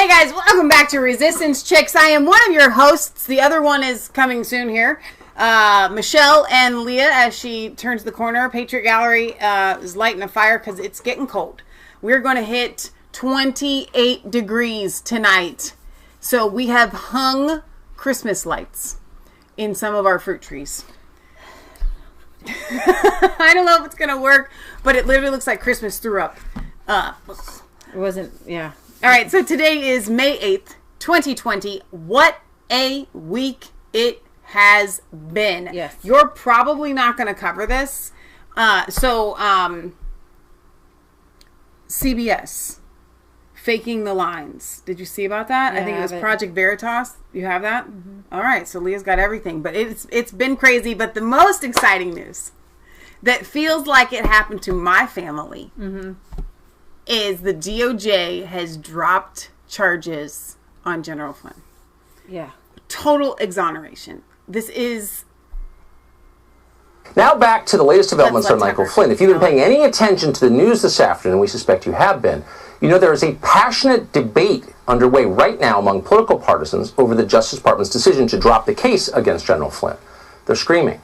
Hey guys, welcome back to Resistance Chicks. I am one of your hosts. The other one is coming soon here. Michelle and Leah, as she turns the corner. Patriot Gallery is lighting a fire because it's getting cold. We're going to hit 28 degrees tonight. So we have hung Christmas lights in some of our fruit trees. I don't know if it's going to work, but it literally looks like Christmas threw up. It wasn't, yeah. All right, so today is May 8th, 2020. What a week it has been. Yes. You're probably not going to cover this. CBS, faking the lines. Did you see about that? Yeah, I think it was Project Veritas. You have that? Mm-hmm. All right, so Leah's got everything. But it's been crazy. But the most exciting news that feels like it happened to my family is the DOJ has dropped charges on General Flynn. Yeah. Total exoneration. This is... Now back to the latest developments on Michael Flynn. If you've been paying any attention to the news this afternoon, we suspect you have been, you know there is a passionate debate underway right now among political partisans over the Justice Department's decision to drop the case against General Flynn. They're screaming.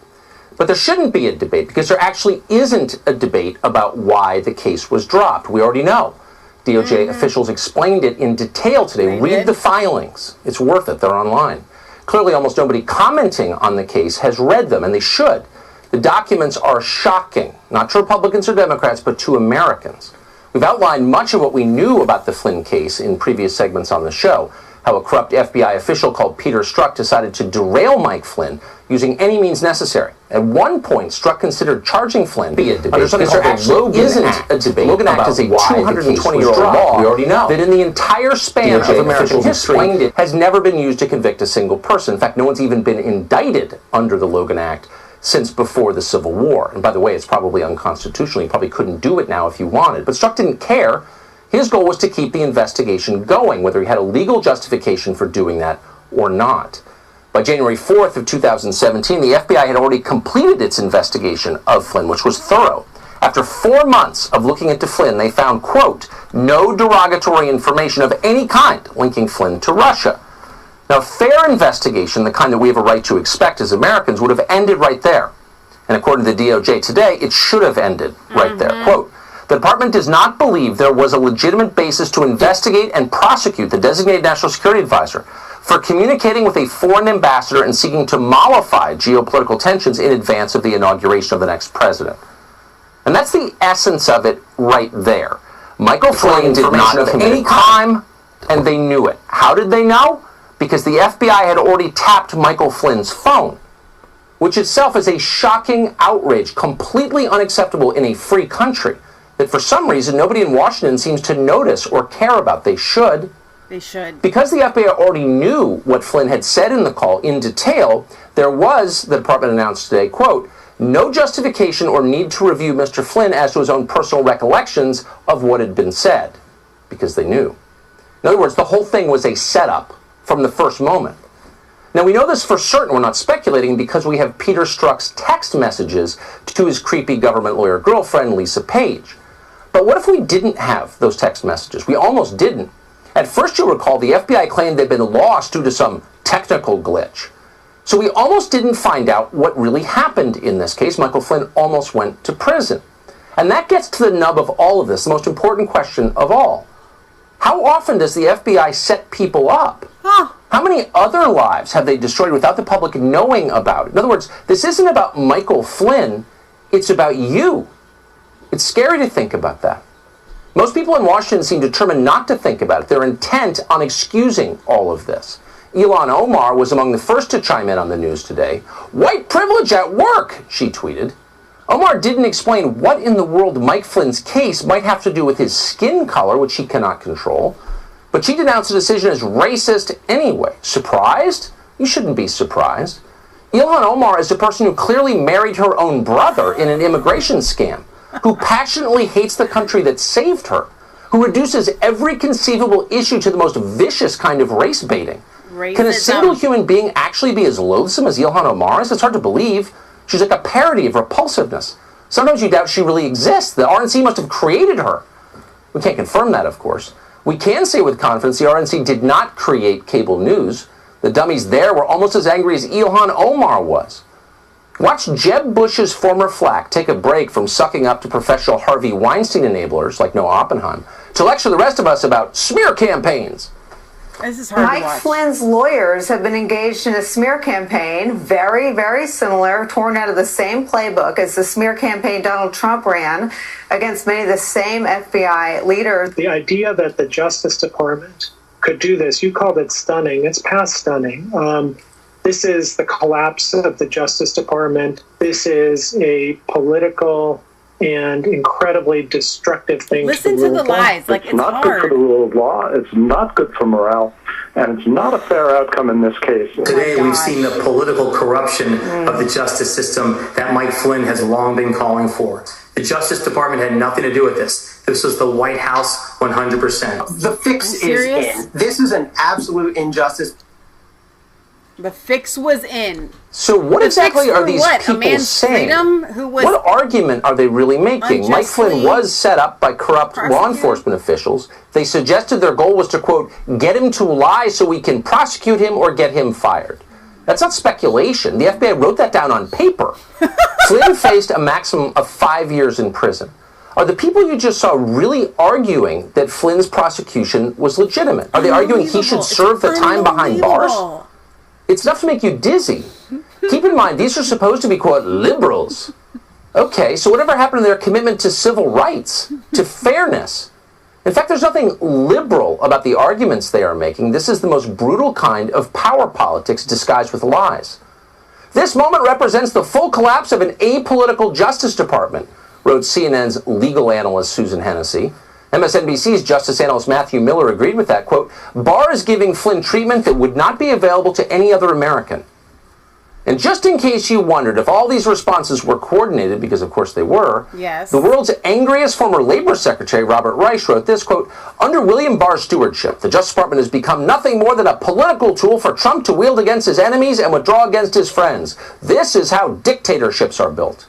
But there shouldn't be a debate because there actually isn't a debate about why the case was dropped. We already know. DOJ officials explained it in detail today. Read the filings. It's worth it. They're online. Clearly, almost nobody commenting on the case has read them, and they should. The documents are shocking, not to Republicans or Democrats, but to Americans. We've outlined much of what we knew about the Flynn case in previous segments on the show. How a corrupt FBI official called Peter Strzok decided to derail Mike Flynn using any means necessary. At one point, Strzok considered charging Flynn under something called the Logan Act. A debate. Logan Act is a 220-year-old law. We already know that in the entire span of American history has never been used to convict a single person. In fact, no one's even been indicted under the Logan Act since before the Civil War. And by the way, it's probably unconstitutional. You probably couldn't do it now if you wanted. But Strzok didn't care. His goal was to keep the investigation going, whether he had a legal justification for doing that or not. By January 4th of 2017, the FBI had already completed its investigation of Flynn, which was thorough. After 4 months of looking into Flynn, they found, quote, no derogatory information of any kind linking Flynn to Russia. Now, fair investigation, the kind that we have a right to expect as Americans, would have ended right there. And according to the DOJ today, it should have ended right there. Quote, the department does not believe there was a legitimate basis to investigate and prosecute the designated national security advisor for communicating with a foreign ambassador and seeking to mollify geopolitical tensions in advance of the inauguration of the next president. And that's the essence of it right there. Michael Flynn did not have any crime, and they knew it. How did they know? Because the FBI had already tapped Michael Flynn's phone, which itself is a shocking outrage, completely unacceptable in a free country, that for some reason nobody in Washington seems to notice or care about. They should. They should. Because the FBI already knew what Flynn had said in the call in detail, there was, the department announced today, quote, no justification or need to review Mr. Flynn as to his own personal recollections of what had been said. Because they knew. In other words, the whole thing was a setup from the first moment. Now, we know this for certain. We're not speculating because we have Peter Strzok's text messages to his creepy government lawyer girlfriend, Lisa Page. But what if we didn't have those text messages? We almost didn't. At first, you'll recall, the FBI claimed they'd been lost due to some technical glitch. So we almost didn't find out what really happened in this case. Michael Flynn almost went to prison. And that gets to the nub of all of this, the most important question of all. How often does the FBI set people up? How many other lives have they destroyed without the public knowing about it? In other words, this isn't about Michael Flynn, it's about you. It's scary to think about that. Most people in Washington seem determined not to think about it. They're intent on excusing all of this. Ilhan Omar was among the first to chime in on the news today. White privilege at work, she tweeted. Omar didn't explain what in the world Mike Flynn's case might have to do with his skin color, which he cannot control. But she denounced the decision as racist anyway. Surprised? You shouldn't be surprised. Ilhan Omar is a person who clearly married her own brother in an immigration scam, who passionately hates the country that saved her, who reduces every conceivable issue to the most vicious kind of race baiting. Racism. Can a single human being actually be as loathsome as Ilhan Omar is? It's hard to believe. She's like a parody of repulsiveness. Sometimes you doubt she really exists. The RNC must have created her. We can't confirm that, of course. We can say with confidence the RNC did not create cable news. The dummies there were almost as angry as Ilhan Omar was. Watch Jeb Bush's former flack take a break from sucking up to professional Harvey Weinstein enablers like Noah Oppenheim to lecture the rest of us about smear campaigns. This is hard to watch. Mike Flynn's lawyers have been engaged in a smear campaign, very, very similar, torn out of the same playbook as the smear campaign Donald Trump ran against many of the same FBI leaders. The idea that the Justice Department could do this, you called it stunning. It's past stunning. This is the collapse of the Justice Department. This is a political and incredibly destructive thing. Listen to the lies. Like, it's not hard. good for the rule of law. It's not good for morale. And it's not a fair outcome in this case. Today, we've seen the political corruption of the justice system that Mike Flynn has long been calling for. The Justice Department had nothing to do with this. This was the White House 100%. The fix is in. This is an absolute injustice. The fix was in. So what exactly are these people saying? What argument are they really making? Mike Flynn was set up by corrupt law enforcement officials. They suggested their goal was to, quote, get him to lie so we can prosecute him or get him fired. That's not speculation. The FBI wrote that down on paper. Flynn faced a maximum of 5 years in prison. Are the people you just saw really arguing that Flynn's prosecution was legitimate? Are they arguing he should serve the time behind bars? It's enough to make you dizzy. Keep in mind, these are supposed to be, quote, liberals. Okay, so whatever happened to their commitment to civil rights, to fairness? In fact, there's nothing liberal about the arguments they are making. This is the most brutal kind of power politics disguised with lies. This moment represents the full collapse of an apolitical Justice Department, wrote CNN's legal analyst Susan Hennessy. MSNBC's Justice analyst Matthew Miller agreed with that. Quote, Barr is giving Flynn treatment that would not be available to any other American. And just in case you wondered if all these responses were coordinated, because of course they were, yes, the world's angriest former labor secretary, Robert Reich, wrote this, quote, under William Barr's stewardship, the Justice Department has become nothing more than a political tool for Trump to wield against his enemies and withdraw against his friends. This is how dictatorships are built.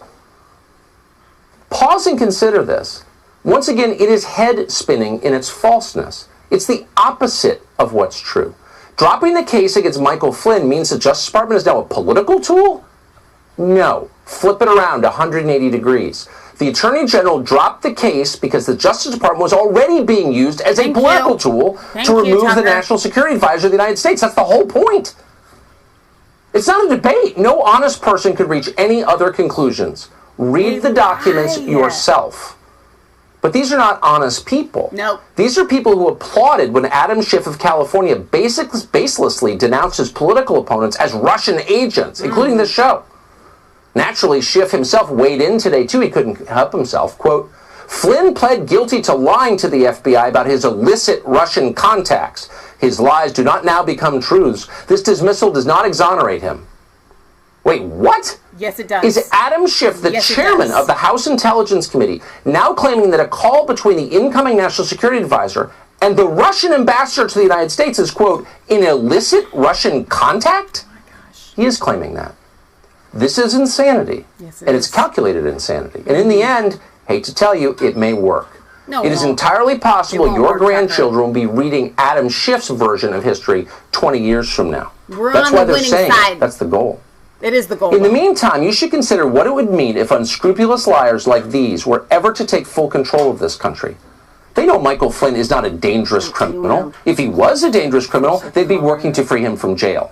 Pause and consider this. Once again, it is head spinning in its falseness. It's the opposite of what's true. Dropping the case against Michael Flynn means the Justice Department is now a political tool? No. Flip it around 180 degrees. The Attorney General dropped the case because the Justice Department was already being used as a political tool to remove the National Security Advisor of the United States. That's the whole point. It's not a debate. No honest person could reach any other conclusions. Read the documents yourself. But these are not honest people. No. These are people who applauded when Adam Schiff of California baselessly denounced his political opponents as Russian agents, including this show. Naturally, Schiff himself weighed in today, too. He couldn't help himself. Quote, Flynn pled guilty to lying to the FBI about his illicit Russian contacts. His lies do not now become truths. This dismissal does not exonerate him. Wait, what? Yes, it does. Is Adam Schiff, the chairman of the House Intelligence Committee, now claiming that a call between the incoming National Security Advisor and the Russian ambassador to the United States is, quote, an illicit Russian contact? Oh my gosh. He is claiming that. This is insanity. Yes, and it's calculated insanity. And in the end, hate to tell you, it may work. No, it is entirely possible your grandchildren will be reading Adam Schiff's version of history 20 years from now. That's why they're saying it. That's the goal. It is the goal. In the meantime, you should consider what it would mean if unscrupulous liars like these were ever to take full control of this country. They know Michael Flynn is not a dangerous criminal. If he was a dangerous criminal, they'd be working to free him from jail.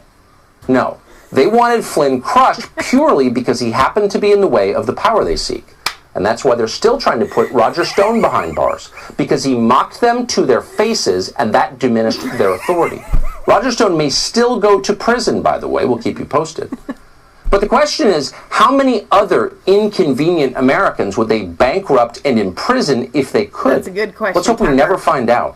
No. They wanted Flynn crushed purely because he happened to be in the way of the power they seek. And that's why they're still trying to put Roger Stone behind bars, because he mocked them to their faces, and that diminished their authority. Roger Stone may still go to prison, by the way. We'll keep you posted. But the question is, how many other inconvenient Americans would they bankrupt and imprison if they could? That's a good question. Let's hope we never find out.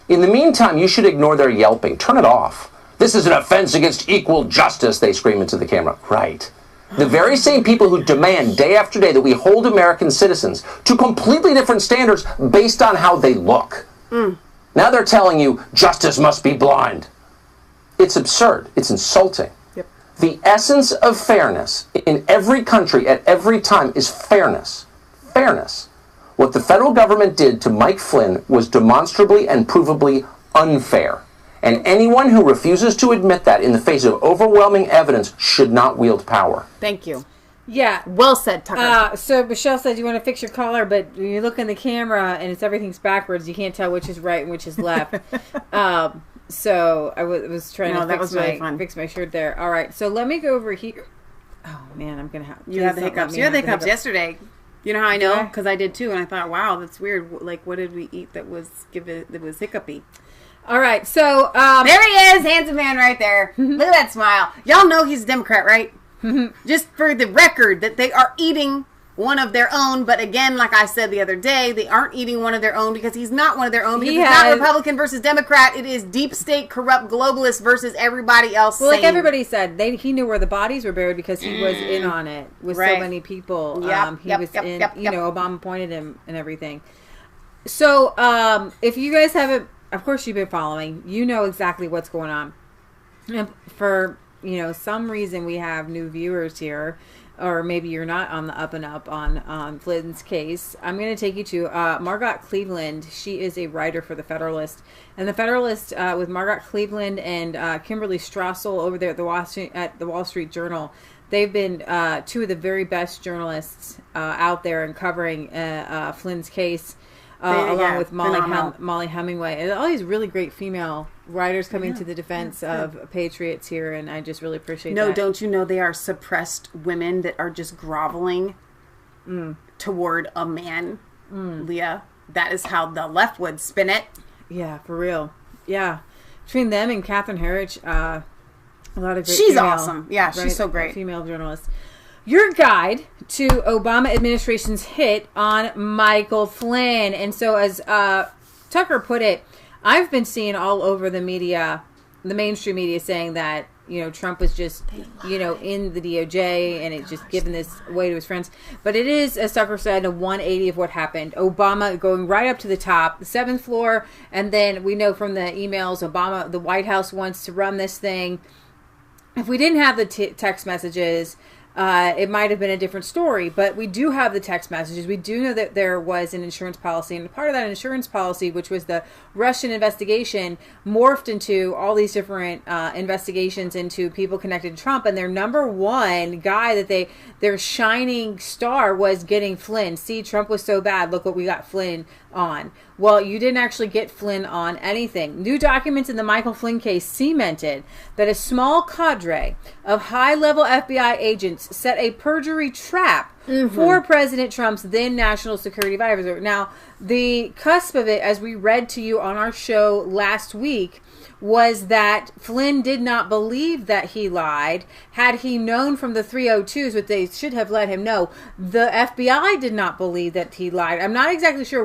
In the meantime, you should ignore their yelping. Turn it off. This is an offense against equal justice, they scream into the camera. Right. The very same people who demand day after day that we hold American citizens to completely different standards based on how they look. Now they're telling you justice must be blind. It's absurd. It's insulting. The essence of fairness in every country at every time is fairness. Fairness. What the federal government did to Mike Flynn was demonstrably and provably unfair. And anyone who refuses to admit that in the face of overwhelming evidence should not wield power. Thank you. Yeah. Well said, Tucker. So Michelle said you want to fix your collar, but when you look in the camera and everything's backwards, you can't tell which is right and which is left. So I was trying to fix my shirt there. All right. So let me go over here. Oh man, I'm gonna have. You had the hiccups. You had the hiccups yesterday. You know how I know? Because I did too, and I thought, wow, that's weird. Like, what did we eat that was hiccupy? All right. So there he is, handsome man right there. Look at that smile. Y'all know he's a Democrat, right? Just for the record, that they are eating one of their own, but again, like I said the other day, they aren't eating one of their own because he's not one of their own, because it's not Republican versus Democrat. It is deep state, corrupt globalists versus everybody else. Well, like everybody said, he knew where the bodies were buried because he was in on it with so many people. Obama appointed him and everything. So, if you guys haven't, of course you've been following, you know exactly what's going on. And for some reason we have new viewers here, or maybe you're not on the up and up on Flynn's case. I'm going to take you to Margot Cleveland. She is a writer for The Federalist. And The Federalist, with Margot Cleveland and Kimberly Strassel over there at the Wall Street Journal, they've been two of the very best journalists out there in covering Flynn's case, along with Molly Hemingway. And all these really great female writers coming to the defense of patriots here, and I just really appreciate that. No, don't you know they are suppressed women that are just groveling toward a man, Leah? That is how the left would spin it. Yeah, for real. Yeah. Between them and Catherine Herridge, a lot of great She's awesome. Yeah, she's so great. Female journalists. Your guide to Obama administration's hit on Michael Flynn. And so as Tucker put it, I've been seeing all over the media, the mainstream media, saying that, Trump was just, in the DOJ and it just giving this away to his friends. But it is, as Tucker said, a 180 of what happened. Obama going right up to the top, the 7th floor. And then we know from the emails, the White House wants to run this thing. If we didn't have the text messages, it might have been a different story, but we do have the text messages. We do know that there was an insurance policy, and part of that insurance policy, which was the Russian investigation, morphed into all these different investigations into people connected to Trump, and their number one guy that their shining star was getting Flynn. See, Trump was so bad. Look what we got Flynn on. Well, you didn't actually get Flynn on anything. New documents in the Michael Flynn case cemented that a small cadre of high-level FBI agents set a perjury trap for President Trump's then National Security Advisor. Now, the cusp of it, as we read to you on our show last week, was that Flynn did not believe that he lied. Had he known from the 302s, which they should have let him know, the FBI did not believe that he lied. I'm not exactly sure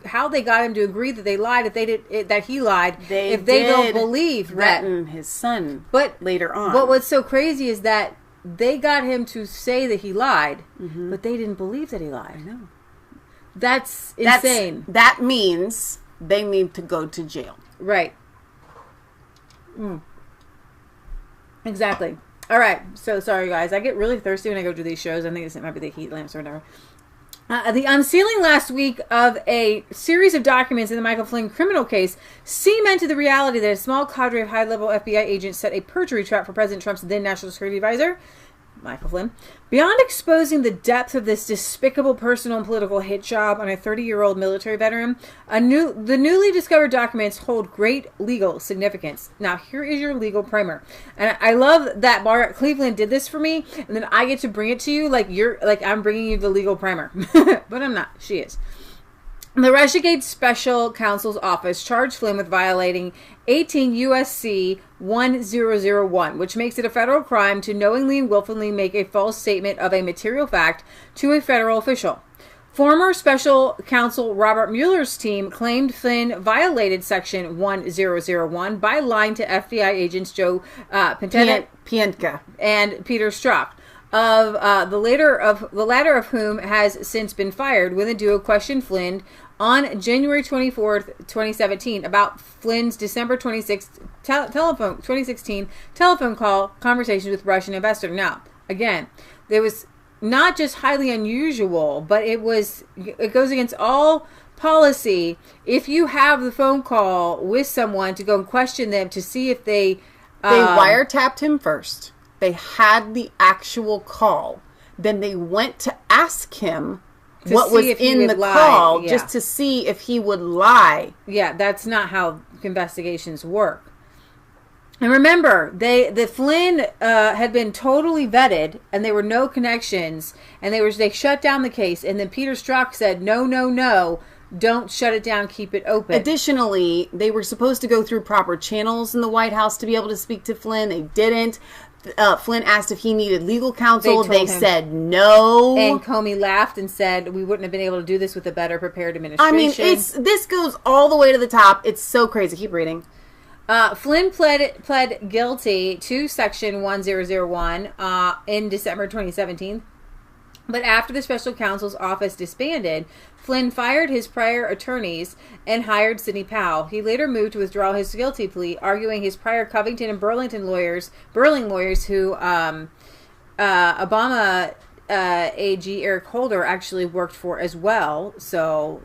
how they got him to agree that they lied that he lied. They don't believe threaten his son. But later on, but what's so crazy is that they got him to say that he lied, but they didn't believe that he lied. I know. That's insane. That means they need to go to jail. Right. Exactly. All right. So sorry, guys. I get really thirsty when I go to these shows. I think this might be the heat lamps or whatever. The unsealing last week of a series of documents in the Michael Flynn criminal case cemented the reality that a small cadre of high-level FBI agents set a perjury trap for President Trump's then National Security Advisor, Michael Flynn. Beyond exposing the depth of this despicable personal and political hit job on a 30-year-old military veteran, the newly discovered documents hold great legal significance. Now, here is your legal primer. And I love that Margaret Cleveland did this for me, and then I get to bring it to you like I'm bringing you the legal primer. But I'm not. She is. The Russiagate Special Counsel's Office charged Flynn with violating 18 U.S.C. 1001, which makes it a federal crime to knowingly and willfully make a false statement of a material fact to a federal official. Former Special Counsel Robert Mueller's team claimed Flynn violated Section 1001 by lying to FBI agents Joe Pientka and Peter Strzok. The latter of whom has since been fired, when the duo questioned Flynn on January 24th, 2017, about Flynn's December 2016 telephone call conversations with Russian investor. Now, again, there was not just highly unusual, but it goes against all policy. If you have the phone call with someone to go and question them to see if they wiretapped him first. They had the actual call. Then they went to ask him what was in the call, just to see if he would lie. Yeah, that's not how investigations work. And remember, the Flynn had been totally vetted, and there were no connections, and they shut down the case. And then Peter Strzok said, no, don't shut it down, keep it open. Additionally, they were supposed to go through proper channels in the White House to be able to speak to Flynn. They didn't. Flynn asked if he needed legal counsel. They said no. And Comey laughed and said we wouldn't have been able to do this with a better prepared administration. I mean, this goes all the way to the top. It's so crazy. Keep reading. Flynn pled guilty to Section 1001 in December 2017. But after the special counsel's office disbanded, Flynn fired his prior attorneys and hired Sidney Powell. He later moved to withdraw his guilty plea, arguing his prior Covington and Burling lawyers who Obama AG Eric Holder actually worked for as well. So,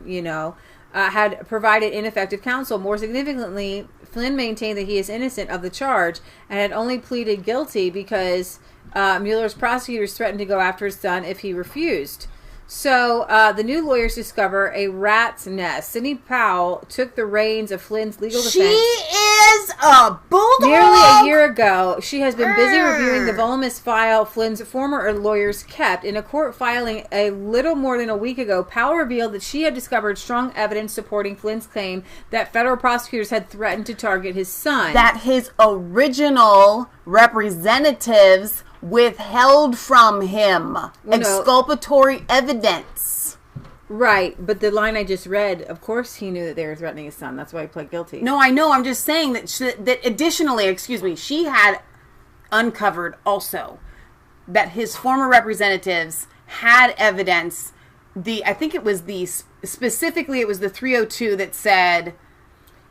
had provided ineffective counsel. More significantly, Flynn maintained that he is innocent of the charge and had only pleaded guilty because Mueller's prosecutors threatened to go after his son if he refused. So the new lawyers discover a rat's nest. Sidney Powell took the reins of Flynn's legal defense. She is a bulldog. Nearly a year ago, she has been busy reviewing the voluminous file Flynn's former lawyers kept. In a court filing a little more than a week ago, Powell revealed that she had discovered strong evidence supporting Flynn's claim that federal prosecutors had threatened to target his son. That his original representatives withheld from him exculpatory evidence. Right, but the line I just read, of course he knew that they were threatening his son. That's why he pled guilty. No, I know. I'm just saying that additionally, she had uncovered also that his former representatives had evidence. I think it was specifically it was the 302 that said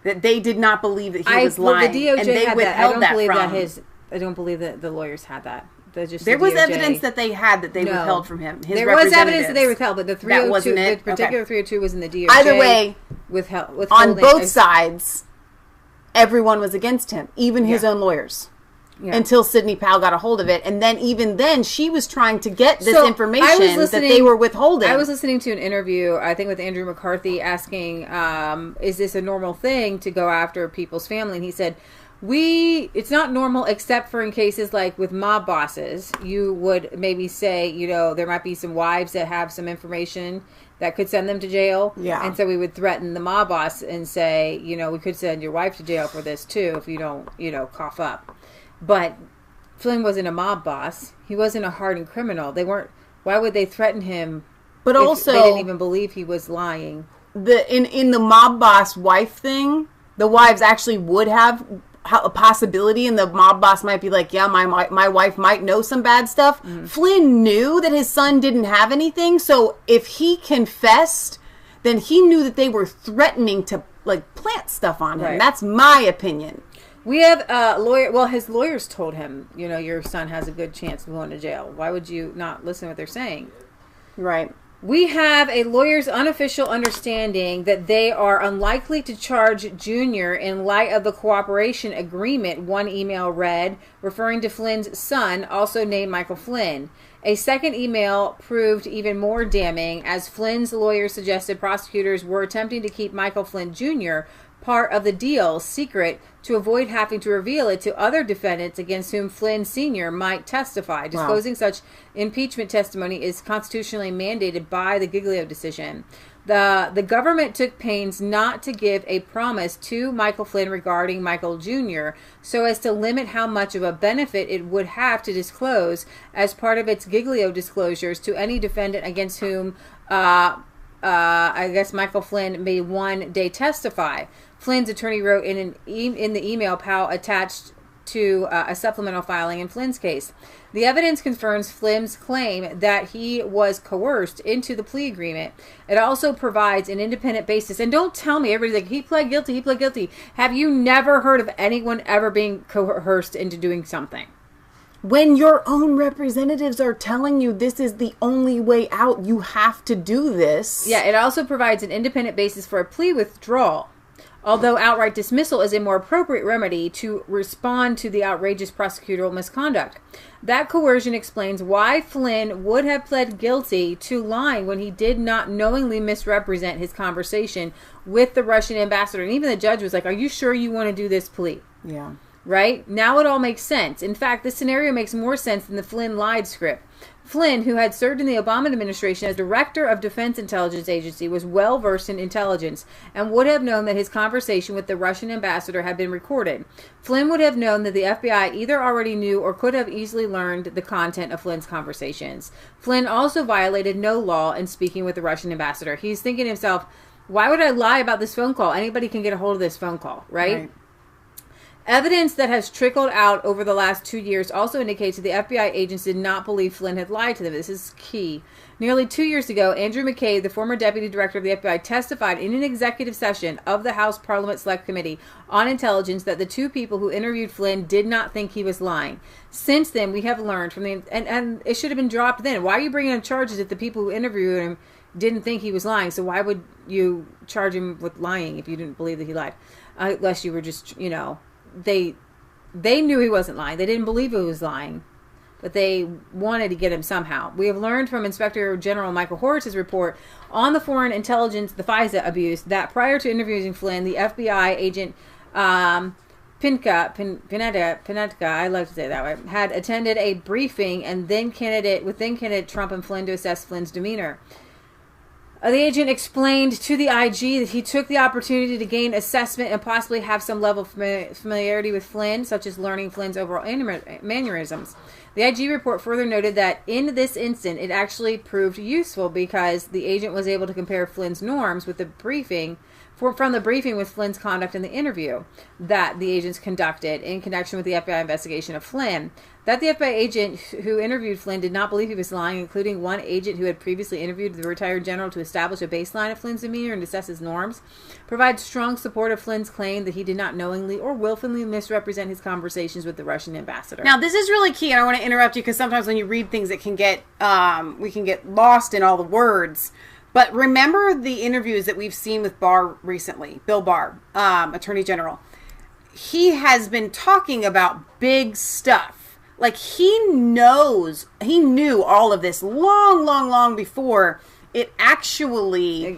that they did not believe that he was lying. The DOJ and they had withheld that. I I don't believe that the lawyers had that. There was evidence that they had that they withheld from him. There was evidence that they withheld, but the 302, the particular 302 was in the DOJ. Either way, withholding. On both sides, everyone was against him, even his own lawyers. Yeah. Until Sidney Powell got a hold of it. And then even then, she was trying to get this information that they were withholding. I was listening to an interview, I think with Andrew McCarthy, asking, is this a normal thing to go after people's family? And he said, it's not normal except for in cases like with mob bosses. You would maybe say, there might be some wives that have some information that could send them to jail. Yeah. And so we would threaten the mob boss and say, we could send your wife to jail for this too if you don't, cough up. But Flynn wasn't a mob boss. He wasn't a hardened criminal. Why would they threaten him? But also, they didn't even believe he was lying. In the mob boss wife thing, the wives actually would have a possibility, and the mob boss might be like, yeah, my wife might know some bad stuff. Mm-hmm. Flynn knew that his son didn't have anything, so if he confessed, then he knew that they were threatening to plant stuff on him. Right. That's my opinion. We have a lawyer. Well, his lawyers told him, your son has a good chance of going to jail. Why would you not listen to what they're saying? Right. We have a lawyer's unofficial understanding that they are unlikely to charge Junior in light of the cooperation agreement, one email read, referring to Flynn's son, also named Michael Flynn. A second email proved even more damning, as Flynn's lawyers suggested prosecutors were attempting to keep Michael Flynn Jr. part of the deal secret to avoid having to reveal it to other defendants against whom Flynn Sr. might testify. Disclosing such impeachment testimony is constitutionally mandated by the Giglio decision. The government took pains not to give a promise to Michael Flynn regarding Michael Jr. so as to limit how much of a benefit it would have to disclose as part of its Giglio disclosures to any defendant against whom I guess Michael Flynn may one day testify. Flynn's attorney wrote in the email Powell attached to a supplemental filing in Flynn's case. The evidence confirms Flynn's claim that he was coerced into the plea agreement. It also provides an independent basis. And don't tell me, everybody's like, he pled guilty. Have you never heard of anyone ever being coerced into doing something? when your own representatives are telling you this is the only way out, you have to do this. Yeah, it also provides an independent basis for a plea withdrawal. Although outright dismissal is a more appropriate remedy to respond to the outrageous prosecutorial misconduct. That coercion explains why Flynn would have pled guilty to lying when he did not knowingly misrepresent his conversation with the Russian ambassador. And even the judge was like, are you sure you want to do this plea? Yeah. Right? Now it all makes sense. In fact, this scenario makes more sense than the Flynn lied script. Flynn, who had served in the Obama administration as director of Defense Intelligence Agency, was well versed in intelligence and would have known that his conversation with the Russian ambassador had been recorded. Flynn would have known that the FBI either already knew or could have easily learned the content of Flynn's conversations. Flynn also violated no law in speaking with the Russian ambassador. He's thinking to himself, why would I lie about this phone call? Anybody can get a hold of this phone call, right? Evidence that has trickled out over the last 2 years also indicates that the FBI agents did not believe Flynn had lied to them. This is key. Nearly 2 years ago, Andrew McCabe, the former deputy director of the FBI, testified in an executive session of the House Parliament Select Committee on Intelligence that the two people who interviewed Flynn did not think he was lying. Since then, we have learned from the... And it should have been dropped then. Why are you bringing up charges if the people who interviewed him didn't think he was lying? So why would you charge him with lying if you didn't believe that he lied? Unless you were just, They knew he wasn't lying. They didn't believe he was lying, but they wanted to get him somehow. We have learned from Inspector General Michael Horitz's report on the foreign intelligence, the FISA abuse, that prior to interviewing Flynn, the FBI agent Pineda, I like to say it that way, had attended a briefing with then candidate Trump and Flynn to assess Flynn's demeanor. The agent explained to the IG that he took the opportunity to gain assessment and possibly have some level of familiarity with Flynn, such as learning Flynn's overall mannerisms. The IG report further noted that in this instant, it actually proved useful because the agent was able to compare Flynn's norms with the briefing from the briefing with Flynn's conduct in the interview that the agents conducted in connection with the FBI investigation of Flynn. That the FBI agent who interviewed Flynn did not believe he was lying, including one agent who had previously interviewed the retired general to establish a baseline of Flynn's demeanor and assess his norms, provides strong support of Flynn's claim that he did not knowingly or willfully misrepresent his conversations with the Russian ambassador. Now, this is really key, and I want to interrupt you because sometimes when you read things, it can get we can get lost in all the words. But remember the interviews that we've seen with Barr recently, Bill Barr, Attorney General. He has been talking about big stuff. Like he knew all of this long before it actually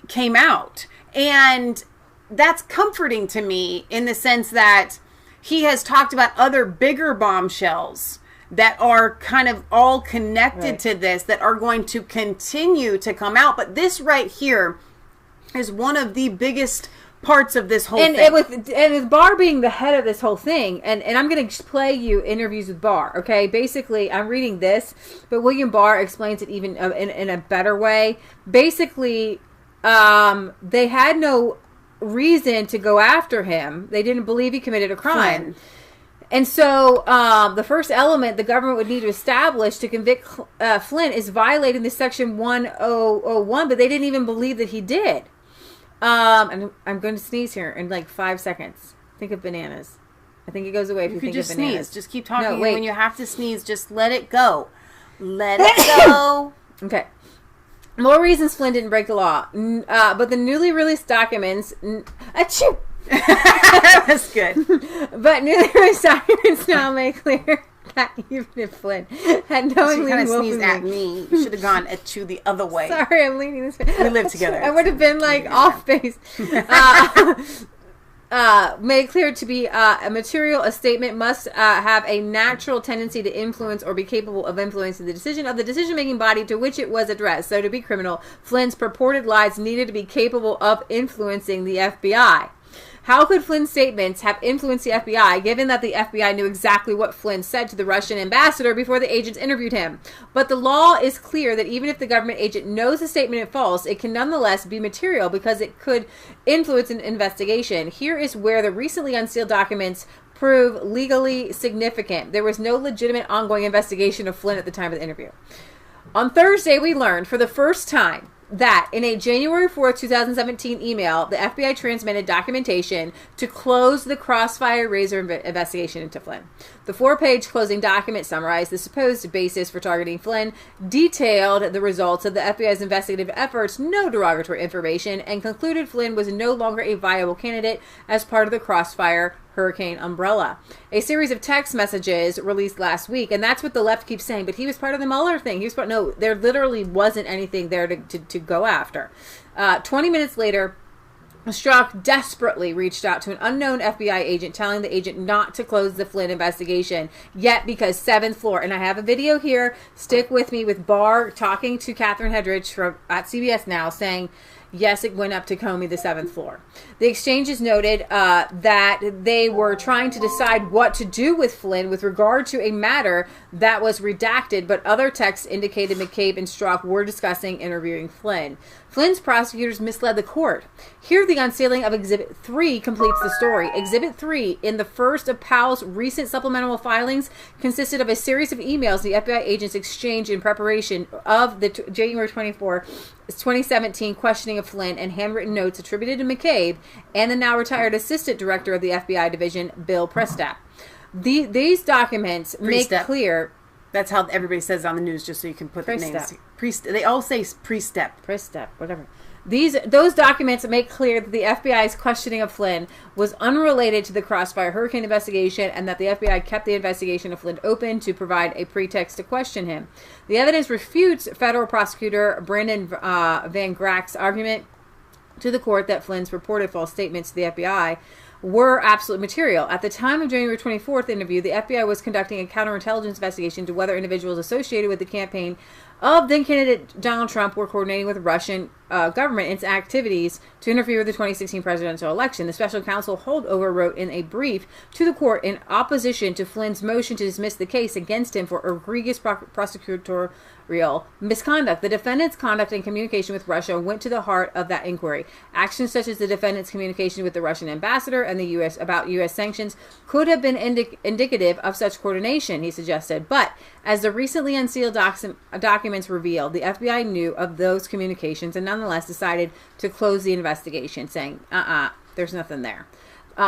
came out. And that's comforting to me in the sense that he has talked about other bigger bombshells that are kind of all connected to this, that are going to continue to come out. But this right here is one of the biggest parts of this whole thing. And with Barr being the head of this whole thing, and I'm going to play you interviews with Barr, okay? Basically, I'm reading this, but William Barr explains it even in a better way. Basically, they had no reason to go after him. They didn't believe he committed a crime. And so the first element the government would need to establish to convict Flynn is violating the Section 1001, but they didn't even believe that he did. And I'm going to sneeze here in like 5 seconds. Think of bananas. I think it goes away if you think of bananas. Sneeze. Just keep talking. No, wait. When you have to sneeze, just let it go. Let it go. Okay. More reasons Flynn didn't break the law. But the newly released documents... Achoo! That's good. But newly released documents now make clear that even if Flynn had knowingly kind of sneezed at me, you should have gone to the other way. Sorry, I'm leaning this way. We live together. I would have been like off base. Made clear to be a material, a statement must have a natural tendency to influence or be capable of influencing the decision of the decision-making body to which it was addressed. So to be criminal, Flynn's purported lies needed to be capable of influencing the FBI. How could Flynn's statements have influenced the FBI, given that the FBI knew exactly what Flynn said to the Russian ambassador before the agents interviewed him? But the law is clear that even if the government agent knows the statement is false, it can nonetheless be material because it could influence an investigation. Here is where the recently unsealed documents prove legally significant. There was no legitimate ongoing investigation of Flynn at the time of the interview. On Thursday, we learned for the first time that in a January 4th, 2017 email, the FBI transmitted documentation to close the Crossfire Razor investigation into Flynn. The 4-page closing document summarized the supposed basis for targeting Flynn, detailed the results of the FBI's investigative efforts, no derogatory information, and concluded Flynn was no longer a viable candidate as part of the Crossfire Hurricane umbrella. A series of text messages released last week, and that's what the left keeps saying, but he was part of the Mueller thing. No, there literally wasn't anything there to go after. 20 minutes later, Strzok desperately reached out to an unknown FBI agent, telling the agent not to close the Flynn investigation yet because 7th floor. And I have a video here, stick with me, with Barr talking to Catherine Hedrich at CBS Now, saying, yes, it went up to Comey, the 7th floor. The exchanges noted that they were trying to decide what to do with Flynn with regard to a matter that was redacted, but other texts indicated McCabe and Strzok were discussing interviewing Flynn. Flynn's prosecutors misled the court. Here, the unsealing of Exhibit 3 completes the story. Exhibit 3, in the first of Powell's recent supplemental filings, consisted of a series of emails the FBI agents exchanged in preparation of the January 24, 2017 questioning of Flynn, and handwritten notes attributed to McCabe and the now retired assistant director of the FBI division, Bill Prestap. These documents make clear... That's how everybody says on the news, just so you can put the names. They all say Prestap, whatever. Those documents make clear that the FBI's questioning of Flynn was unrelated to the Crossfire Hurricane investigation, and that the FBI kept the investigation of Flynn open to provide a pretext to question him. The evidence refutes federal prosecutor Brandon Van Grack's argument to the court that Flynn's purported false statements to the FBI were absolute material. At the time of January 24th interview, the FBI was conducting a counterintelligence investigation into whether individuals associated with the campaign of then-candidate Donald Trump were coordinating with Russian government its activities to interfere with the 2016 presidential election. The special counsel Holdover wrote in a brief to the court in opposition to Flynn's motion to dismiss the case against him for egregious prosecutorial misconduct. The defendant's conduct and communication with Russia went to the heart of that inquiry. Actions such as the defendant's communication with the Russian ambassador and the U.S. about U.S. sanctions could have been indicative of such coordination, he suggested. But as the recently unsealed documents revealed, the FBI knew of those communications and nonetheless decided to close the investigation, saying, there's nothing there.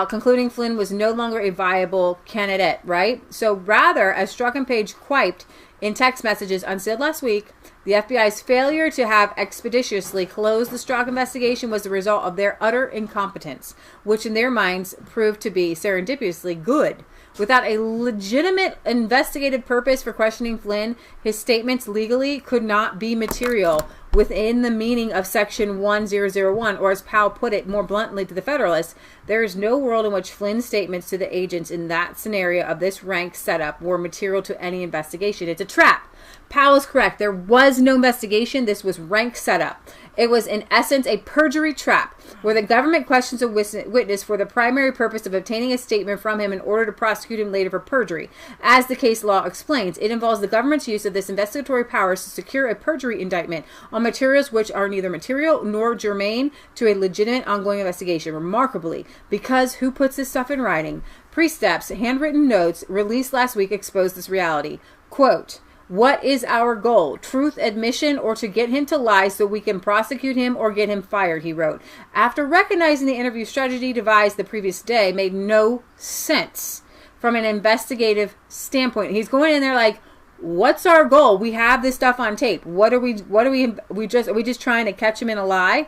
Concluding Flynn was no longer a viable candidate, right? So rather, as Strzok and Page quiped in text messages unsealed last week, the FBI's failure to have expeditiously closed the Strzok investigation was the result of their utter incompetence, which in their minds proved to be serendipitously good. Without a legitimate investigative purpose for questioning Flynn, his statements legally could not be material within the meaning of Section 1001, or as Powell put it more bluntly to the Federalists, there is no world in which Flynn's statements to the agents in that scenario of this rank setup were material to any investigation. It's a trap. Powell is correct. There was no investigation. This was rank setup. It was, in essence, a perjury trap, where the government questions a witness for the primary purpose of obtaining a statement from him in order to prosecute him later for perjury. As the case law explains, it involves the government's use of this investigatory powers to secure a perjury indictment on materials which are neither material nor germane to a legitimate ongoing investigation. Remarkably, because who puts this stuff in writing? Prestap's handwritten notes released last week exposed this reality. Quote, "What is our goal? Truth, admission, or to get him to lie so we can prosecute him or get him fired," he wrote. After recognizing the interview strategy devised the previous day made no sense from an investigative standpoint. He's going in there like, what's our goal? We have this stuff on tape. Are we just trying to catch him in a lie?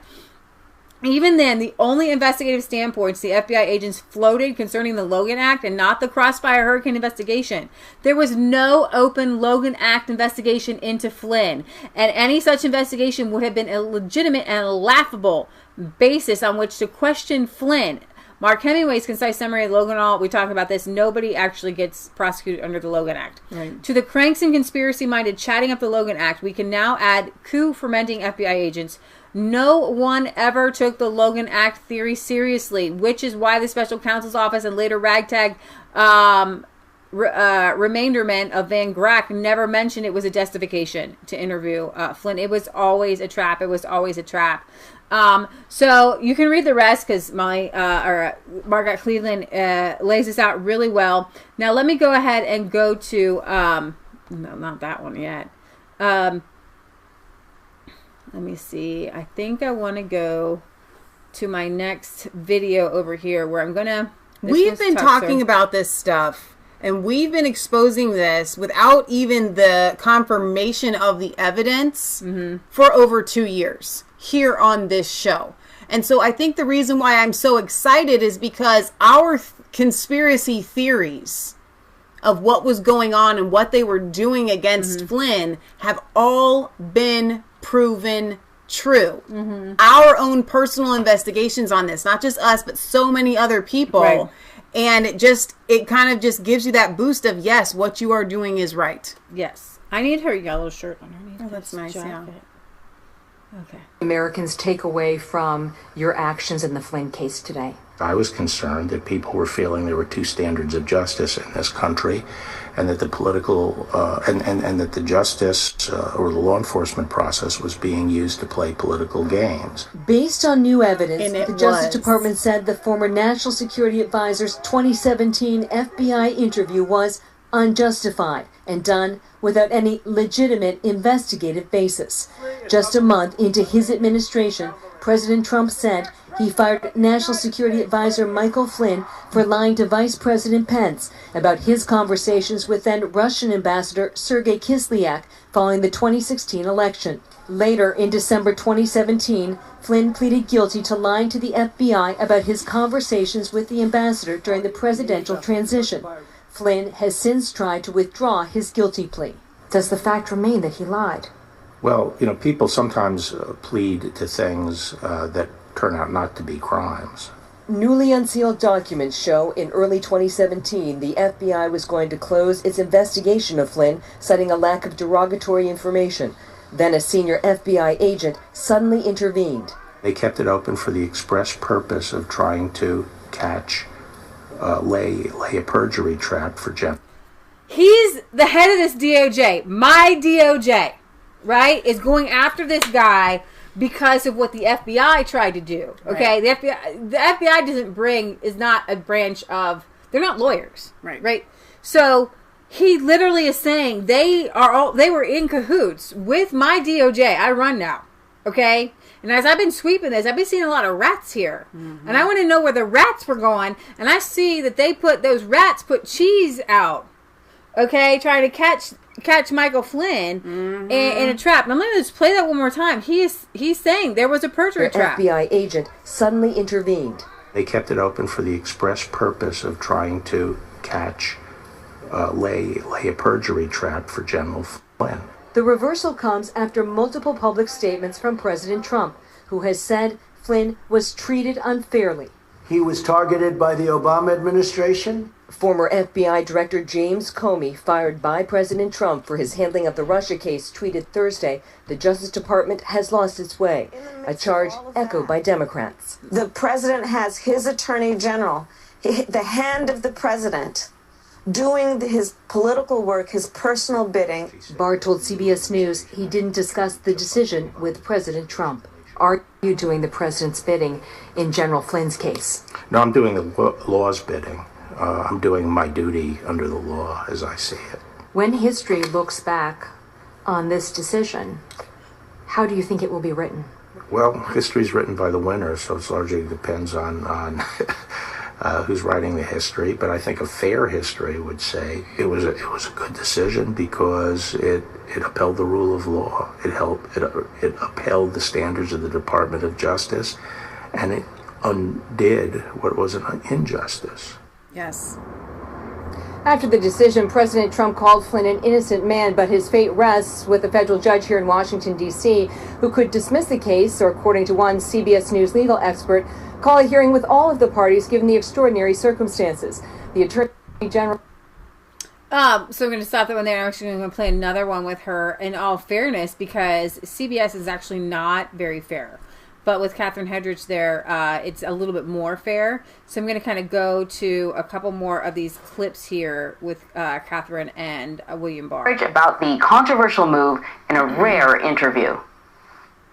Even then, the only investigative standpoints the FBI agents floated concerning the Logan Act and not the Crossfire Hurricane investigation. There was no open Logan Act investigation into Flynn, and any such investigation would have been a legitimate and laughable basis on which to question Flynn. Mark Hemingway's concise summary of Logan All, we talk about this, nobody actually gets prosecuted under the Logan Act. Right. To the cranks and conspiracy-minded chatting up the Logan Act, we can now add coup-fermenting FBI agents. No one ever took the Logan Act theory seriously, which is why the special counsel's office and later ragtag remaindermen of Van Grack never mentioned it was a justification to interview Flynn. It was always a trap. It was always a trap. So you can read the rest because Margaret Cleveland lays this out really well. Now let me go ahead and go to no, not that one yet. Let me see. I think I want to go to my next video over here where I'm going to... We've been talking about this stuff, and we've been exposing this without even the confirmation of the evidence for over 2 years here on this show. And so I think the reason why I'm so excited is because our conspiracy theories of what was going on and what they were doing against Flynn have all been proven true. Our own personal investigations on this, not just us, but so many other people. Right. And it kind of just gives you that boost of, yes, what you are doing is right. Yes. I need her yellow shirt underneath. Oh, that's nice, yeah. Okay. Americans take away from your actions in the Flynn case today? I was concerned that people were feeling there were two standards of justice in this country, and that the political and that the justice or the law enforcement process was being used to play political games. Based on new evidence, the Justice Department said the former National Security Advisor's 2017 FBI interview was unjustified and done without any legitimate investigative basis. Just a month into his administration, President Trump said he fired National Security Advisor Michael Flynn for lying to Vice President Pence about his conversations with then Russian Ambassador Sergei Kislyak following the 2016 election. Later, in December 2017, Flynn pleaded guilty to lying to the FBI about his conversations with the ambassador during the presidential transition. Flynn has since tried to withdraw his guilty plea. Does the fact remain that he lied? Well, people sometimes plead to things that turn out not to be crimes. Newly unsealed documents show in early 2017 the FBI was going to close its investigation of Flynn, citing a lack of derogatory information. Then a senior FBI agent suddenly intervened. They kept it open for the express purpose of trying to lay a perjury trap for Jeff. He's the head of this DOJ. My DOJ, right, is going after this guy because of what the FBI tried to do. Okay, right. The FBI is not a branch of. They're not lawyers, right? So he literally is saying they were in cahoots with my DOJ. I run now, okay. And as I've been sweeping this, I've been seeing a lot of rats here. And I want to know where the rats were going. And I see that those rats put cheese out. Okay, trying to catch Michael Flynn in a trap. And I'm going to just play that one more time. He's saying there was a perjury trap. The FBI agent suddenly intervened. They kept it open for the express purpose of trying to lay a perjury trap for General Flynn. The reversal comes after multiple public statements from President Trump, who has said Flynn was treated unfairly. He was targeted by the Obama administration. Former FBI Director James Comey, fired by President Trump for his handling of the Russia case, tweeted Thursday, the Justice Department has lost its way, a charge echoed by Democrats. The president has his attorney general, the hand of the president, doing his political work, his personal bidding. Barr told CBS News he didn't discuss the decision with President Trump. Are you doing the president's bidding in General Flynn's case? No, I'm doing the law's bidding. I'm doing my duty under the law as I see it. When history looks back on this decision, how do you think it will be written? Well, history's written by the winner, so it largely depends on who's writing the history. But I think a fair history would say it was a good decision because it upheld the rule of law. It upheld the standards of the Department of Justice, and it undid what was an injustice. Yes. After the decision, President Trump called Flynn an innocent man, but his fate rests with a federal judge here in Washington, D.C., who could dismiss the case, or according to one CBS News legal expert, call a hearing with all of the parties given the extraordinary circumstances. The Attorney General... So I'm going to stop that one there. I'm actually going to play another one with her in all fairness, because CBS is actually not very fair. But with Catherine Hedrich there, it's a little bit more fair. So I'm going to kind of go to a couple more of these clips here with Catherine and William Barr. About the controversial move in a rare interview.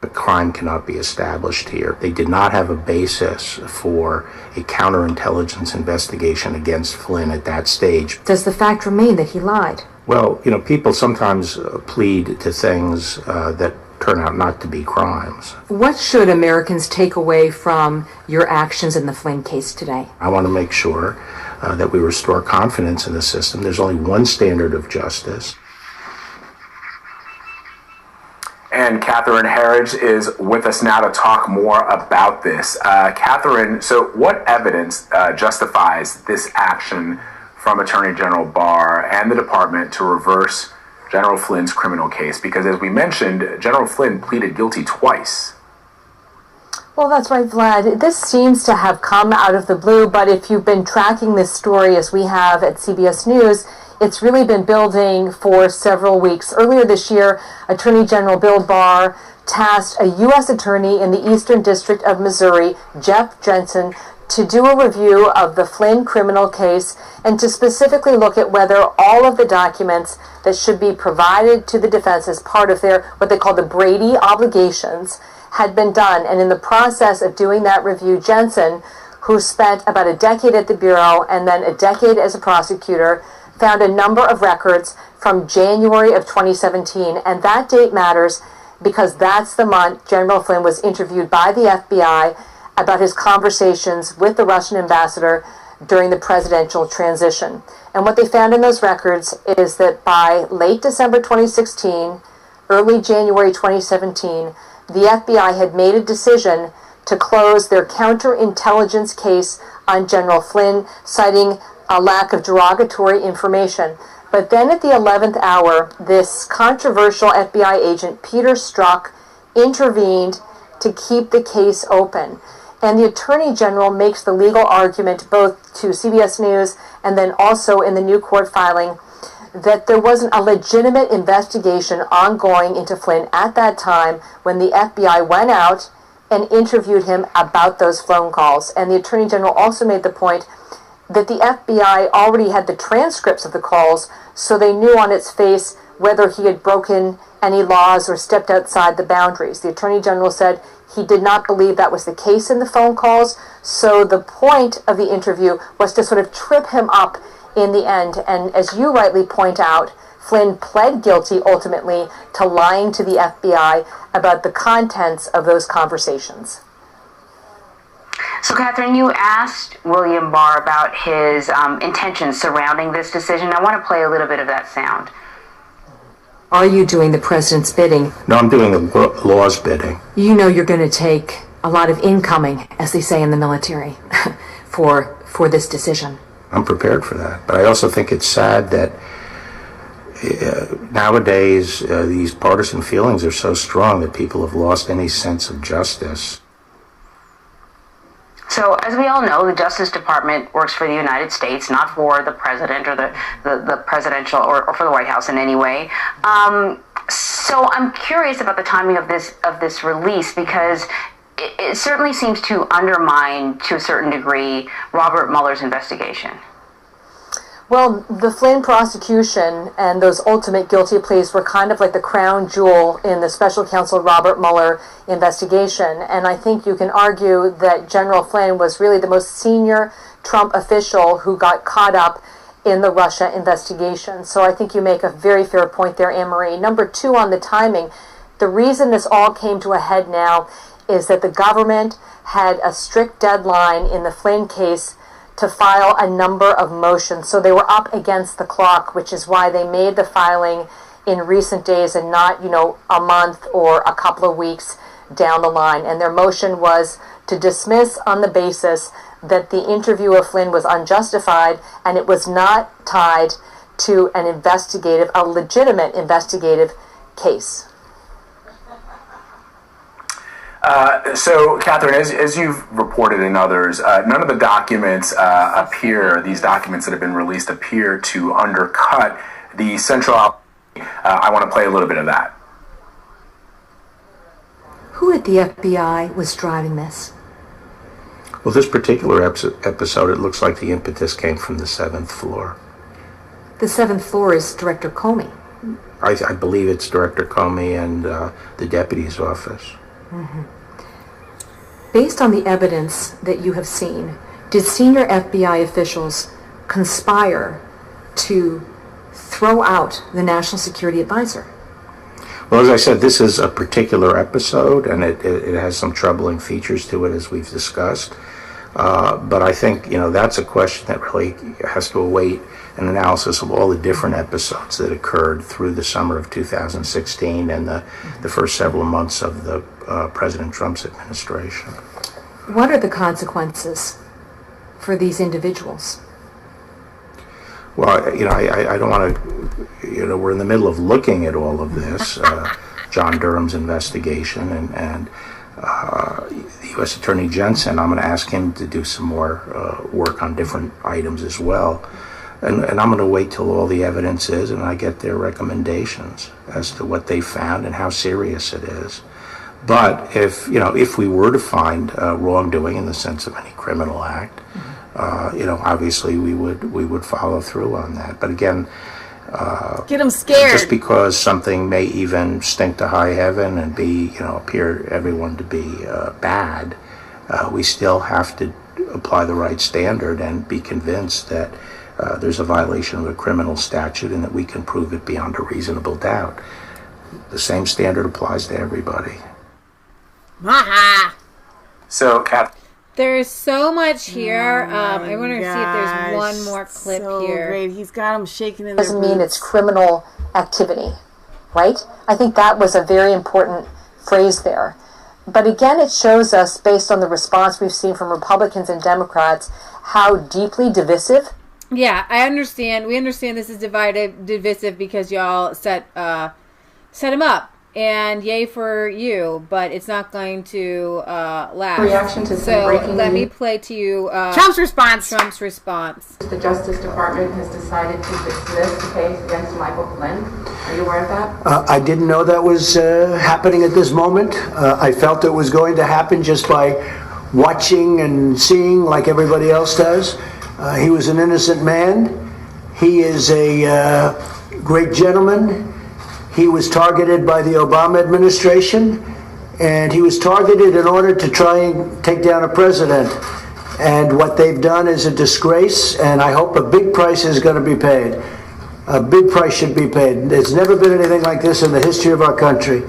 A crime cannot be established here. They did not have a basis for a counterintelligence investigation against Flynn at that stage. Does the fact remain that he lied? Well, people sometimes plead to things that turn out not to be crimes. What should Americans take away from your actions in the Flynn case today? I want to make sure that we restore confidence in the system. There's only one standard of justice. And Catherine Herridge is with us now to talk more about this. Catherine, so what evidence justifies this action from Attorney General Barr and the department to reverse General Flynn's criminal case? Because as we mentioned, General Flynn pleaded guilty twice. Well, that's right, Vlad. This seems to have come out of the blue, but if you've been tracking this story as we have at CBS News, it's really been building for several weeks. Earlier this year, Attorney General Bill Barr tasked a U.S. attorney in the Eastern District of Missouri, Jeff Jensen, to do a review of the Flynn criminal case and to specifically look at whether all of the documents that should be provided to the defense as part of their, what they call the Brady obligations, had been done. And in the process of doing that review, Jensen, who spent about a decade at the Bureau and then a decade as a prosecutor, found a number of records from January of 2017. And that date matters because that's the month General Flynn was interviewed by the FBI about his conversations with the Russian ambassador during the presidential transition. And what they found in those records is that by late December 2016, early January 2017, the FBI had made a decision to close their counterintelligence case on General Flynn, citing a lack of derogatory information. But then at the 11th hour, this controversial FBI agent, Peter Strzok, intervened to keep the case open. And the Attorney General makes the legal argument both to CBS News and then also in the new court filing that there wasn't a legitimate investigation ongoing into Flynn at that time when the FBI went out and interviewed him about those phone calls. And the Attorney General also made the point that the FBI already had the transcripts of the calls, so they knew on its face whether he had broken any laws or stepped outside the boundaries. The Attorney General said he did not believe that was the case in the phone calls, so the point of the interview was to sort of trip him up in the end. And as you rightly point out, Flynn pled guilty ultimately to lying to the FBI about the contents of those conversations. So, Catherine, you asked William Barr about his intentions surrounding this decision. I want to play a little bit of that sound. Are you doing the president's bidding? No, I'm doing the law's bidding. You know you're going to take a lot of incoming, as they say in the military, for this decision. I'm prepared for that. But I also think it's sad that nowadays these partisan feelings are so strong that people have lost any sense of justice. So, as we all know, the Justice Department works for the United States, not for the president or the presidential or for the White House in any way. So, I'm curious about the timing of this release because it certainly seems to undermine, to a certain degree, Robert Mueller's investigation. Well, the Flynn prosecution and those ultimate guilty pleas were kind of like the crown jewel in the special counsel Robert Mueller investigation. And I think you can argue that General Flynn was really the most senior Trump official who got caught up in the Russia investigation. So I think you make a very fair point there, Anne-Marie. Number two, on the timing, the reason this all came to a head now is that the government had a strict deadline in the Flynn case to file a number of motions. So they were up against the clock, which is why they made the filing in recent days and not, a month or a couple of weeks down the line. And their motion was to dismiss on the basis that the interview of Flynn was unjustified and it was not tied to a legitimate investigative case. So, Catherine, as you've reported and others, none of the documents these documents that have been released appear to undercut the central. I want to play a little bit of that. Who at the FBI was driving this? Well, this particular episode, it looks like the impetus came from the 7th floor. The 7th floor is Director Comey. I believe it's Director Comey and the deputy's office. Mm-hmm. Based on the evidence that you have seen, did senior FBI officials conspire to throw out the National Security Advisor? Well, as I said, this is a particular episode, and it has some troubling features to it, as we've discussed. But I think, that's a question that really has to await an analysis of all the different episodes that occurred through the summer of 2016 and the first several months of the President Trump's administration. What are the consequences for these individuals? Well, I don't want to, we're in the middle of looking at all of this, John Durham's investigation, and the U.S. Attorney Jensen. I'm going to ask him to do some more work on different items as well. And I'm going to wait till all the evidence is and I get their recommendations as to what they found and how serious it is. But if we were to find wrongdoing in the sense of any criminal act, obviously we would follow through on that. But again, get them scared. Just because something may even stink to high heaven and appear everyone to be bad, we still have to apply the right standard and be convinced that there's a violation of a criminal statute and that we can prove it beyond a reasonable doubt. The same standard applies to everybody. So, Kath. There's so much here. I want to see if there's one more clip here. Great. He's got them shaking in their Doesn't mean it's criminal activity, right? I think that was a very important phrase there. But again, it shows us, based on the response we've seen from Republicans and Democrats, how deeply divisive. Yeah, I understand. We understand this is divisive because y'all set him up. And yay for you, but it's not going to last. Reaction to some breaking let me play to you Trump's response. The Justice Department has decided to dismiss the case against Michael Flynn. Are you aware of that? I didn't know that was happening at this moment. I felt it was going to happen just by watching and seeing like everybody else does. He was an innocent man. He is a great gentleman. He was targeted by the Obama administration, and he was targeted in order to try and take down a president. And what they've done is a disgrace, and I hope a big price is going to be paid. A big price should be paid. There's never been anything like this in the history of our country.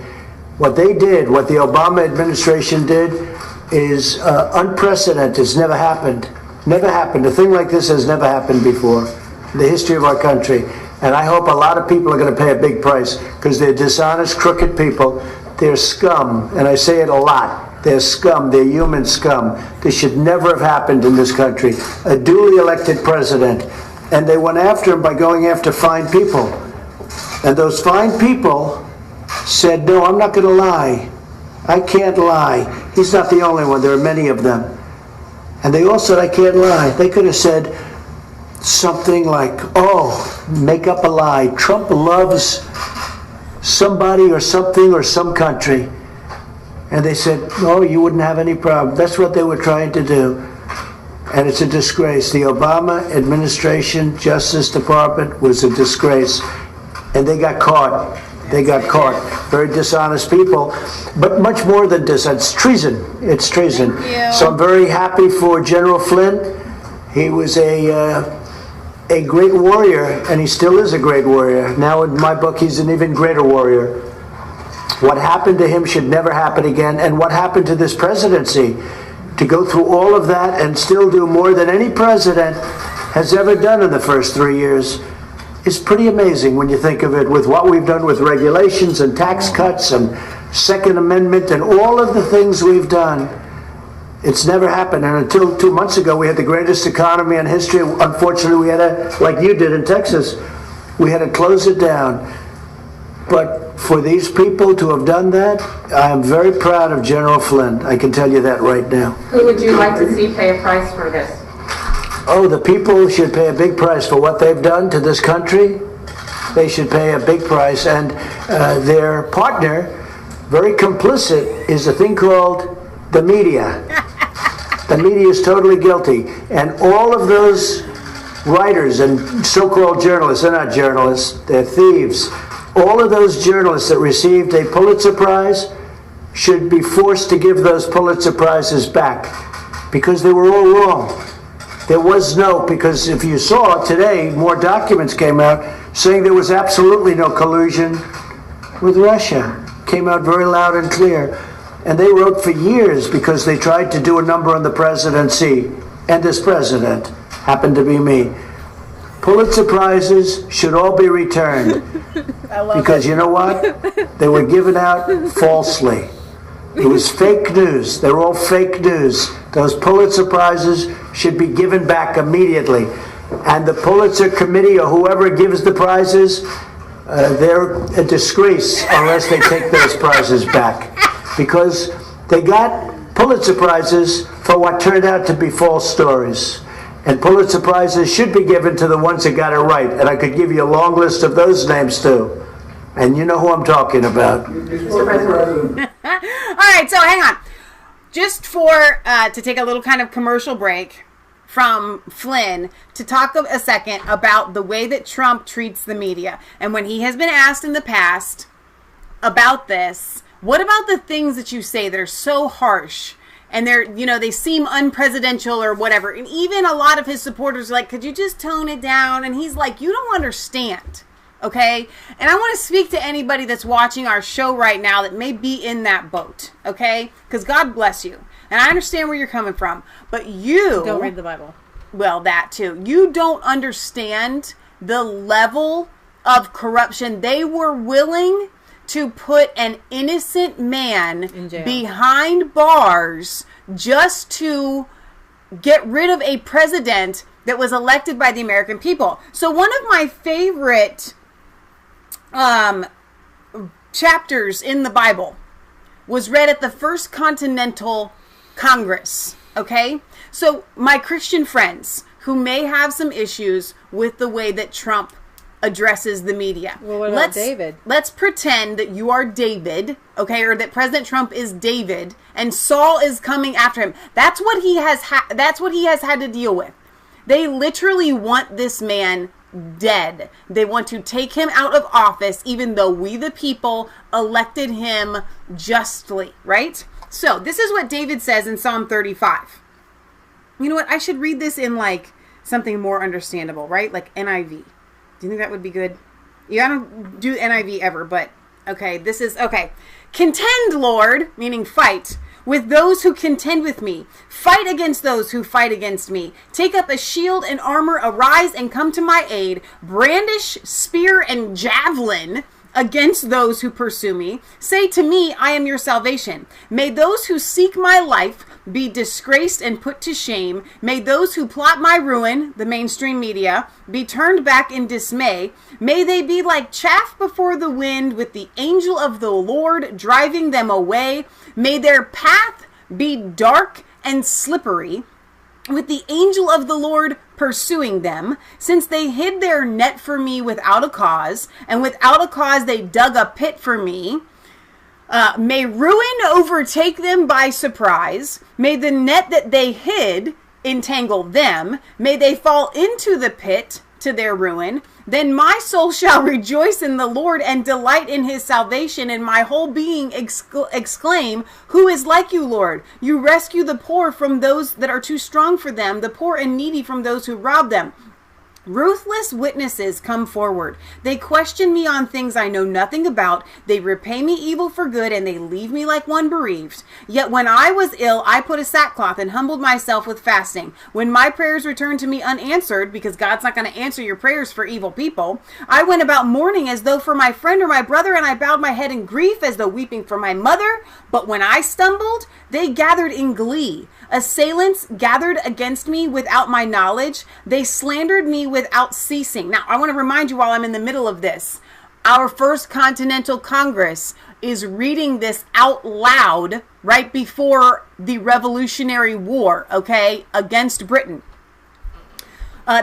What they did, what the Obama administration did, is unprecedented. It's never happened. Never happened. A thing like this has never happened before in the history of our country. And I hope a lot of people are going to pay a big price because they're dishonest, crooked people. They're scum, and I say it a lot. They're scum. They're human scum. This should never have happened in this country. A duly elected president. And they went after him by going after fine people. And those fine people said, no, I'm not going to lie. I can't lie. He's not the only one. There are many of them. And they all said, I can't lie. They could have said something like, make up a lie. Trump loves somebody or something or some country. And they said, no, you wouldn't have any problem. That's what they were trying to do. And it's a disgrace. The Obama administration, Justice Department, was a disgrace. And they got caught. They got caught. Very dishonest people. But much more than this. It's treason. It's treason. So I'm very happy for General Flynn. He was a great warrior, and he still is a great warrior. Now in my book, he's an even greater warrior. What happened to him should never happen again. And what happened to this presidency, to go through all of that and still do more than any president has ever done in the first 3 years, is pretty amazing when you think of it, with what we've done with regulations and tax cuts and Second Amendment and all of the things we've done. It's never happened. And until 2 months ago, we had the greatest economy in history. Unfortunately, we had to, like you did in Texas, we had to close it down. But for these people to have done that, I am very proud of General Flynn. I can tell you that right now. Who would you like to see pay a price for this? Oh, the people should pay a big price for what they've done to this country. They should pay a big price. And their partner, very complicit, is a thing called the media. The media is totally guilty. And all of those writers and so-called journalists, they're not journalists, they're thieves. All of those journalists that received a Pulitzer Prize should be forced to give those Pulitzer Prizes back because they were all wrong. There was no, because if you saw today, more documents came out saying there was absolutely no collusion, with Russia. Came out very loud and clear. And they wrote for years because they tried to do a number on the presidency. And this president happened to be me. Pulitzer Prizes should all be returned. Because you know what? They were given out falsely. It was fake news. They were all fake news. Those Pulitzer Prizes should be given back immediately. And the Pulitzer Committee or whoever gives the prizes, they're a disgrace unless they take those prizes back. Because they got Pulitzer Prizes for what turned out to be false stories. And Pulitzer Prizes should be given to the ones that got it right. And I could give you a long list of those names too. And you know who I'm talking about. All right, so hang on. Just for, to take a little kind of commercial break from Flynn to talk a second about the way that Trump treats the media. And when he has been asked in the past about this, what about the things that you say that are so harsh and they're, you know, they seem unpresidential or whatever. And even a lot of his supporters are like, could you just tone it down? And he's like, you don't understand. Okay? And I want to speak to anybody that's watching our show right now that may be in that boat. Okay? Because God bless you. And I understand where you're coming from. But you... Don't read the Bible. Well, that too. You don't understand the level of corruption. They were willing to put an innocent man behind bars just to get rid of a president that was elected by the American people. So one of my favorite chapters in the Bible was read at the First Continental Congress. Okay? So my Christian friends who may have some issues with the way that Trump addresses the media. Well, what about David? Let's pretend that you are David, okay, or that President Trump is David, and Saul is coming after him. That's what he has. That's what he has had to deal with. They literally want this man dead. They want to take him out of office, even though we, the people, elected him justly. Right? So this is what David says in Psalm 35. You know what? I should read this in like something more understandable, right? Like NIV. Do you think that would be good? Yeah, I don't do NIV ever, but okay, this is, okay. Contend, Lord, meaning fight, with those who contend with me. Fight against those who fight against me. Take up a shield and armor, arise and come to my aid. Brandish spear and javelin against those who pursue me. Say to me, I am your salvation. May those who seek my life be disgraced and put to shame. May those who plot my ruin, the mainstream media, be turned back in dismay. May they be like chaff before the wind, with the angel of the Lord driving them away. May their path be dark and slippery, with the angel of the Lord pursuing them, since they hid their net for me without a cause, and without a cause they dug a pit for me. May ruin overtake them by surprise. May the net that they hid entangle them. May they fall into the pit to their ruin. Then my soul shall rejoice in the Lord and delight in his salvation, and my whole being exclaim, who is like you, Lord? You rescue the poor from those that are too strong for them, the poor and needy from those who rob them. Ruthless witnesses come forward. They question me on things I know nothing about. They repay me evil for good, and they leave me like one bereaved. Yet when I was ill, I put a sackcloth and humbled myself with fasting. When my prayers returned to me unanswered, because God's not going to answer your prayers for evil people, I went about mourning as though for my friend or my brother, and I bowed my head in grief as though weeping for my mother. But when I stumbled, they gathered in glee. Assailants gathered against me without my knowledge. They slandered me without ceasing. Now, I want to remind you while I'm in the middle of this, our First Continental Congress is reading this out loud right before the Revolutionary War, okay, against Britain.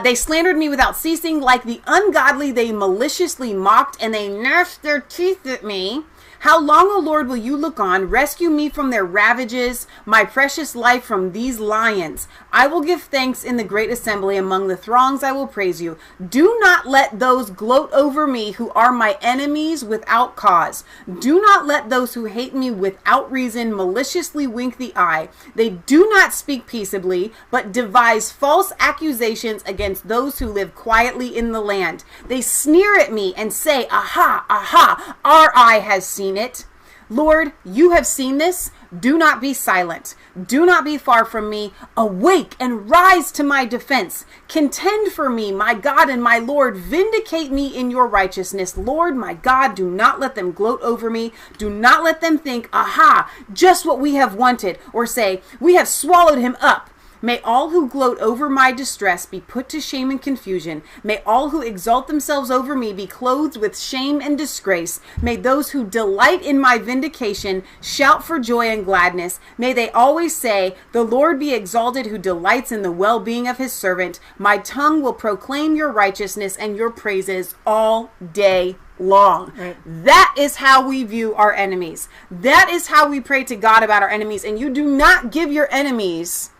They slandered me without ceasing. Like the ungodly, they maliciously mocked, and they gnashed their teeth at me. How long, O Lord, will you look on? Rescue me from their ravages, my precious life from these lions. I will give thanks in the great assembly. Among the throngs I will praise you. Do not let those gloat over me who are my enemies without cause. Do not let those who hate me without reason maliciously wink the eye. They do not speak peaceably, but devise false accusations against those who live quietly in the land. They sneer at me and say, aha, aha, our eye has seen it. Lord, you have seen this. Do not be silent. Do not be far from me. Awake and rise to my defense. Contend for me, my God and my Lord. Vindicate me in your righteousness. Lord, my God, do not let them gloat over me. Do not let them think, aha, just what we have wanted, or say, we have swallowed him up. May all who gloat over my distress be put to shame and confusion. May all who exalt themselves over me be clothed with shame and disgrace. May those who delight in my vindication shout for joy and gladness. May they always say, the Lord be exalted who delights in the well-being of his servant. My tongue will proclaim your righteousness and your praises all day long. Right. That is how we view our enemies. That is how we pray to God about our enemies. And you do not give your enemies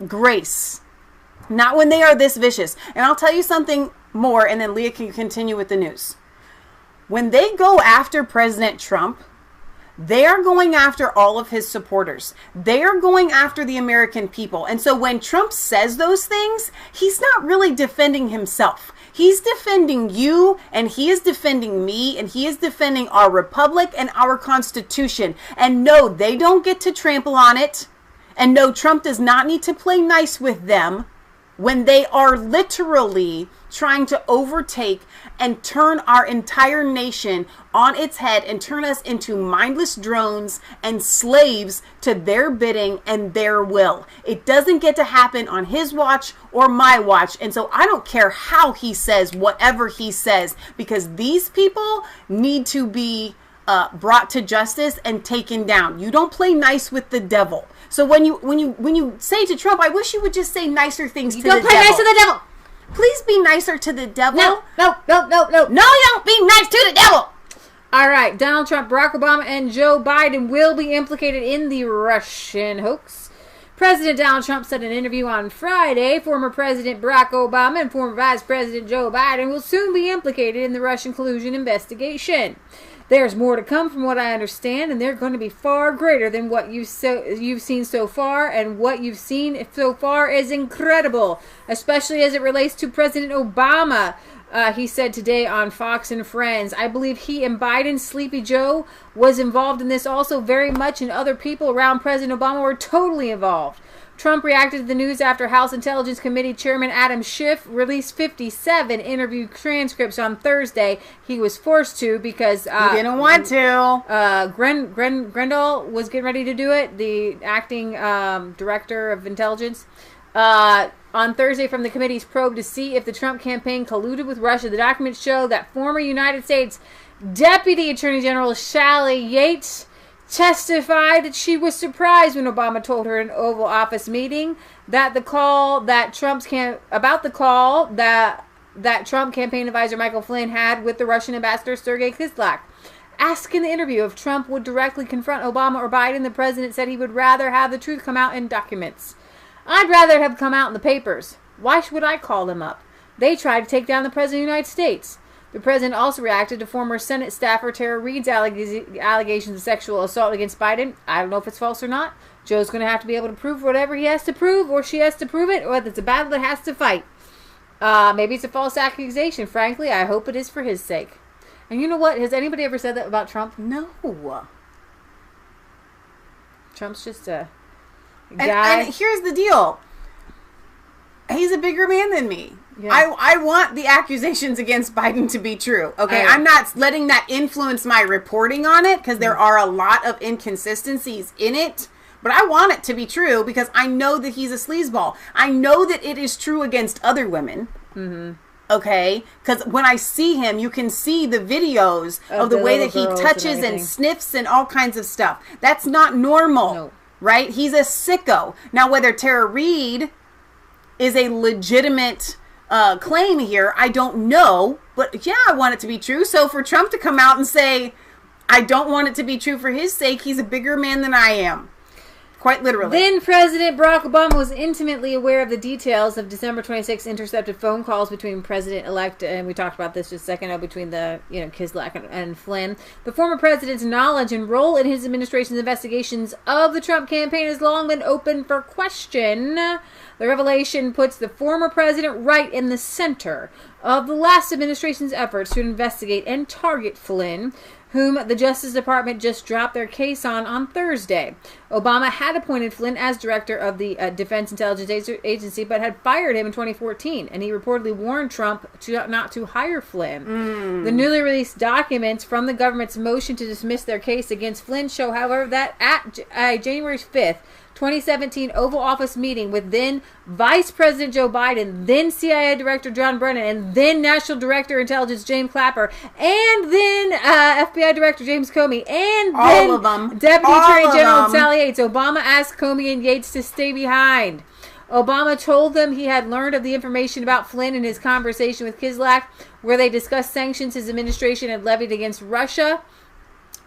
grace, not when they are this vicious. And I'll tell you something more, and then Leah can continue with the news. When they go after President Trump, they are going after all of his supporters. They are going after the American people. And so when Trump says those things, he's not really defending himself. He's defending you, and he is defending me, and he is defending our republic and our Constitution. And no, they don't get to trample on it. And no, Trump does not need to play nice with them when they are literally trying to overtake and turn our entire nation on its head and turn us into mindless drones and slaves to their bidding and their will. It doesn't get to happen on his watch or my watch. And so I don't care how he says whatever he says, because these people need to be brought to justice and taken down. You don't play nice with the devil. So when you say to Trump, I wish you would just say nicer things to the devil. Don't play nice to the devil. Please be nicer to the devil. No. No, you don't be nice to the devil. All right. Donald Trump, Barack Obama, and Joe Biden will be implicated in the Russian hoax. President Donald Trump said in an interview on Friday, former President Barack Obama and former Vice President Joe Biden will soon be implicated in the Russian collusion investigation. There's more to come from what I understand, and they're going to be far greater than what you've seen so far, and what you've seen so far is incredible, especially as it relates to President Obama. He said today on Fox and Friends, I believe he and Biden, Sleepy Joe, was involved in this also very much, and other people around President Obama were totally involved. Trump reacted to the news after House Intelligence Committee Chairman Adam Schiff released 57 interview transcripts on Thursday. He was forced to because he didn't want to. Grendel was getting ready to do it, the acting director of intelligence. On Thursday from the committee's probe to see if the Trump campaign colluded with Russia. The documents show that former United States Deputy Attorney General Shelley Yates testified that she was surprised when Obama told her in an Oval Office meeting that Trump campaign advisor Michael Flynn had with the Russian ambassador Sergei Kislyak. Asked in the interview if Trump would directly confront Obama or Biden, the president said he would rather have the truth come out in documents. I'd rather have come out in the papers. Why would I call them up? They tried to take down the president of the United States. The president also reacted to former Senate staffer Tara Reade's allegations of sexual assault against Biden. I don't know if it's false or not. Joe's going to have to be able to prove whatever he has to prove, or she has to prove it, or it's a battle that has to fight. Maybe it's a false accusation. Frankly, I hope it is for his sake. And you know what? Has anybody ever said that about Trump? No. Trump's just a guy. And here's the deal. He's a bigger man than me. Yeah. I want the accusations against Biden to be true. Okay, I'm not letting that influence my reporting on it, because there are a lot of inconsistencies in it. But I want it to be true because I know that he's a sleazeball. I know that it is true against other women. Mm-hmm. Okay, because when I see him, you can see the videos of the way that he touches and sniffs and all kinds of stuff. That's not normal. No. Right? He's a sicko. Now, whether Tara Reade is a legitimate claim here, I don't know, but yeah, I want it to be true. So for Trump to come out and say, I don't want it to be true for his sake. He's a bigger man than I am. Quite literally. Then President Barack Obama was intimately aware of the details of December 26 intercepted phone calls between President-elect, and we talked about this just a second ago, between the, Kislyak and Flynn. The former president's knowledge and role in his administration's investigations of the Trump campaign has long been open for question. The revelation puts the former president right in the center of the last administration's efforts to investigate and target Flynn, whom the Justice Department just dropped their case on Thursday. Obama had appointed Flynn as director of the Defense Intelligence Agency, but had fired him in 2014, and he reportedly warned Trump not to hire Flynn. The newly released documents from the government's motion to dismiss their case against Flynn show, however, that at January 5th, 2017 Oval Office meeting with then Vice President Joe Biden, then CIA Director John Brennan, and then National Director Intelligence James Clapper, and then FBI Director James Comey, and then all of them. Deputy All Attorney General of them. Sally Yates. Obama asked Comey and Yates to stay behind. Obama told them he had learned of the information about Flynn in his conversation with Kislyak, where they discussed sanctions his administration had levied against Russia.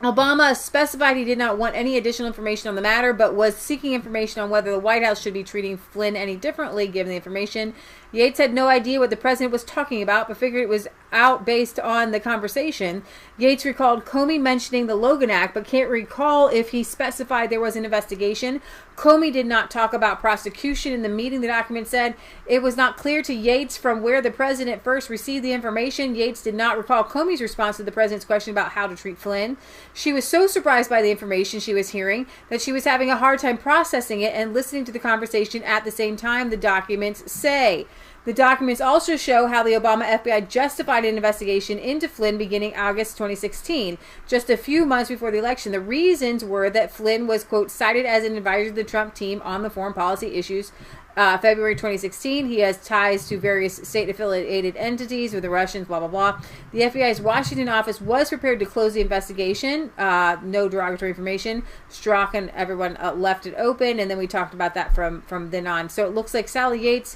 Obama specified he did not want any additional information on the matter, but was seeking information on whether the White House should be treating Flynn any differently given the information. Yates had no idea what the president was talking about, but figured it was out based on the conversation. Yates recalled Comey mentioning the Logan Act, but can't recall if he specified there was an investigation. Comey did not talk about prosecution in the meeting. The document said it was not clear to Yates from where the president first received the information. Yates did not recall Comey's response to the president's question about how to treat Flynn. She was so surprised by the information she was hearing that she was having a hard time processing it and listening to the conversation at the same time, the documents say. The documents also show how the Obama FBI justified an investigation into Flynn beginning August 2016, just a few months before the election. The reasons were that Flynn was, quote, cited as an advisor to the Trump team on the foreign policy issues. February 2016, he has ties to various state-affiliated entities with the Russians, blah, blah, blah. The FBI's Washington office was prepared to close the investigation. No derogatory information. Strzok and everyone left it open, and then we talked about that from then on. So it looks like Sally Yates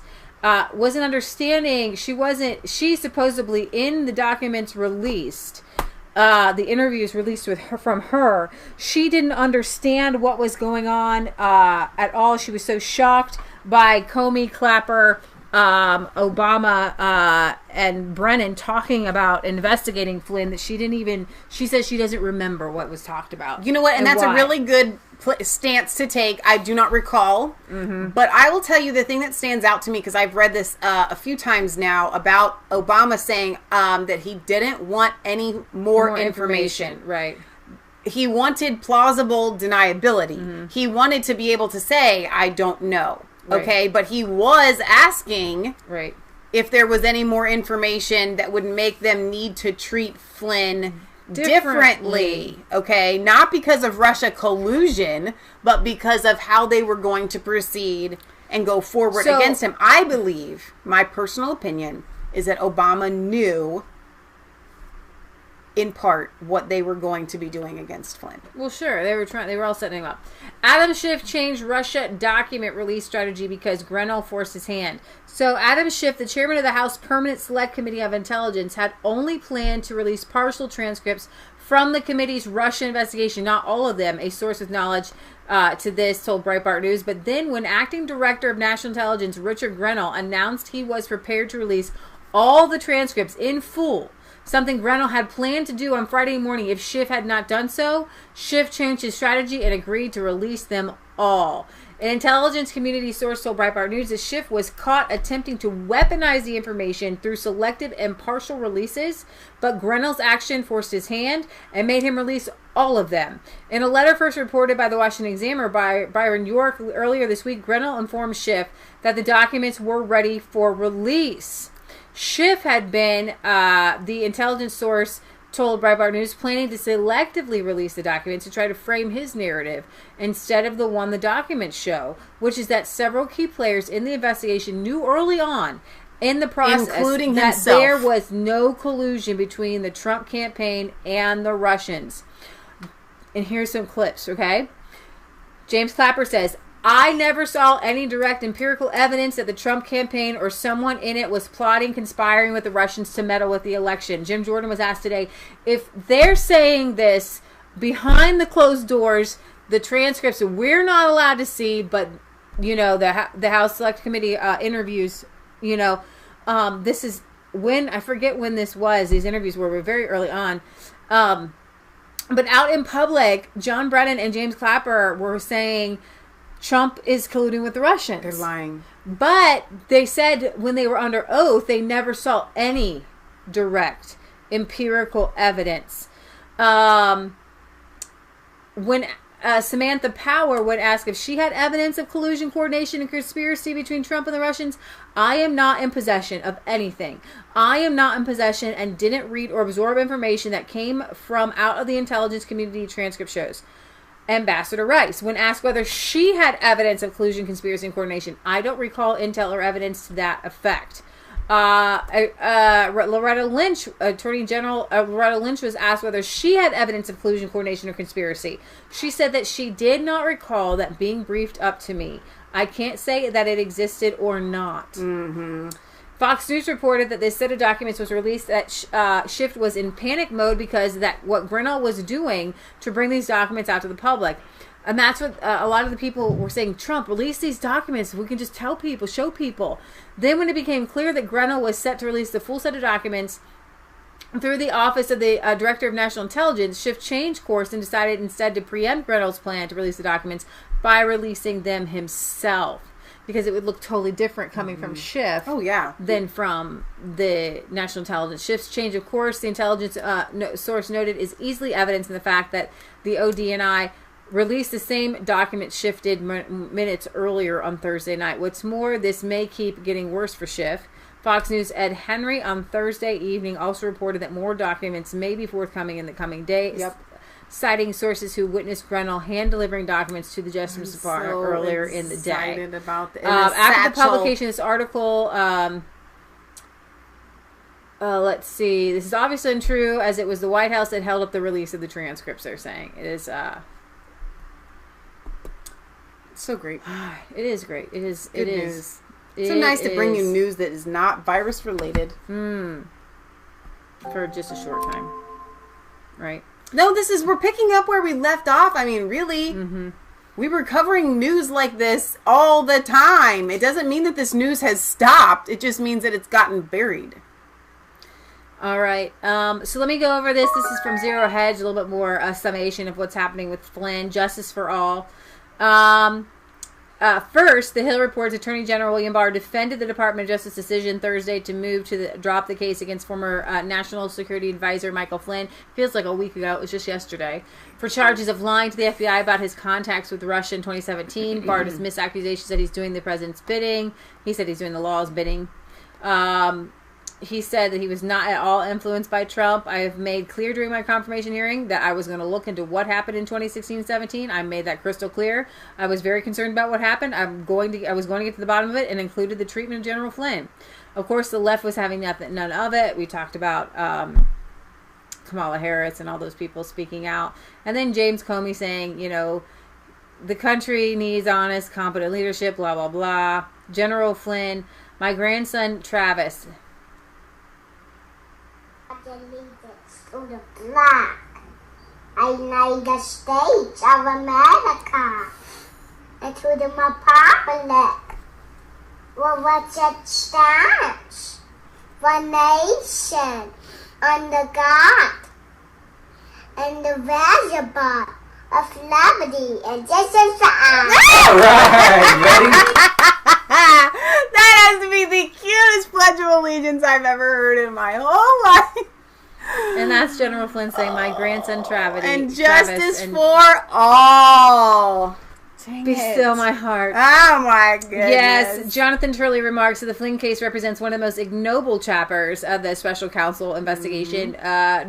wasn't understanding. She supposedly, in the documents released, the interviews released with her, from her, she didn't understand what was going on at all. She was so shocked by Comey, Clapper, Obama, and Brennan talking about investigating Flynn that she says she doesn't remember what was talked about. You know what? And that's why. A really good stance to take. I do not recall, but I will tell you the thing that stands out to me, because I've read this a few times now, about Obama saying that he didn't want any more information. Right. He wanted plausible deniability. He wanted to be able to say, I don't know. Right. Okay, but he was asking right. if there was any more information that would make them need to treat Flynn differently. Okay, not because of Russia collusion, but because of how they were going to proceed and go forward against him. I believe, my personal opinion, is that Obama knew, in part, what they were going to be doing against Flynn. Well, sure. They were all setting him up. Adam Schiff changed Russia document release strategy because Grenell forced his hand. So Adam Schiff, the chairman of the House Permanent Select Committee of Intelligence, had only planned to release partial transcripts from the committee's Russia investigation, not all of them. A source with knowledge to this told Breitbart News. But then when acting director of national intelligence Richard Grenell announced he was prepared to release all the transcripts in full, something Grenell had planned to do on Friday morning if Schiff had not done so, Schiff changed his strategy and agreed to release them all. An intelligence community source told Breitbart News that Schiff was caught attempting to weaponize the information through selective and partial releases, but Grenell's action forced his hand and made him release all of them. In a letter first reported by the Washington Examiner by Byron York earlier this week, Grenell informed Schiff that the documents were ready for release. Schiff had been, the intelligence source told Breitbart News, planning to selectively release the documents to try to frame his narrative instead of the one the documents show, which is that several key players in the investigation knew early on in the process, including that himself, there was no collusion between the Trump campaign and the Russians. And here's some clips, okay? James Clapper says, I never saw any direct empirical evidence that the Trump campaign or someone in it was plotting, conspiring with the Russians to meddle with the election. Jim Jordan was asked today if they're saying this behind the closed doors, the transcripts we're not allowed to see, but, you know, the House Select Committee interviews, you know, this is when, I forget when this was, these interviews were very early on. But out in public, John Brennan and James Clapper were saying Trump is colluding with the Russians. They're lying. But they said when they were under oath, they never saw any direct empirical evidence. When Samantha Power would ask if she had evidence of collusion, coordination, and conspiracy between Trump and the Russians, I am not in possession of anything. I am not in possession and didn't read or absorb information that came from out of the intelligence community, transcript shows. Ambassador Rice, when asked whether she had evidence of collusion, conspiracy, and coordination, I don't recall intel or evidence to that effect. Loretta Lynch, Attorney General Loretta Lynch, was asked whether she had evidence of collusion, coordination, or conspiracy. She said that she did not recall that being briefed up to me. I can't say that it existed or not. Mm-hmm. Fox News reported that this set of documents was released that Schiff was in panic mode because that what Grinnell was doing to bring these documents out to the public. And that's what a lot of the people were saying. Trump, release these documents. We can just tell people, show people. Then when it became clear that Grinnell was set to release the full set of documents through the office of the Director of National Intelligence, Schiff changed course and decided instead to preempt Grinnell's plan to release the documents by releasing them himself. Because it would look totally different coming from Schiff than from the National Intelligence. Schiff's change of course, the intelligence source noted, is easily evidenced in the fact that the ODNI released the same document Schiff did minutes earlier on Thursday night. What's more, this may keep getting worse for Schiff. Fox News' Ed Henry on Thursday evening also reported that more documents may be forthcoming in the coming days. Citing sources who witnessed Grinnell hand-delivering documents to the Justice Department earlier in the day. About after the publication of this article, let's see. This is obviously untrue, as it was the White House that held up the release of the transcripts, they're saying. It is... so great. It is great. It is. Good it news. is. It's so nice to bring you news that is not virus related. For just a short time. Right. No, we're picking up where we left off. I mean, really, we were covering news like this all the time. It doesn't mean that this news has stopped. It just means that it's gotten buried. All right. So let me go over this. This is from Zero Hedge, a little bit more summation of what's happening with Flynn. Justice for all. First, the Hill reports Attorney General William Barr defended the Department of Justice decision Thursday to move to drop the case against former National Security Advisor Michael Flynn. Feels like a week ago. It was just yesterday. For charges of lying to the FBI about his contacts with Russia in 2017. Barr dismissed accusations that he's doing the president's bidding. He said he's doing the law's bidding. He said that he was not at all influenced by Trump. I have made clear during my confirmation hearing that I was going to look into what happened in 2016-17. I made that crystal clear. I was very concerned about what happened. I was going to get to the bottom of it and included the treatment of General Flynn. Of course, the left was having none of it. We talked about Kamala Harris and all those people speaking out. And then James Comey saying, you know, the country needs honest, competent leadership, blah, blah, blah. General Flynn, my grandson Travis... to the flag, United States of America, and to the republic, which it stands, one nation, under God, and the visible of liberty and justice for all. All right, ready? That has to be the cutest Pledge of Allegiance I've ever heard in my whole life. And that's General Flynn saying, my grandson Travis. And justice for all. Be still my heart. Oh my goodness. Yes, Jonathan Turley remarks that the Flynn case represents one of the most ignoble chapters of the special counsel investigation.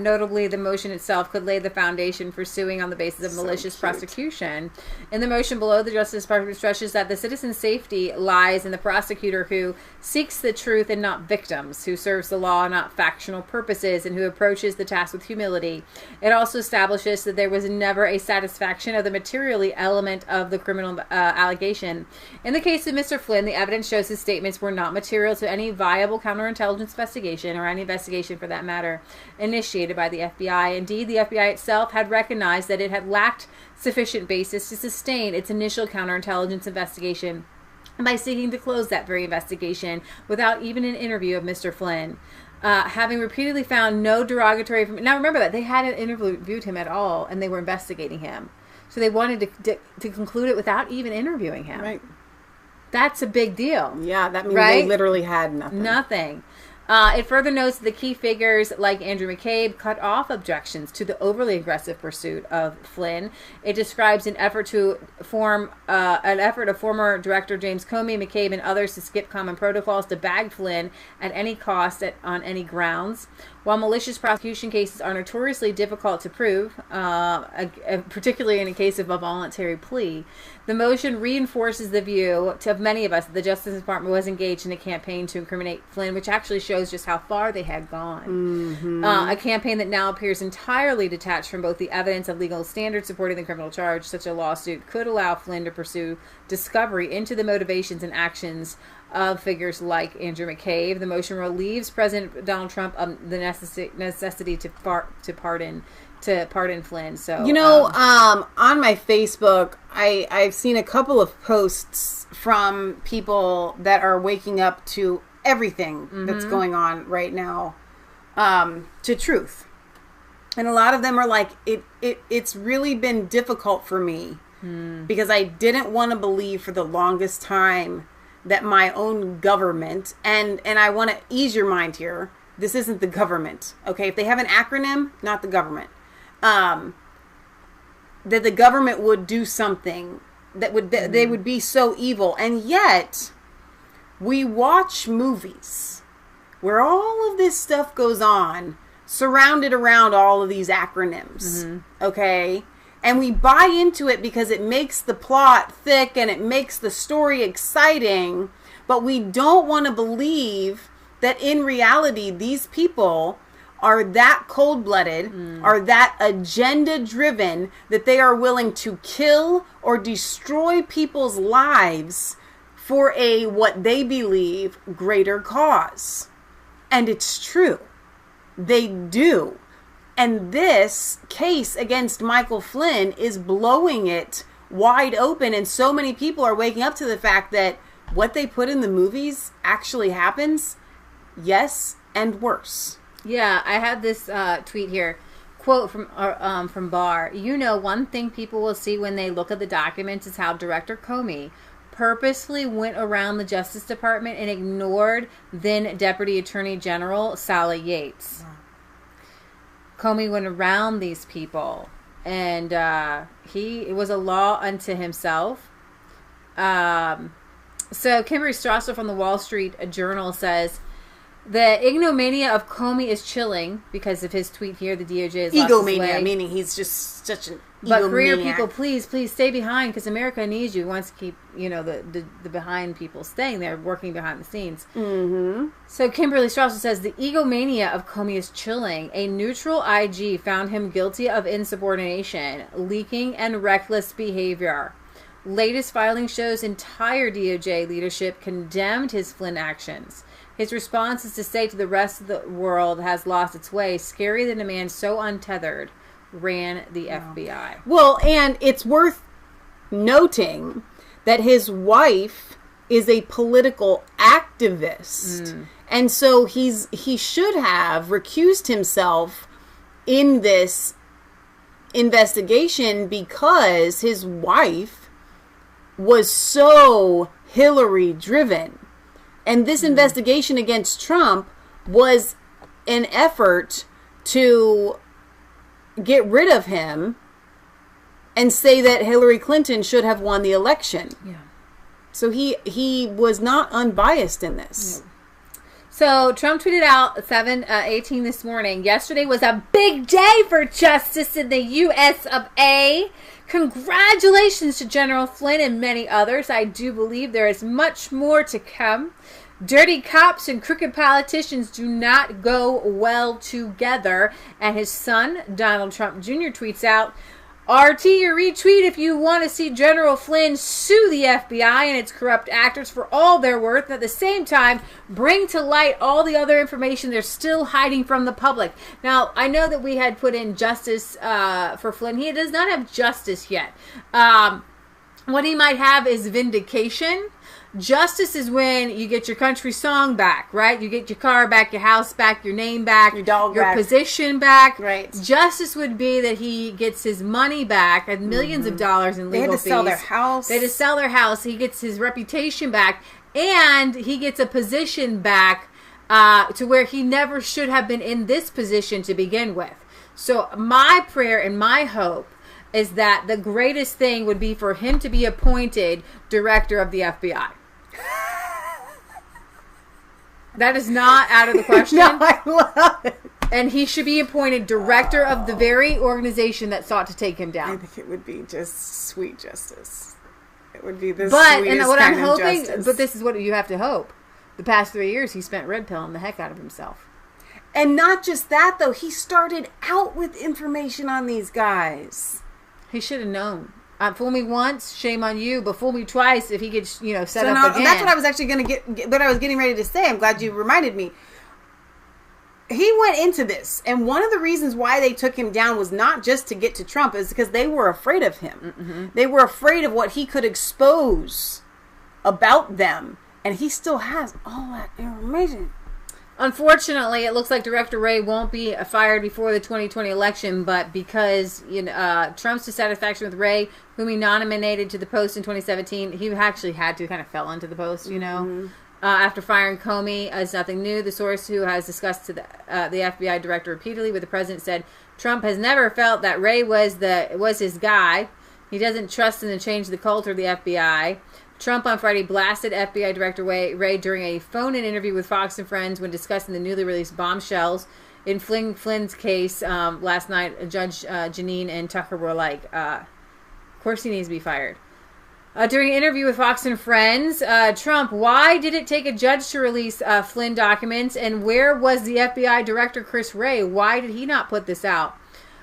Notably, the motion itself could lay the foundation for suing on the basis of malicious prosecution. In the motion below, the Justice Department stresses that the citizen's safety lies in the prosecutor who seeks the truth and not victims, who serves the law not factional purposes, and who approaches the task with humility. It also establishes that there was never a satisfaction of the materially element of the criminal allegation. In the case of Mr. Flynn, the evidence shows his statements were not material to any viable counterintelligence investigation, or any investigation for that matter, initiated by the FBI. Indeed, the FBI itself had recognized that it had lacked sufficient basis to sustain its initial counterintelligence investigation by seeking to close that very investigation without even an interview of Mr. Flynn. Having repeatedly found no derogatory... Now remember that they hadn't interviewed him at all, and they were investigating him. So they wanted to conclude it without even interviewing him. Right. That's a big deal. Yeah, that means they literally had nothing. Nothing. It further notes that the key figures like Andrew McCabe cut off objections to the overly aggressive pursuit of Flynn. It describes an effort of former director James Comey, McCabe, and others to skip common protocols to bag Flynn at any cost on any grounds. While malicious prosecution cases are notoriously difficult to prove, particularly in a case of a voluntary plea, the motion reinforces the view of many of us that the Justice Department was engaged in a campaign to incriminate Flynn, which actually shows just how far they had gone. Mm-hmm. A campaign that now appears entirely detached from both the evidence of legal standards supporting the criminal charge. Such a lawsuit could allow Flynn to pursue discovery into the motivations and actions of figures like Andrew McCabe. The motion relieves President Donald Trump of the necessity to pardon Flynn. So on my Facebook, I've seen a couple of posts from people that are waking up to everything that's going on right now, to truth, and a lot of them are like, it's really been difficult for me because I didn't want to believe for the longest time that my own government, and I want to ease your mind here, this isn't the government, okay? If they have an acronym, not the government. That the government would do something that they would be so evil. And yet, we watch movies where all of this stuff goes on, surrounded around all of these acronyms, okay? And we buy into it because it makes the plot thick and it makes the story exciting. But we don't want to believe that in reality, these people are that cold-blooded, are that agenda-driven, that they are willing to kill or destroy people's lives for a, what they believe, greater cause. And it's true. They do. And this case against Michael Flynn is blowing it wide open. And so many people are waking up to the fact that what they put in the movies actually happens. Yes, and worse. Yeah, I have this tweet here. Quote from Barr. One thing people will see when they look at the documents is how Director Comey purposely went around the Justice Department and ignored then Deputy Attorney General Sally Yates. Wow. Comey went around these people, and it was a law unto himself. So Kimberly Strasser from the Wall Street Journal says, the ignomania of Comey is chilling because of his tweet here. The DOJ is egomania, meaning he's just such an egomaniac. But career people, please stay behind because America needs you. Wants to keep the behind people staying there, working behind the scenes. Mm-hmm. So Kimberly Strasser says the egomania of Comey is chilling. A neutral IG found him guilty of insubordination, leaking, and reckless behavior. Latest filing shows entire DOJ leadership condemned his Flynn actions. His response is to say to the rest of the world has lost its way. Scary that a man so untethered ran the FBI. Well, and it's worth noting that his wife is a political activist. And so he should have recused himself in this investigation because his wife was so Hillary driven. And this investigation against Trump was an effort to get rid of him and say that Hillary Clinton should have won the election. Yeah. So he was not unbiased in this. No. So Trump tweeted out 7:18 this morning. Yesterday was a big day for justice in the U.S. of A. Congratulations to General Flynn and many others. I do believe there is much more to come. Dirty cops and crooked politicians do not go well together. And his son, Donald Trump Jr., tweets out, RT or retweet if you want to see General Flynn sue the FBI and its corrupt actors for all their worth, and at the same time bring to light all the other information they're still hiding from the public. Now, I know that we had put in justice for Flynn. He does not have justice yet. What he might have is vindication. Justice is when you get your country song back, right? You get your car back, your house back, your name back, your dog your back. Position back. Right. Justice would be that he gets his money back and millions of dollars in legal fees. They had to sell their house. They had to sell their house. He gets his reputation back, and he gets a position back to where he never should have been in this position to begin with. So my prayer and my hope is that the greatest thing would be for him to be appointed director of the FBI. That is not out of the question. No, I love it. And he should be appointed director of the very organization that sought to take him down. I think it would be just sweet justice. It would be the But sweetest and what kind I'm of hoping, justice. but this is what you have to hope. The past 3 years, he spent red pilling the heck out of himself. And not just that, though. He started out with information on these guys. He should have known. Fool me once, shame on you. But fool me twice if he gets, set up now, again. That's what I was actually going to get. What I was getting ready to say. I'm glad you reminded me. He went into this, and one of the reasons why they took him down was not just to get to Trump, is because they were afraid of him. Mm-hmm. They were afraid of what he could expose about them, and he still has all that information. Unfortunately, it looks like Director Wray won't be fired before the 2020 election, but because Trump's dissatisfaction with Wray, whom he nominated to the post in 2017, he actually had to kind of fell into the post, Mm-hmm. After firing Comey is nothing new. The source who has discussed to the FBI director repeatedly with the president said Trump has never felt that Wray was his guy. He doesn't trust him to change the culture of the FBI. Trump on Friday blasted FBI Director Wray during a phone-in interview with Fox and Friends when discussing the newly released bombshells in Flynn's case last night. Judge Janine and Tucker were like, of course he needs to be fired. During an interview with Fox and Friends, Trump, why did it take a judge to release Flynn documents, and where was the FBI Director Chris Wray? Why did he not put this out?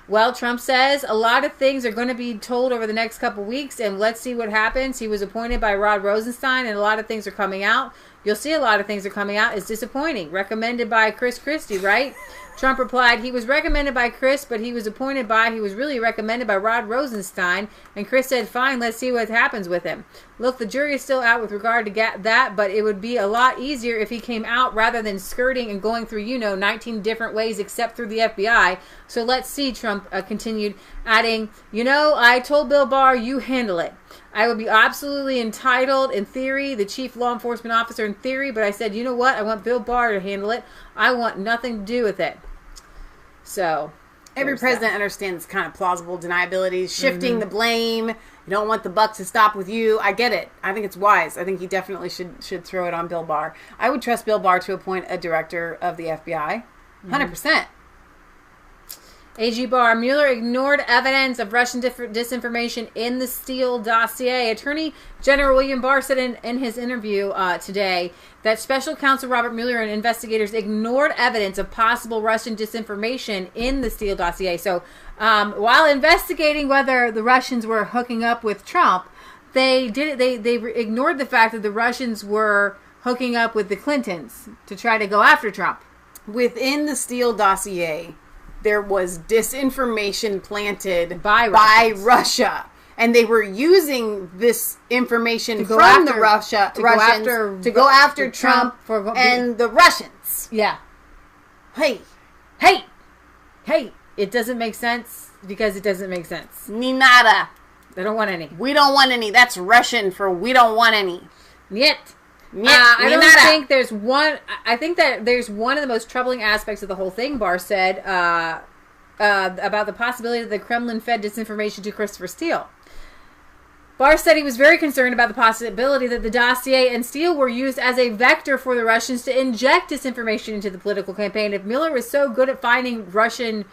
Well, Trump says a lot of things are going to be told over the next couple weeks, and let's see what happens. He was appointed by Rod Rosenstein, and a lot of things are coming out. You'll see a lot of things are coming out. It's disappointing. Recommended by Chris Christie, right? Trump replied, he was recommended by Chris, but he was really recommended by Rod Rosenstein. And Chris said, fine, let's see what happens with him. Look, the jury is still out with regard to that, but it would be a lot easier if he came out rather than skirting and going through, 19 different ways except through the FBI. So let's see, Trump continued, adding, I told Bill Barr, you handle it. I would be absolutely entitled, in theory, the chief law enforcement officer in theory, but I said, you know what? I want Bill Barr to handle it. I want nothing to do with it. So, every president understands kind of plausible deniability, shifting the blame. You don't want the buck to stop with you. I get it. I think it's wise. I think he definitely should throw it on Bill Barr. I would trust Bill Barr to appoint a director of the FBI. 100%. AG Barr, Mueller ignored evidence of Russian disinformation in the Steele dossier. Attorney General William Barr said in his interview today that Special Counsel Robert Mueller and investigators ignored evidence of possible Russian disinformation in the Steele dossier. So while investigating whether the Russians were hooking up with Trump, they ignored the fact that the Russians were hooking up with the Clintons to try to go after Trump. Within the Steele dossier, there was disinformation planted by Russia. And they were using this information from the Russians to go after Trump and the Russians. Yeah. Hey. It doesn't make sense because it doesn't make sense. Ni nada. They don't want any. We don't want any. That's Russian for we don't want any. Niet. I don't think there's one. I think that there's one of the most troubling aspects of the whole thing. Barr said about the possibility that the Kremlin fed disinformation to Christopher Steele. Barr said he was very concerned about the possibility that the dossier and Steele were used as a vector for the Russians to inject disinformation into the political campaign. If Mueller was so good at finding Russian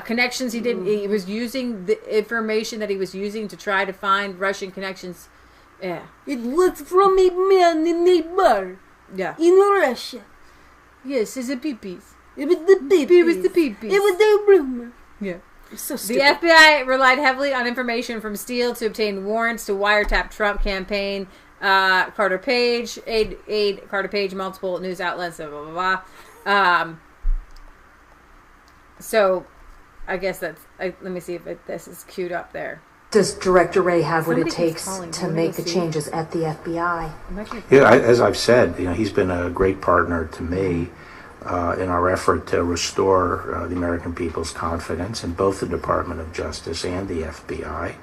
connections, he was using the information that he was using to try to find Russian connections. Yeah. It was from a man in a bar. Yeah. In Russia. Yes, it's the peepees. It was the peepees. It was the peepees. It was the rumor. Yeah. So The stupid. FBI relied heavily on information from Steele to obtain warrants to wiretap Trump campaign, Carter Page, aide Carter Page, multiple news outlets, blah, blah, blah, blah. So, I guess that's... let me see if this is queued up there. Does Director Wray have what Somebody it takes keeps calling. to make the changes at the FBI? Yeah, as I've said, he's been a great partner to me in our effort to restore the American people's confidence in both the Department of Justice and the FBI.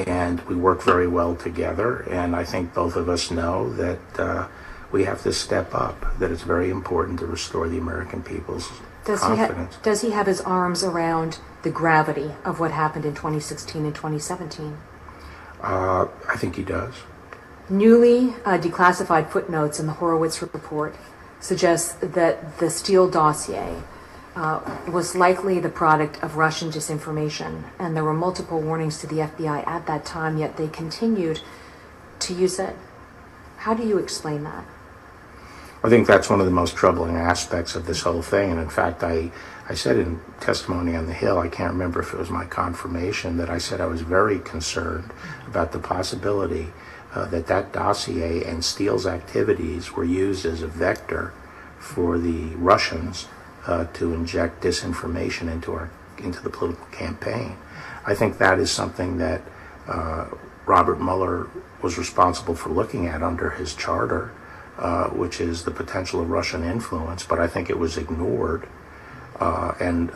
And we work very well together, and I think both of us know that we have to step up, that it's very important to restore the American people's confidence. Does he have his arms around the gravity of what happened in 2016 and 2017? I think he does. Newly declassified footnotes in the Horowitz report suggest that the Steele dossier was likely the product of Russian disinformation, and there were multiple warnings to the FBI at that time, yet they continued to use it. How do you explain that? I think that's one of the most troubling aspects of this whole thing. And in fact, I said in testimony on the Hill, I can't remember if it was my confirmation, that I said I was very concerned about the possibility that dossier and Steele's activities were used as a vector for the Russians to inject disinformation into the political campaign. I think that is something that Robert Mueller was responsible for looking at under his charter, which is the potential of Russian influence, but I think it was ignored, and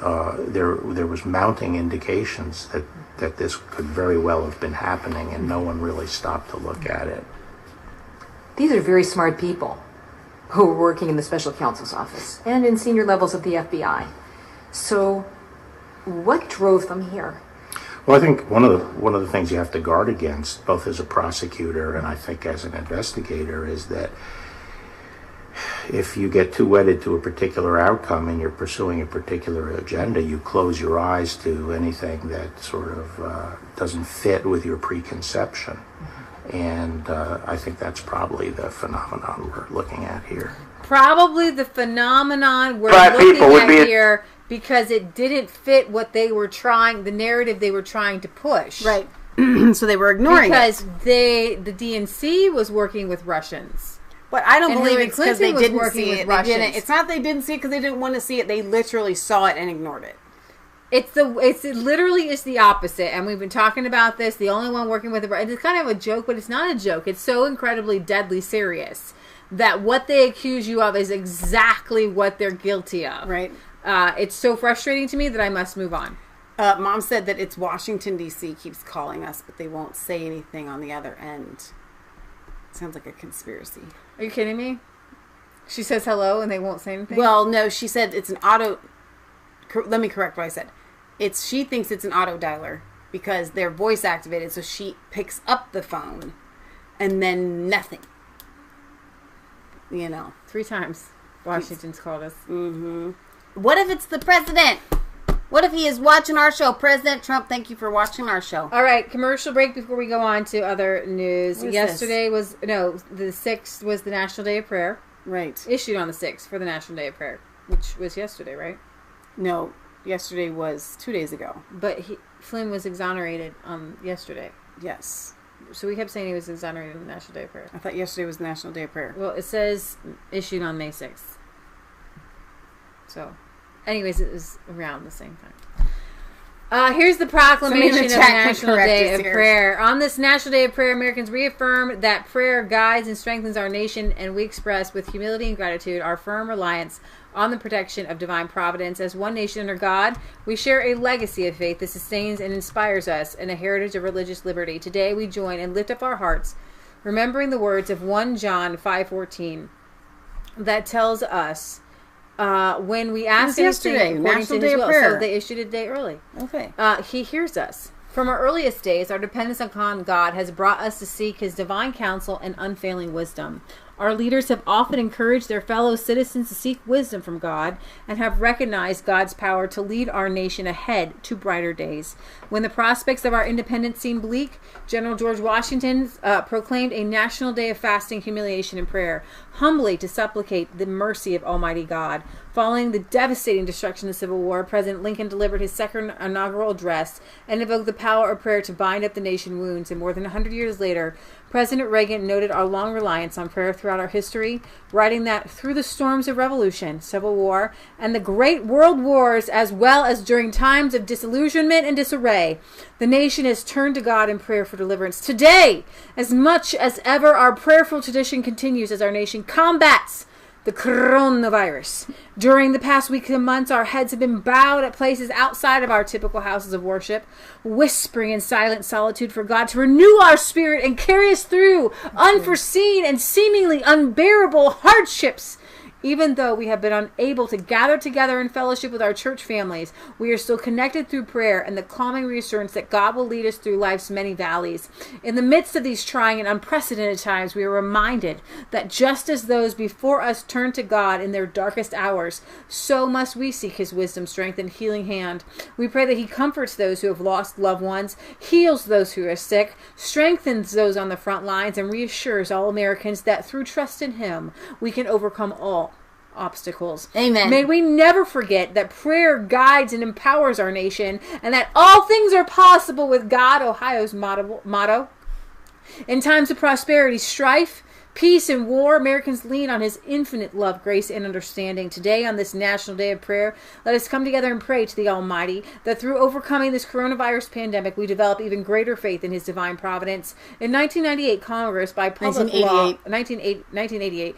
there was mounting indications that this could very well have been happening, and no one really stopped to look at it. These are very smart people who were working in the special counsel's office and in senior levels of the FBI. So what drove them here? Well, I think one of the things you have to guard against, both as a prosecutor and I think as an investigator, is that if you get too wedded to a particular outcome and you're pursuing a particular agenda, you close your eyes to anything that sort of doesn't fit with your preconception. And I think that's probably the phenomenon we're looking at here. Probably the phenomenon we're looking at here, because it didn't fit what they were trying, the narrative they were trying to push. Right. So they were ignoring because it. The DNC was working with Russians. But I don't believe Hillary it's because they Clinton was didn't working see with it. Russians. It's not they didn't see it because they didn't want to see it. They literally saw it and ignored it. It literally is the opposite, and we've been talking about this. The only one working with it's kind of a joke, but it's not a joke. It's so incredibly deadly serious that what they accuse you of is exactly what they're guilty of. Right. It's so frustrating to me that I must move on. Mom said that it's Washington, D.C. keeps calling us, but they won't say anything on the other end. Sounds like a conspiracy. Are you kidding me? She says hello and they won't say anything? Well, no, she said it's an auto... Let me correct what I said. She thinks it's an auto dialer because they're voice activated, so she picks up the phone and then nothing. 3 times Washington's called us. Mm-hmm. What if it's the president? What if he is watching our show? President Trump, thank you for watching our show. All right, commercial break before we go on to other news. Yesterday this? the 6th was the National Day of Prayer. Right. Issued on the 6th for the National Day of Prayer, which was yesterday, right? No, yesterday was 2 days ago. But Flynn was exonerated yesterday. Yes. So we kept saying he was exonerated on the National Day of Prayer. I thought yesterday was the National Day of Prayer. Well, it says issued on May 6th. So, anyways, it was around the same time. Here's the proclamation of the National Day of Prayer. On this National Day of Prayer, Americans reaffirm that prayer guides and strengthens our nation, and we express with humility and gratitude our firm reliance on the protection of divine providence. As one nation under God, we share a legacy of faith that sustains and inspires us and a heritage of religious liberty. Today, we join and lift up our hearts, remembering the words of 1 John 5:14 that tells us when we ask yesterday, National Day of will, Prayer. So they issued a day early. Okay. He hears us. From our earliest days, our dependence upon God has brought us to seek His divine counsel and unfailing wisdom. Our leaders have often encouraged their fellow citizens to seek wisdom from God and have recognized God's power to lead our nation ahead to brighter days. When the prospects of our independence seemed bleak, General George Washington proclaimed a national day of fasting, humiliation, and prayer, humbly to supplicate the mercy of Almighty God. Following the devastating destruction of the Civil War, President Lincoln delivered his second inaugural address and invoked the power of prayer to bind up the nation's wounds. And more than 100 years later, President Reagan noted our long reliance on prayer throughout our history, writing that through the storms of revolution, civil war, and the great world wars, as well as during times of disillusionment and disarray, the nation has turned to God in prayer for deliverance. Today, as much as ever, our prayerful tradition continues as our nation combats the coronavirus. During the past weeks and months, our heads have been bowed at places outside of our typical houses of worship, whispering in silent solitude for God to renew our spirit and carry us through unforeseen and seemingly unbearable hardships. Even though we have been unable to gather together in fellowship with our church families, we are still connected through prayer and the calming reassurance that God will lead us through life's many valleys. In the midst of these trying and unprecedented times, we are reminded that just as those before us turned to God in their darkest hours, so must we seek his wisdom, strength, and healing hand. We pray that he comforts those who have lost loved ones, heals those who are sick, strengthens those on the front lines, and reassures all Americans that through trust in him, we can overcome all obstacles. Amen. May we never forget that prayer guides and empowers our nation, and that all things are possible with God, Ohio's motto. In times of prosperity, strife, peace, and war, Americans lean on his infinite love, grace, and understanding. Today, on this National Day of Prayer, let us come together and pray to the Almighty that through overcoming this coronavirus pandemic, we develop even greater faith in his divine providence. In 1998, Congress, by public law, 1988,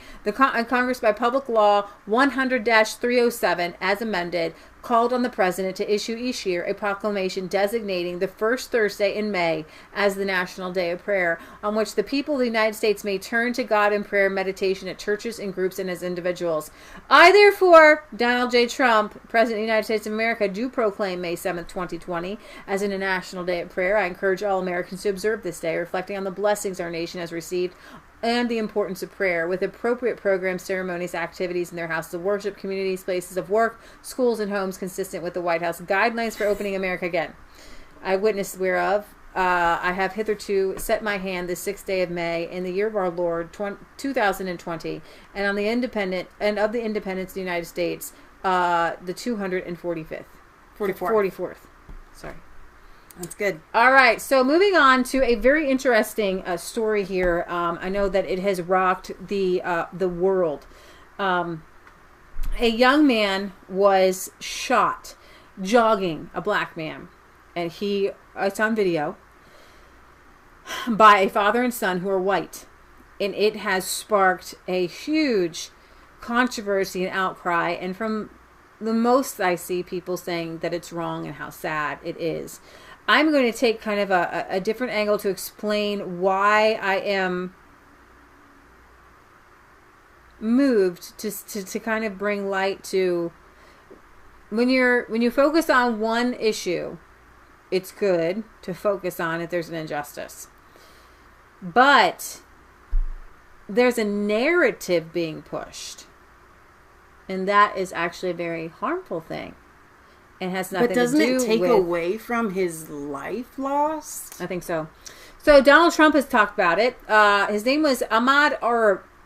Congress, by public law 100-307, as amended, called on the president to issue each year a proclamation designating the first Thursday in May as the National Day of Prayer, on which the people of the United States may turn to God in prayer and meditation at churches, in groups, and as individuals. I, therefore, Donald J. Trump, President of the United States of America, do proclaim May 7th, 2020 as a National Day of Prayer. I encourage all Americans to observe this day, reflecting on the blessings our nation has received and the importance of prayer, with appropriate programs, ceremonies, activities in their houses of worship, communities, places of work, schools, and homes consistent with the White House guidelines for opening America again. I witness whereof I have hitherto set my hand this 6th day of May in the year of our Lord 2020, and on the independence of the United States, the 44th. Sorry. That's good. All right, so moving on to a very interesting story here. I know that it has rocked the world. A young man was shot jogging, a black man, and it's on video, by a father and son who are white, and it has sparked a huge controversy and outcry. And from the most I see, people saying that it's wrong and how sad it is. I'm going to take kind of a different angle to explain why I am moved to kind of bring light to when you focus on one issue, it's good to focus on if there's an injustice. But there's a narrative being pushed, and that is actually a very harmful thing. It has nothing to do with... But doesn't it take away from his life lost? I think so. So Donald Trump has talked about it. His name was Ahmaud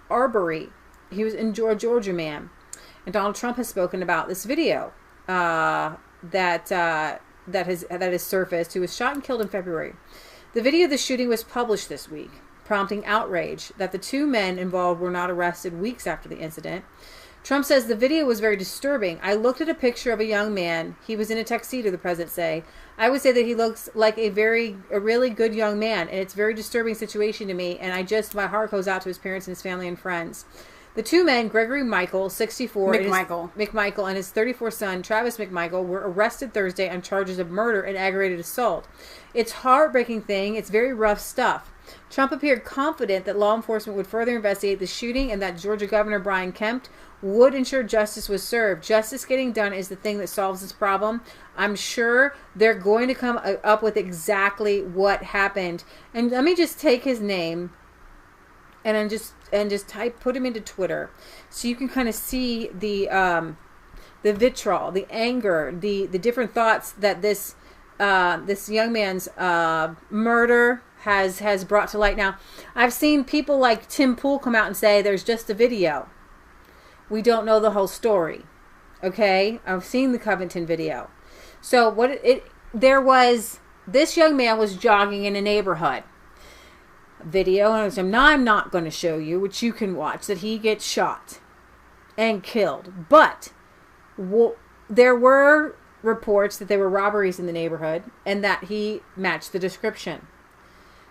Arbery. He was a Georgia man. And Donald Trump has spoken about this video that has surfaced, who was shot and killed in February. The video of the shooting was published this week, prompting outrage that the two men involved were not arrested weeks after the incident. Trump says the video was very disturbing. I looked at a picture of a young man. He was in a tuxedo, the president say. I would say that he looks like a really good young man, and it's a very disturbing situation to me, and my heart goes out to his parents and his family and friends. The two men, Gregory Michael, 64, McMichael, and his 34 son, Travis McMichael, were arrested Thursday on charges of murder and aggravated assault. It's a heartbreaking thing. It's very rough stuff. Trump appeared confident that law enforcement would further investigate the shooting and that Georgia Governor Brian Kemp would ensure justice was served. Justice getting done is the thing that solves this problem. I'm sure they're going to come up with exactly what happened. And let me just take his name and put him into Twitter, so you can kind of see the vitriol, the anger, the different thoughts that this young man's murder has brought to light. Now, I've seen people like Tim Pool come out and say there's just a video. We don't know the whole story. Okay, I've seen the Covington video. So this young man was jogging in a neighborhood. Video, and I'm not going to show you, which you can watch, that he gets shot and killed. But there were reports that there were robberies in the neighborhood and that he matched the description.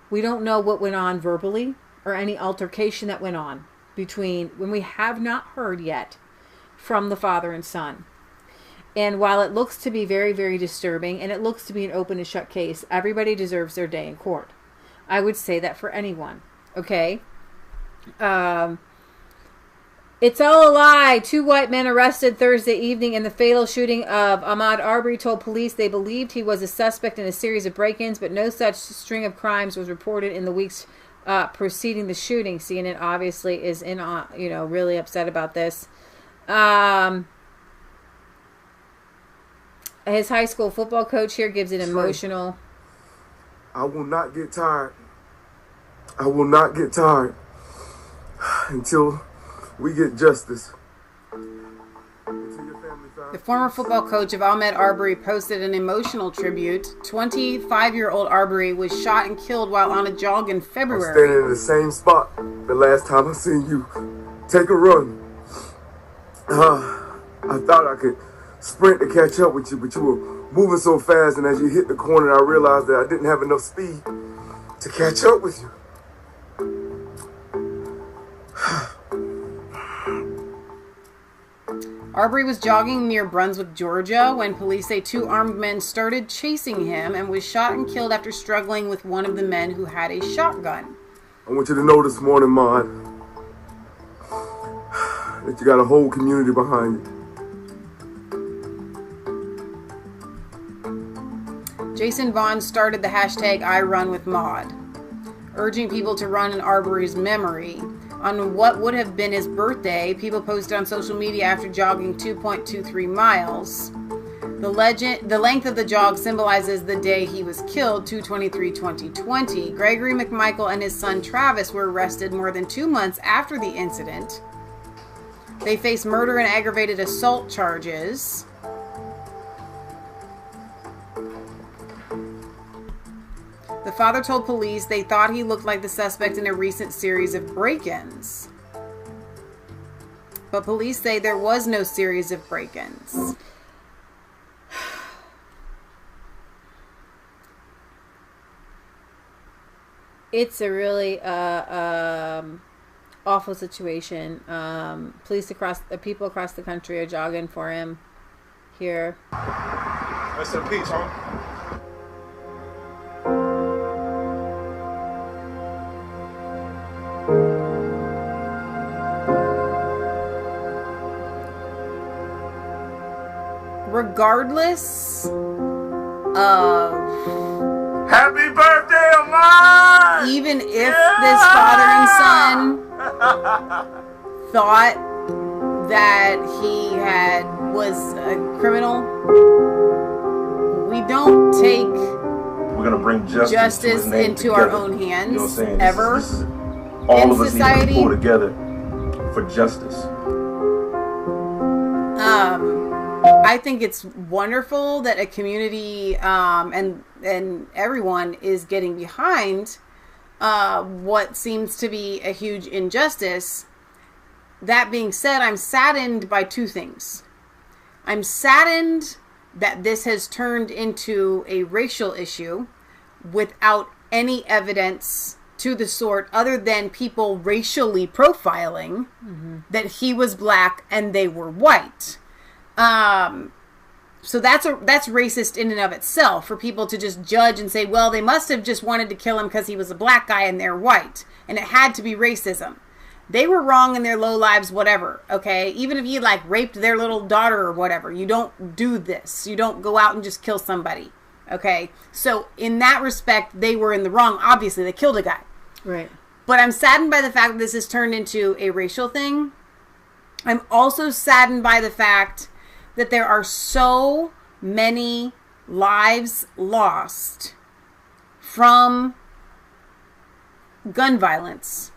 We don't know what went on verbally or any altercation that went on between, when we have not heard yet from the father and son. And while it looks to be very, very disturbing, and it looks to be an open and shut case, everybody deserves their day in court. I would say that for anyone. Okay? It's all a lie. 2 white men arrested Thursday evening in the fatal shooting of Ahmaud Arbery told police they believed he was a suspect in a series of break-ins, but no such string of crimes was reported in the weeks preceding the shooting. CNN obviously is really upset about this. His high school football coach here gives it emotional. I will not get tired. I will not get tired until we get justice. The former football coach of Ahmaud Arbery posted an emotional tribute. 25-year-old Arbery was shot and killed while on a jog in February. I'm standing in the same spot the last time I seen you take a run. I thought I could sprint to catch up with you, but you were moving so fast, and as you hit the corner, I realized that I didn't have enough speed to catch up with you. Arbery was jogging near Brunswick, Georgia, when police say 2 armed men started chasing him and was shot and killed after struggling with one of the men who had a shotgun. I want you to know this morning, Maud, that you got a whole community behind you. Jason Vaughn started the hashtag #IRunWithMaud, urging people to run in Arbery's memory. On what would have been his birthday, people posted on social media after jogging 2.23 miles. The length of the jog symbolizes the day he was killed, 2/23/2020. Gregory McMichael and his son Travis were arrested more than 2 months after the incident. They face murder and aggravated assault charges. The father told police they thought he looked like the suspect in a recent series of break-ins. But police say there was no series of break-ins. It's a really awful situation. People across the country are jogging for him here. Rest in peace, huh? Regardless of happy birthday, Ahmaud! Even if this father and son thought that he was a criminal, we don't take we're gonna bring justice into our own hands, you know what I'm saying? Ever this is all in of us society. need to pull together for justice. I think it's wonderful that a community and everyone is getting behind what seems to be a huge injustice. That being said, I'm saddened by 2 things. I'm saddened that this has turned into a racial issue without any evidence to the sort other than people racially profiling that he was black and they were white. So that's racist in and of itself, for people to just judge and say, well, they must have just wanted to kill him because he was a black guy and they're white, and it had to be racism. They were wrong in their low lives, whatever, okay? Even if he raped their little daughter or whatever, you don't do this. You don't go out and just kill somebody, okay? So in that respect, they were in the wrong. Obviously, they killed a guy. Right. But I'm saddened by the fact that this has turned into a racial thing. I'm also saddened by the fact that there are so many lives lost from gun violence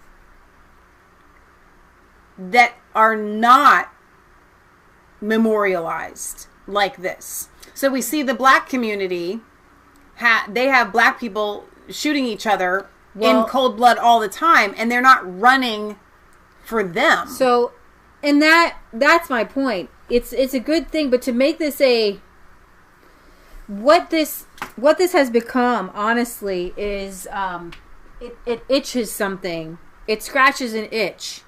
that are not memorialized like this. So we see the black community, they have black people shooting each other in cold blood all the time, and they're not running for them. So, and that's my point. It's a good thing, but to make this what this has become, honestly, is it itches something. It scratches an itch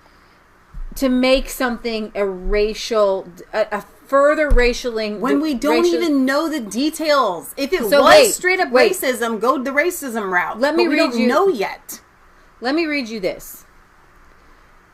to make something a further racialing when we don't even know the details. If it was straight up racism, go the racism route. We don't know yet. Let me read you this.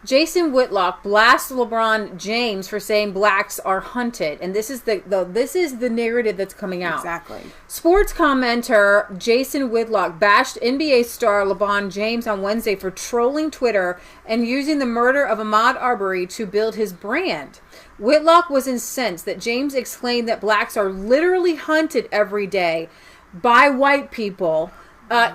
Jason Whitlock blasts LeBron James for saying blacks are hunted, and this is the narrative that's coming out. Exactly. Sports commenter Jason Whitlock bashed NBA star LeBron James on Wednesday for trolling Twitter and using the murder of Ahmaud Arbery to build his brand. Whitlock was incensed that James exclaimed that blacks are literally hunted every day by white people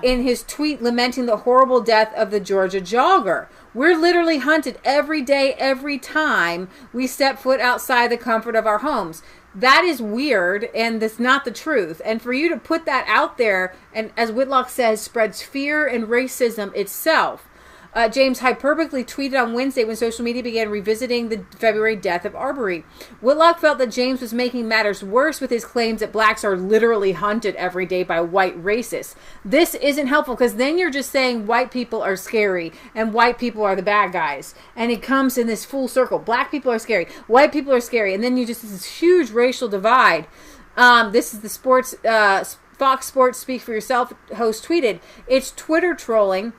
in his tweet lamenting the horrible death of the Georgia jogger. We're literally hunted every day, every time we step foot outside the comfort of our homes. That is weird, and that's not the truth. And for you to put that out there, and as Whitlock says, spreads fear and racism itself. James hyperbolically tweeted on Wednesday when social media began revisiting the February death of Arbery. Whitlock felt that James was making matters worse with his claims that blacks are literally hunted every day by white racists. This isn't helpful, because then you're just saying white people are scary and white people are the bad guys. And it comes in this full circle. Black people are scary. White people are scary. And then you just this huge racial divide. This is the Fox Sports Speak for Yourself host tweeted, "It's Twitter trolling.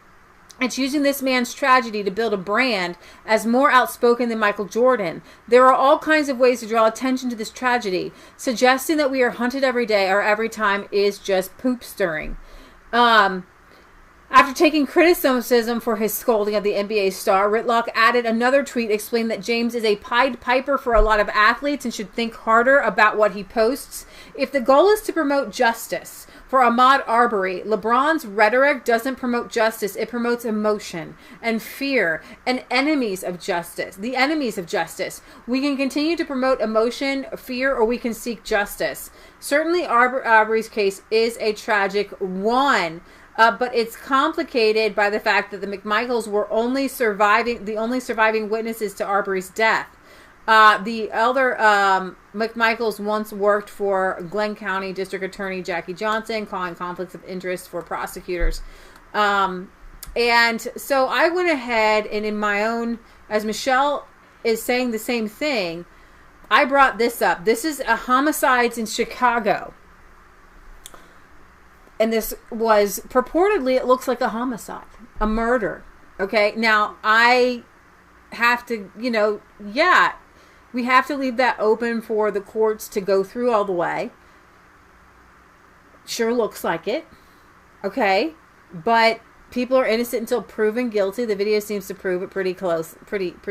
It's using this man's tragedy to build a brand as more outspoken than Michael Jordan. There are all kinds of ways to draw attention to this tragedy. Suggesting that we are hunted every day or every time is just poop stirring." After taking criticism for his scolding of the NBA star, Whitlock added another tweet explaining that James is a Pied Piper for a lot of athletes and should think harder about what he posts. If the goal is to promote justice for Ahmaud Arbery, LeBron's rhetoric doesn't promote justice. It promotes emotion and fear and enemies of justice. The enemies of justice. We can continue to promote emotion, fear, or we can seek justice. Certainly Arbery's case is a tragic one. But it's complicated by the fact that the McMichaels were the only surviving witnesses to Arbery's death. The elder McMichaels once worked for Glenn County District Attorney Jackie Johnson, calling conflicts of interest for prosecutors. And so I went ahead and in my own, as Michelle is saying the same thing, I brought this up. This is a homicides in Chicago. And this was purportedly, it looks like a homicide, a murder. Okay. Now I have to, we have to leave that open for the courts to go through all the way. Sure looks like it. Okay. But people are innocent until proven guilty. The video seems to prove it pretty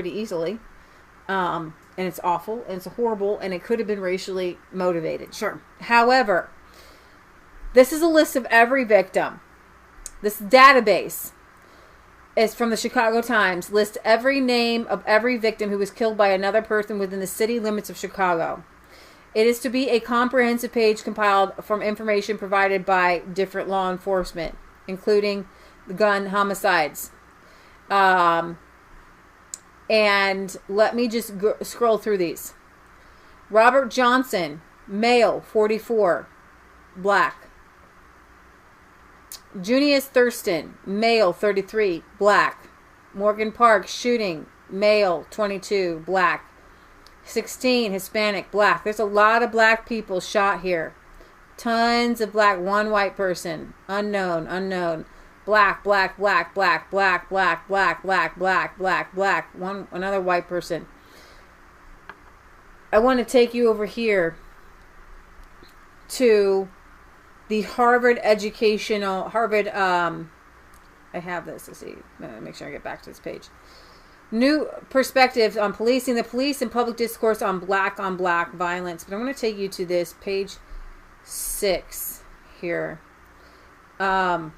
easily. And it's awful and it's horrible and it could have been racially motivated. Sure. However, this is a list of every victim. This database is from the Chicago Times. Lists every name of every victim who was killed by another person within the city limits of Chicago. It is to be a comprehensive page compiled from information provided by different law enforcement, including the gun homicides. And let me just scroll through these. Robert Johnson, male, 44, black. Junius Thurston, male, 33, black. Morgan Park, shooting, male, 22, black. 16, Hispanic, black. There's a lot of black people shot here. Tons of black, one white person. Unknown. Black. Another white person. I want to take you over here to the Harvard I have this. Let's see. Make sure I get back to this page. New perspectives on policing, the police and public discourse on black violence. But I'm going to take you to this page 6 here. Let's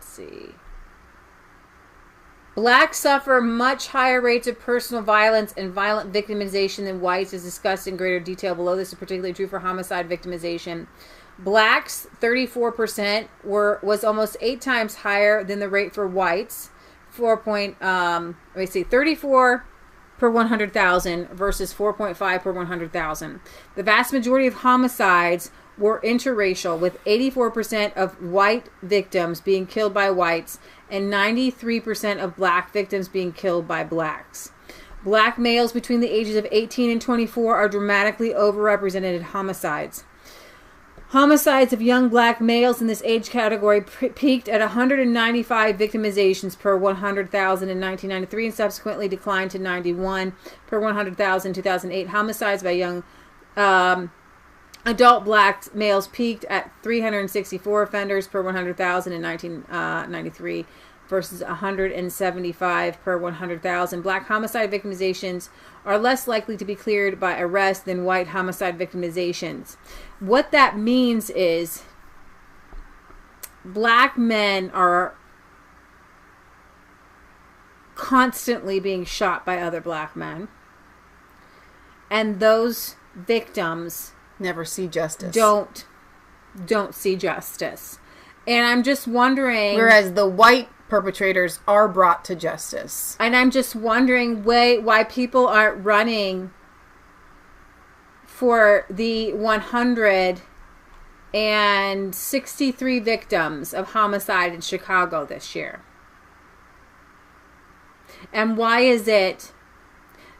see. Blacks suffer much higher rates of personal violence and violent victimization than whites, as discussed in greater detail below. This is particularly true for homicide victimization. Blacks, 34%, was almost 8 times higher than the rate for whites. 34 per 100,000 versus 4.5 per 100,000. The vast majority of homicides were interracial, with 84% of white victims being killed by whites and 93% of black victims being killed by blacks. Black males between the ages of 18 and 24 are dramatically overrepresented in homicides. Homicides of young black males in this age category peaked at 195 victimizations per 100,000 in 1993 and subsequently declined to 91 per 100,000 in 2008. Homicides by young adult black males peaked at 364 offenders per 100,000 in 1993 versus 175 per 100,000. Black homicide victimizations are less likely to be cleared by arrest than white homicide victimizations. What that means is black men are constantly being shot by other black men, and those victims never see justice. Don't see justice. And I'm just wondering, whereas the white perpetrators are brought to justice. And I'm just wondering why people aren't running for the 163 victims of homicide in Chicago this year. And why is it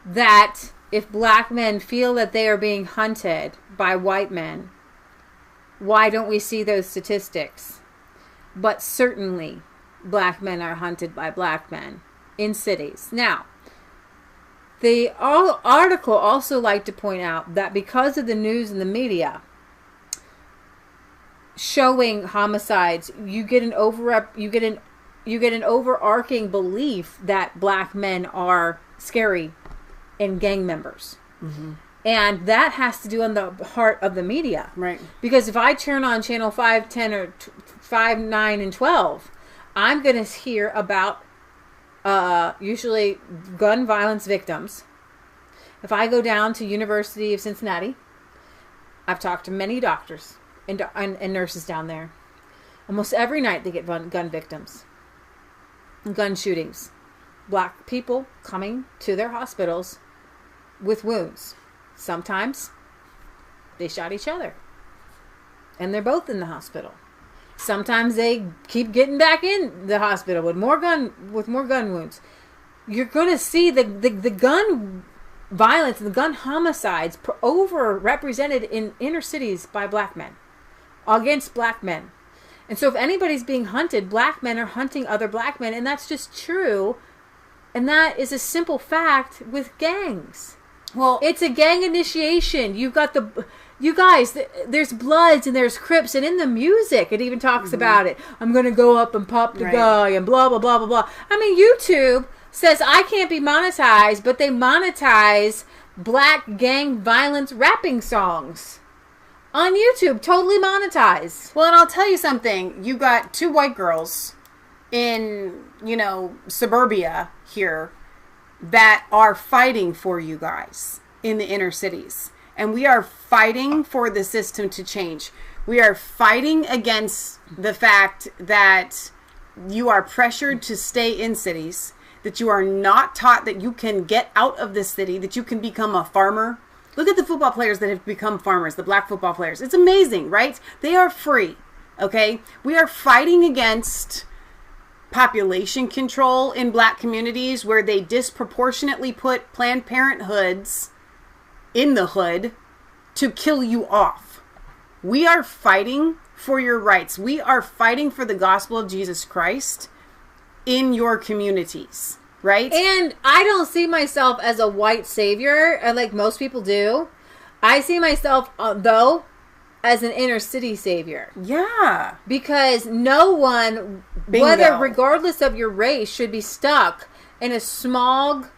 that if black men feel that they are being hunted by white men, why don't we see those statistics? But certainly black men are hunted by black men in cities. Now, the article also liked to point out that because of the news and the media showing homicides, you get an overarching belief that black men are scary and gang members. Mm-hmm. And that has to do on the heart of the media. Right. Because if I turn on channel 5, 10, or 5, 9, and 12, I'm going to hear about usually gun violence victims. If I go down to University of Cincinnati, I've talked to many doctors and nurses down there. Almost every night they get gun victims, gun shootings. Black people coming to their hospitals with wounds. Sometimes they shot each other and they're both in the hospital. Sometimes they keep getting back in the hospital with more gun wounds. You're going to see the gun violence and the gun homicides overrepresented in inner cities by black men against black men. And so if anybody's being hunted, black men are hunting other black men, and that's just true. And that is a simple fact with gangs. Well, it's a gang initiation. You've got you guys, there's Bloods and there's Crips, and in the music it even talks about it. I'm going to go up and pop the guy and blah, blah, blah, blah, blah. I mean, YouTube says I can't be monetized, but they monetize black gang violence rapping songs on YouTube. Totally monetized. Well, and I'll tell you something. You got 2 white girls in, suburbia here that are fighting for you guys in the inner cities. And we are fighting for the system to change. We are fighting against the fact that you are pressured to stay in cities, that you are not taught that you can get out of the city, that you can become a farmer. Look at the football players that have become farmers, the black football players. It's amazing, right? They are free, okay? We are fighting against population control in black communities where they disproportionately put Planned Parenthoods in the hood to kill you off. We are fighting for your rights. We are fighting for the gospel of Jesus Christ in your communities, right? And I don't see myself as a white savior like most people do. I see myself, though, as an inner city savior. Yeah. Because no one, regardless of your race, should be stuck in a smog,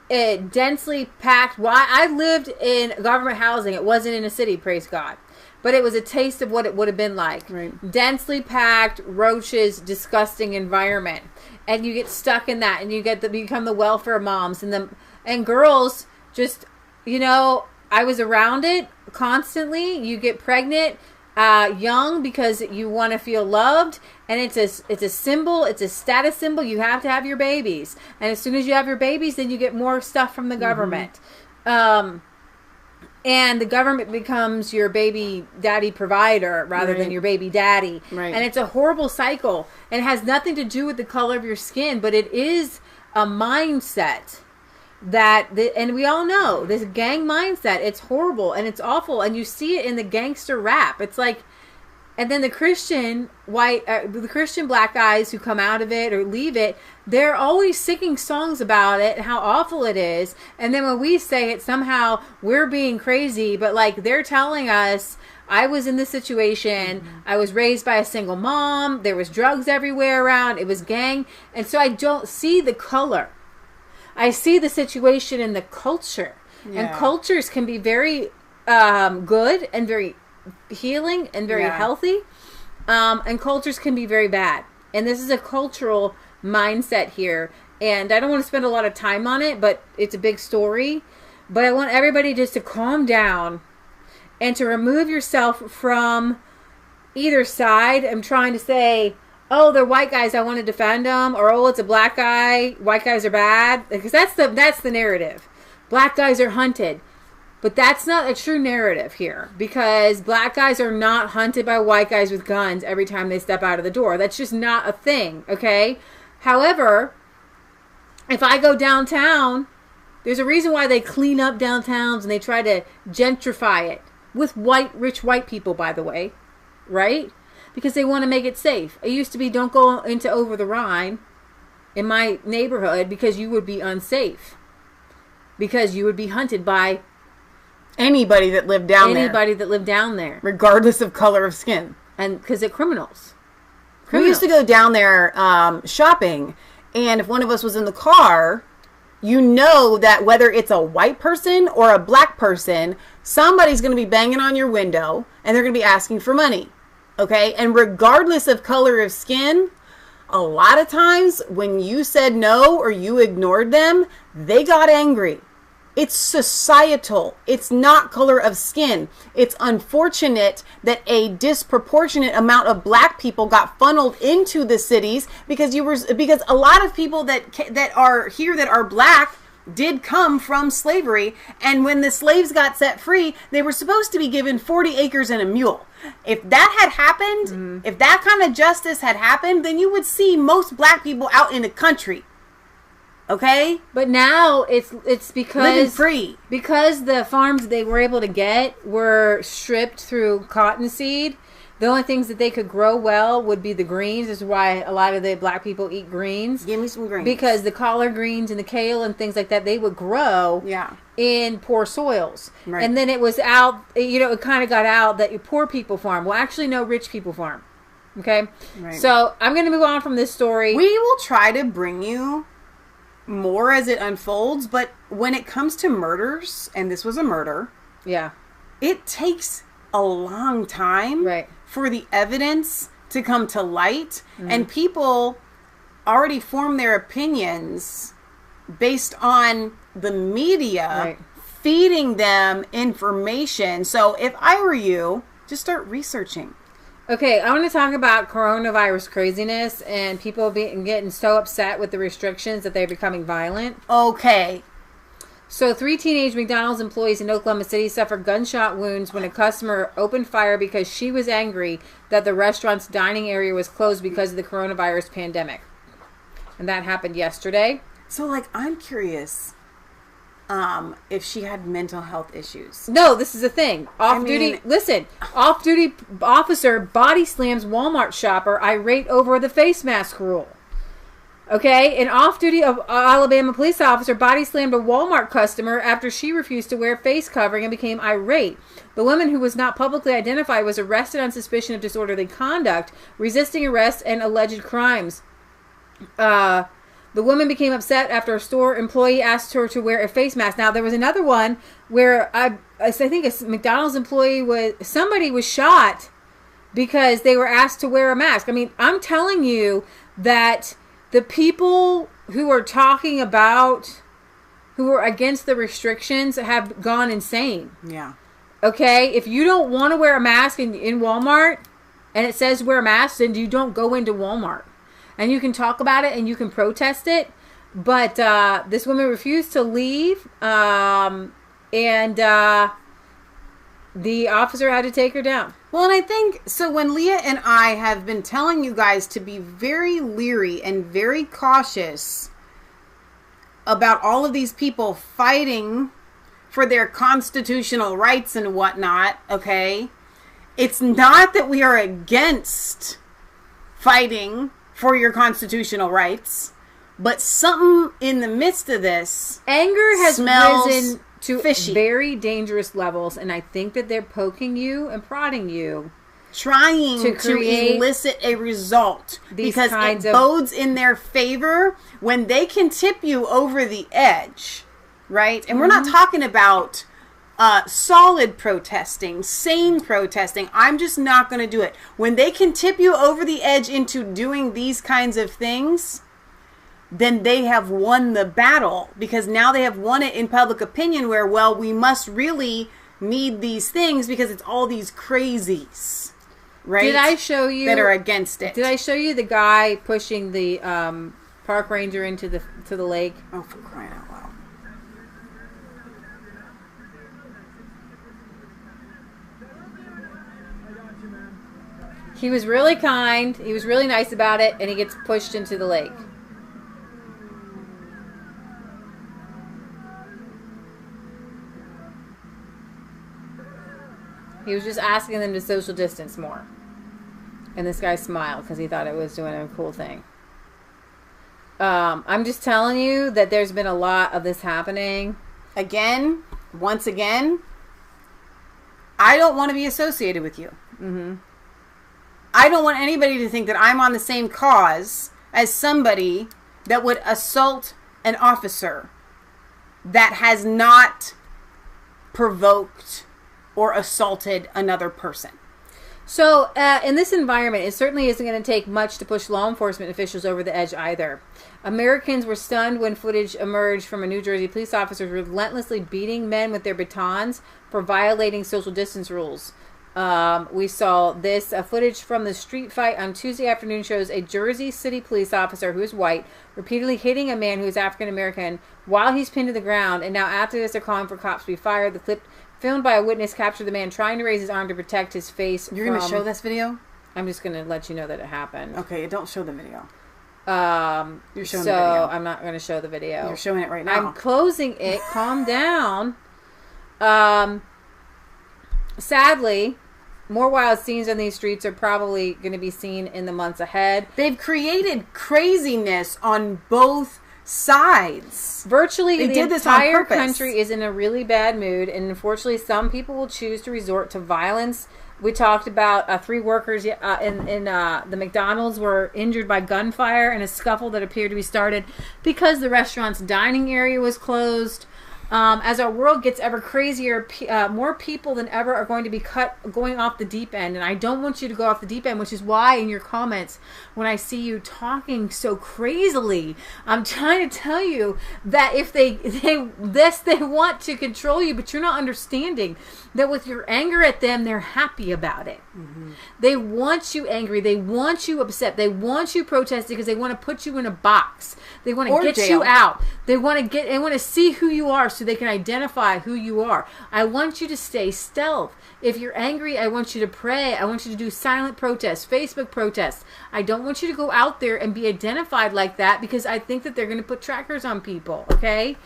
densely packed. I lived in government housing. It wasn't in a city, praise God. but it was a taste of what it would have been like. Right. Densely packed, roaches, disgusting environment. And you get stuck in that, and you become the welfare moms and girls just, I was around it constantly. You get pregnant young because you want to feel loved, and it's a symbol, it's a status symbol. You have to have your babies, and as soon as you have your babies, then you get more stuff from the government. And the government becomes your baby daddy provider rather than your baby daddy. Right. And it's a horrible cycle. And it has nothing to do with the color of your skin, but it is a mindset and we all know this gang mindset. It's horrible and it's awful. And you see it in the gangster rap. It's like, and then the Christian black guys who come out of it or leave it, they're always singing songs about it, how awful it is. And then when we say it, somehow we're being crazy, but like they're telling us, I was in this situation. I was raised by a single mom. There was drugs everywhere around. It was gang. And so I don't see the color. I see the situation in the culture. Yeah. And cultures can be very good and very healing and very healthy, and cultures can be very bad, and this is a cultural mindset here, and I don't want to spend a lot of time on it, but it's a big story. But I want everybody just to calm down and to remove yourself from either side. I'm trying to say, oh, they're white guys, I want to defend them, or oh, it's a black guy, white guys are bad, because that's the narrative. Black guys are hunted. But that's not a true narrative here, because black guys are not hunted by white guys with guns every time they step out of the door. That's just not a thing, okay? However, if I go downtown, there's a reason why they clean up downtowns and they try to gentrify it with rich white people, by the way, right? Because they want to make it safe. It used to be, don't go into Over the Rhine in my neighborhood because you would be unsafe, because you would be hunted by anybody that lived down there. Regardless of color of skin. And because they're criminals. We used to go down there shopping, and if one of us was in the car, you know that whether it's a white person or a black person, somebody's going to be banging on your window, and they're going to be asking for money. Okay? And regardless of color of skin, a lot of times when you said no or you ignored them, they got angry. It's societal. It's not color of skin. It's unfortunate that a disproportionate amount of black people got funneled into the cities because a lot of people that are here that are black did come from slavery, and when the slaves got set free, they were supposed to be given 40 acres and a mule. If that had happened, if that kind of justice had happened, then you would see most black people out in the country. Okay? But now it's because living free. Because the farms they were able to get were stripped through cottonseed. The only things that they could grow well would be the greens. This is why a lot of the black people eat greens. Give me some greens. Because the collard greens and the kale and things like that, they would grow in poor soils. Right. And then it was out, it kind of got out that you poor people farm. Well, actually, no, rich people farm. Okay? Right. So I'm going to move on from this story. We will try to bring you more as it unfolds, but when it comes to murders, and this was a murder, it takes a long time for the evidence to come to light, and people already form their opinions based on the media feeding them information. So if I were you, just start researching. Okay, I want to talk about coronavirus craziness and people getting so upset with the restrictions that they're becoming violent. Okay. So 3 teenage McDonald's employees in Oklahoma City suffered gunshot wounds when a customer opened fire because she was angry that the restaurant's dining area was closed because of the coronavirus pandemic. And that happened yesterday. So, I'm curious if she had mental health issues. No, this is a thing. Off-duty officer body slams Walmart shopper irate over the face mask rule. Okay, an off-duty Alabama police officer body slammed a Walmart customer after she refused to wear face covering and became irate. The woman, who was not publicly identified, was arrested on suspicion of disorderly conduct, resisting arrest, and alleged crimes. The woman became upset after a store employee asked her to wear a face mask. Now, there was another one where I think a McDonald's employee somebody was shot because they were asked to wear a mask. I mean, I'm telling you that the people who are talking about, who are against the restrictions, have gone insane. Yeah. Okay? If you don't want to wear a mask in Walmart and it says wear a mask, then you don't go into Walmart. And you can talk about it and you can protest it. But this woman refused to leave. And the officer had to take her down. Well, and I think, so when Leah and I have been telling you guys to be very leery and very cautious about all of these people fighting for their constitutional rights and whatnot, okay? It's not that we are against fighting for your constitutional rights, but something in the midst of this, anger has risen to fishy. Very dangerous levels, and I think that they're poking you and prodding you, trying to elicit a result, because it bodes in their favor when they can tip you over the edge, right? And we're not talking about solid protesting, sane protesting. I'm just not going to do it. When they can tip you over the edge into doing these kinds of things, then they have won the battle, because now they have won it in public opinion where, well, we must really need these things because it's all these crazies, right? Did I show you that are against it? Did I show you the guy pushing the park ranger into the lake? Oh, for crying out loud. He was really kind. He was really nice about it, and he gets pushed into the lake. He was just asking them to social distance more. And this guy smiled because he thought it was doing a cool thing. I'm just telling you that there's been a lot of this happening. Once again, I don't want to be associated with you. Mm-hmm. I don't want anybody to think that I'm on the same cause as somebody that would assault an officer that has not provoked or assaulted another person. So, in this environment, it certainly isn't going to take much to push law enforcement officials over the edge either. Americans were stunned when footage emerged from a New Jersey police officer relentlessly beating men with their batons for violating social distance rules. We saw this footage from the street fight on Tuesday afternoon shows a Jersey City police officer who is white repeatedly hitting a man who is African American while he's pinned to the ground. And now after this, they're calling for cops to be fired. The clip filmed by a witness captured the man trying to raise his arm to protect his face. You're going to show this video? I'm just going to let you know that it happened. Okay, don't show the video. You're showing the video. I'm not going to show the video. You're showing it right now. I'm closing it. Calm down. Sadly, more wild scenes on these streets are probably going to be seen in the months ahead. They've created craziness on both sides. Virtually the entire country is in a really bad mood, and unfortunately some people will choose to resort to violence. We talked about 3 workers in the McDonald's were injured by gunfire in a scuffle that appeared to be started because the restaurant's dining area was closed. As our world gets ever crazier, more people than ever are going to be going off the deep end. And I don't want you to go off the deep end, which is why in your comments, when I see you talking so crazily, I'm trying to tell you that if they want to control you, but you're not understanding that with your anger at them, they're happy about it. Mm-hmm. They want you angry. They want you upset. They want you protesting because they want to put you in a box. They want to get you out. They want to see who you are so they can identify who you are. I want you to stay stealth. If you're angry, I want you to pray. I want you to do silent protests, Facebook protests. I don't want you to go out there and be identified like that because I think that they're going to put trackers on people, okay?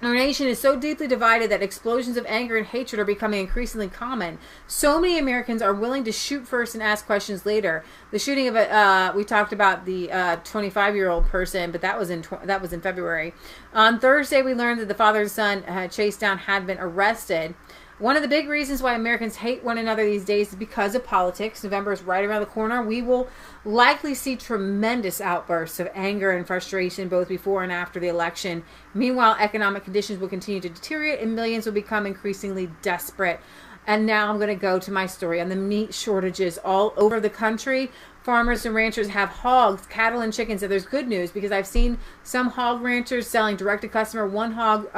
Our nation is so deeply divided that explosions of anger and hatred are becoming increasingly common. So many Americans are willing to shoot first and ask questions later. The shooting of we talked about the 25-year-old person, but that was in February. On Thursday, we learned that the father and son chased down had been arrested. One of the big reasons why Americans hate one another these days is because of politics. November is right around the corner. We will likely see tremendous outbursts of anger and frustration both before and after the election. Meanwhile, economic conditions will continue to deteriorate and millions will become increasingly desperate. And now I'm going to go to my story on the meat shortages all over the country. Farmers and ranchers have hogs, cattle, and chickens. So there's good news because I've seen some hog ranchers selling direct to customer. One hog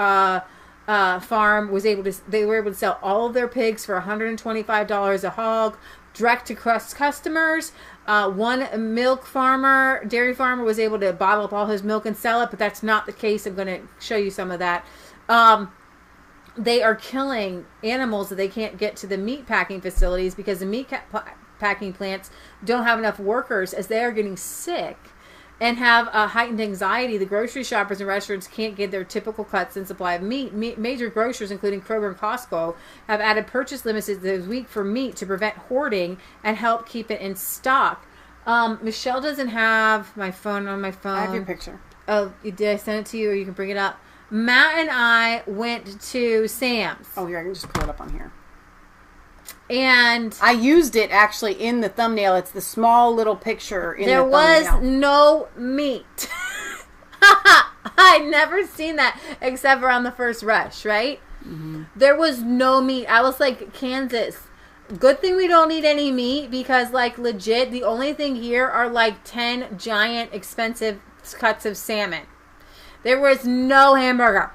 farm was able to, they were able to sell all of their pigs for $125 a hog direct to customers. One milk farmer, dairy farmer, was able to bottle up all his milk and sell it, but that's not the case. I'm going to show you some of that. They are killing animals that they can't get to the meat packing facilities because the meat packing plants don't have enough workers as they are getting sick and have heightened anxiety. The grocery shoppers and restaurants can't get their typical cuts and supply of meat. Major grocers, including Kroger and Costco, have added purchase limits this week for meat to prevent hoarding and help keep it in stock. Michelle doesn't have my phone on my phone. I have your picture. Oh, did I send it to you or you can bring it up? Matt and I went to Sam's. Oh, here, I can just pull it up on here. And I used it actually in the thumbnail. It's the small little picture in the thumbnail. There was no meat. I'd never seen that except for on the first rush, right? Mm-hmm. There was no meat. I was like, Kansas, good thing we don't need any meat because, like, legit, the only thing here are like 10 giant expensive cuts of salmon. There was no hamburger.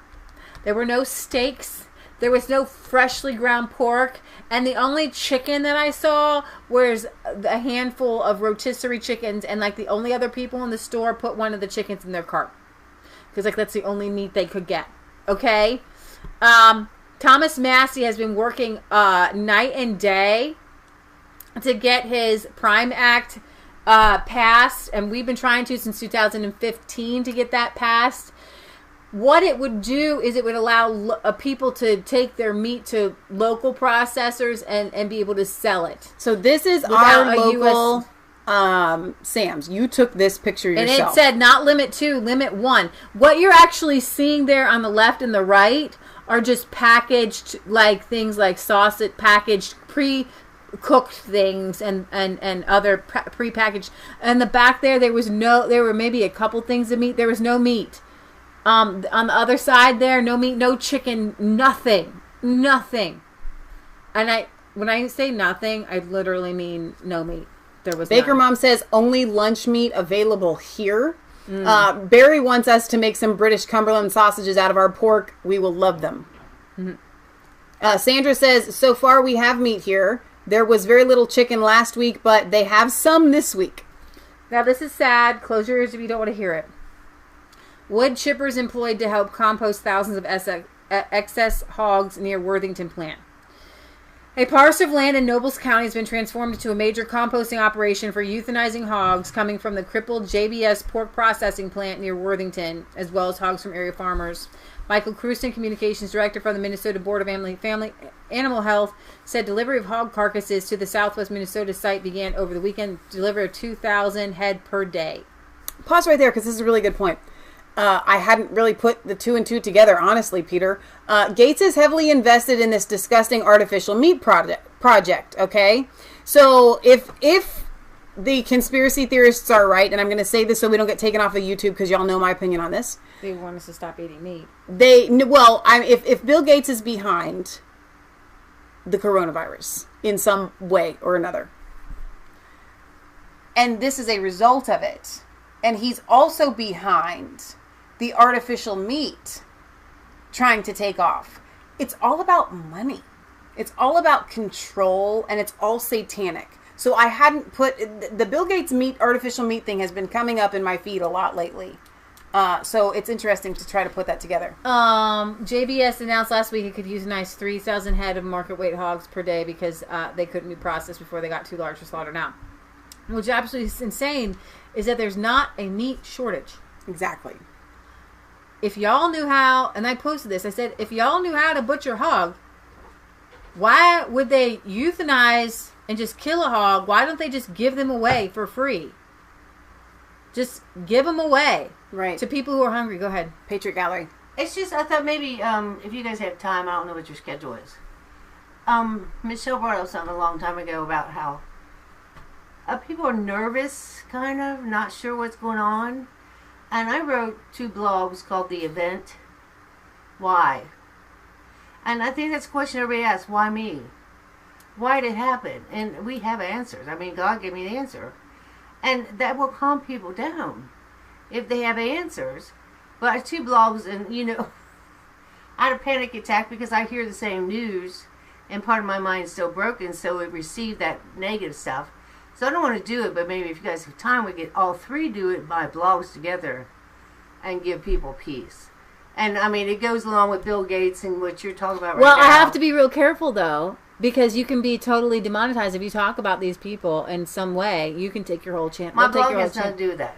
There were no steaks. There was no freshly ground pork. And the only chicken that I saw was a handful of rotisserie chickens. And, like, the only other people in the store put one of the chickens in their cart. Because, like, that's the only meat they could get. Okay? Thomas Massey has been working night and day to get his Prime Act passed. And we've been trying to since 2015 to get that passed. What it would do is it would allow people to take their meat to local processors and be able to sell it. So this is our local Sam's. You took this picture yourself. And it said not limit 2, limit 1. What you're actually seeing there on the left and the right are just packaged, like, things like sausage, packaged, pre-cooked things and other pre-packaged. And the back there there were maybe a couple things of meat. There was no meat. On the other side there, no meat, no chicken, nothing. And when I say nothing, I literally mean no meat. There was Baker none. Mom says only lunch meat available here. Barry wants us to make some British Cumberland sausages out of our pork. We will love them. Mm-hmm. Sandra says, so far we have meat here. There was very little chicken last week, but they have some this week. Now this is sad. Close your ears if you don't want to hear it. Wood chippers employed to help compost thousands of excess hogs near Worthington plant. A parcel of land in Nobles County has been transformed into a major composting operation for euthanizing hogs coming from the crippled JBS pork processing plant near Worthington, as well as hogs from area farmers. Michael Cruz, communications director for the Minnesota Board of Animal Health, said delivery of hog carcasses to the Southwest Minnesota site began over the weekend. Delivery of 2,000 head per day. Pause right there because this is a really good point. I hadn't really put the 2 and 2 together, honestly, Peter. Gates is heavily invested in this disgusting artificial meat project, okay? So if the conspiracy theorists are right, and I'm going to say this so we don't get taken off of YouTube because y'all know my opinion on this. They want us to stop eating meat. If Bill Gates is behind the coronavirus in some way or another, and this is a result of it, and he's also behind the artificial meat trying to take off. It's all about money. It's all about control, and it's all satanic. So I hadn't put the Bill Gates artificial meat thing has been coming up in my feed a lot lately. So it's interesting to try to put that together. JBS announced last week it could euthanize 3,000 head of market weight hogs per day because they couldn't be processed before they got too large for slaughter now. Which absolutely is insane is that there's not a meat shortage. Exactly. If y'all knew how, and I posted this, I said, if y'all knew how to butcher hog, why would they euthanize and just kill a hog? Why don't they just give them away for free? Just give them away. Right. To people who are hungry. Go ahead. Patriot Gallery. It's just, I thought maybe if you guys have time, I don't know what your schedule is. Michelle brought up something a long time ago about how people are nervous, kind of, not sure what's going on. And I wrote 2 blogs called The Event. Why? And I think that's a question everybody asks. Why me? Why did it happen? And we have answers. I mean, God gave me the answer. And that will calm people down if they have answers. But I have 2 blogs, and, I had a panic attack because I hear the same news, and part of my mind's still broken, so it received that negative stuff. So I don't want to do it, but maybe if you guys have time, we get all 3 do it by blogs together and give people peace. And, I mean, it goes along with Bill Gates and what you're talking about right now. Well, I have to be real careful, though, because you can be totally demonetized if you talk about these people in some way. You can take your whole channel. My blog has nothing to do with that.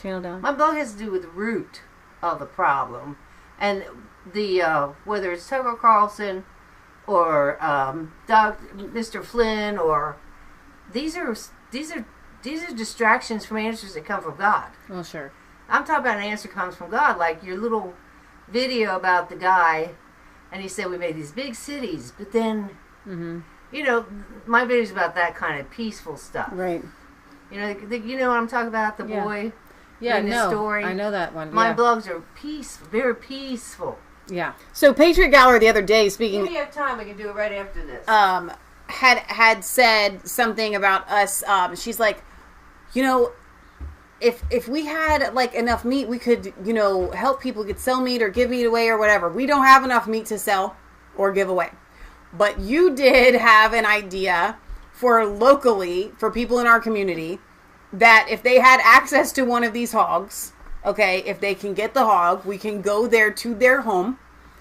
Channel down. My blog has to do with the root of the problem. And the whether it's Tucker Carlson or Mr. Flynn, or these are distractions from answers that come from God. Well, sure. I'm talking about an answer comes from God, like your little video about the guy, and he said we made these big cities, but then, my video's about that kind of peaceful stuff. Right. You know what I'm talking about, the boy in the story? I know that one. My blogs are very peaceful. Yeah. So Patriot Gallery the other day, speaking... If you have time, we can do it right after this. Had said something about us. She's like, if we had like enough meat, we could, help people sell meat or give meat away or whatever. We don't have enough meat to sell or give away. But you did have an idea for locally, for people in our community, that if they had access to one of these hogs, okay, if they can get the hog, we can go there to their home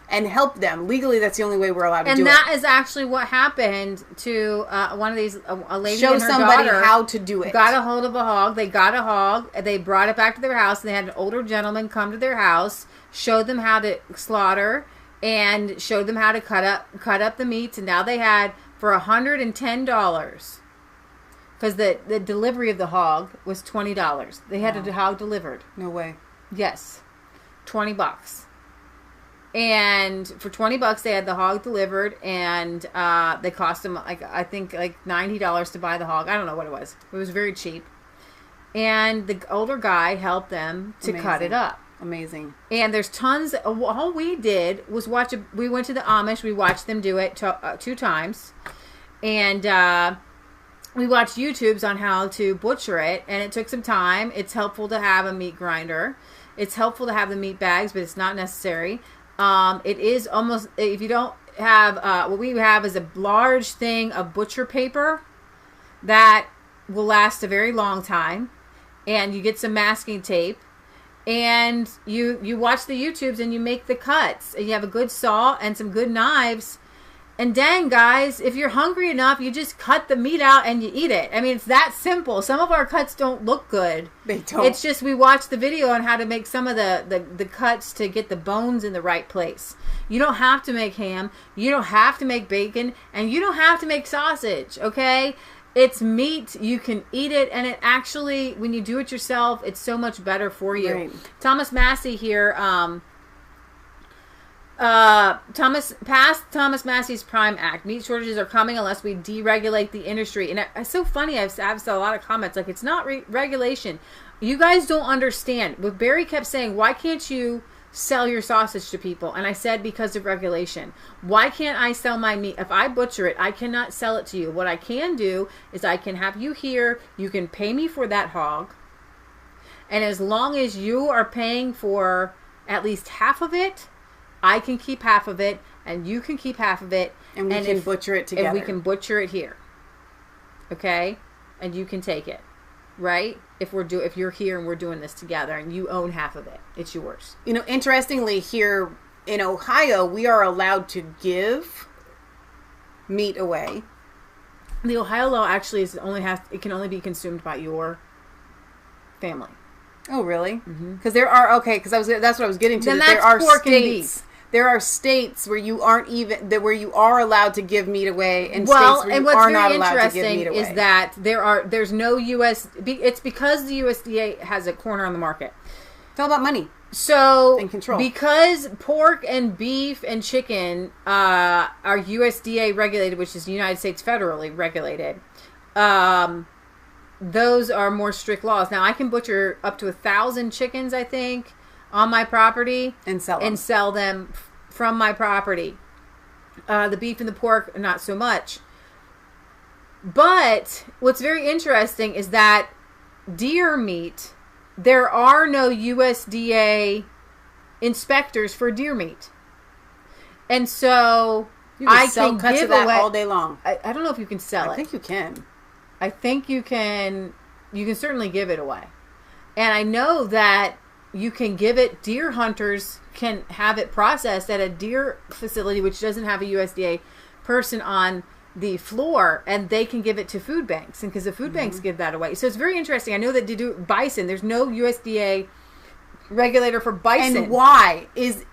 and help them. Legally, that's the only way we're allowed to do it. And that is actually what happened to one of these, a lady Show and her somebody daughter how to do it. Got a hold of a hog. They got a hog. They brought it back to their house. And they had an older gentleman come to their house, showed them how to slaughter, and showed them how to cut up the meats. And now they had, for $110, because the delivery of the hog was $20. They had a hog delivered. No way. Yes. $20. And for $20, they had the hog delivered, and they cost them I think $90 to buy the hog. I don't know what it was. It was very cheap. And the older guy helped them to cut it up. Amazing. And there's tons. All we did was watch. We went to the Amish. We watched them do it 2 times, and we watched YouTubes on how to butcher it. And it took some time. It's helpful to have a meat grinder. It's helpful to have the meat bags, but it's not necessary. It is almost, if you don't have, what we have is a large thing of butcher paper that will last a very long time, and you get some masking tape, and you watch the YouTubes and you make the cuts, and you have a good saw and some good knives, and dang, guys, if you're hungry enough, you just cut the meat out and you eat it. I mean, it's that simple. Some of our cuts don't look good. They don't. It's just we watched the video on how to make some of the cuts to get the bones in the right place. You don't have to make ham. You don't have to make bacon. And you don't have to make sausage, okay? It's meat. You can eat it. And it actually, when you do it yourself, it's so much better for you. Right. Thomas Massey here... Thomas Massey's Prime Act. Meat shortages are coming unless we deregulate the industry. And it's so funny. I've saw a lot of comments like it's not regulation. You guys don't understand. What Barry kept saying, why can't you sell your sausage to people? And I said, because of regulation. Why can't I sell my meat? If I butcher it, I cannot sell it to you. What I can do is I can have you here. You can pay me for that hog. And as long as you are paying for at least half of it, I can keep half of it, and you can keep half of it. And we can butcher it together. And we can butcher it here. Okay? And you can take it. Right? If you're here and we're doing this together, and you own half of it, it's yours. Interestingly, here in Ohio, we are allowed to give meat away. The Ohio law actually it can only be consumed by your family. Oh, really? Because there are that's what I was getting to. Then there are pork and states. beef. There are states where you aren't where you are allowed to give meat away, and well, states where and you are what's not very allowed to give meat interesting away. is that there's no it's because the USDA has a corner on the market. It's all about money. So, and control. Because pork and beef and chicken are USDA regulated, which is the United States federally regulated, those are more strict laws. Now, I can butcher up to 1,000 chickens, I think, on my property and sell them from my property. The beef and the pork, not so much. But what's very interesting is that deer meat, there are no USDA inspectors for deer meat. And so I can cuts give of that away all day long. I don't know if you can sell it. I think you can. I think you can certainly give it away. And I know that you can give it, deer hunters can have it processed at a deer facility which doesn't have a USDA person on the floor, and they can give it to food banks, and because the food banks give that away. So it's very interesting. I know that to do bison, there's no USDA regulator for bison. And why? Is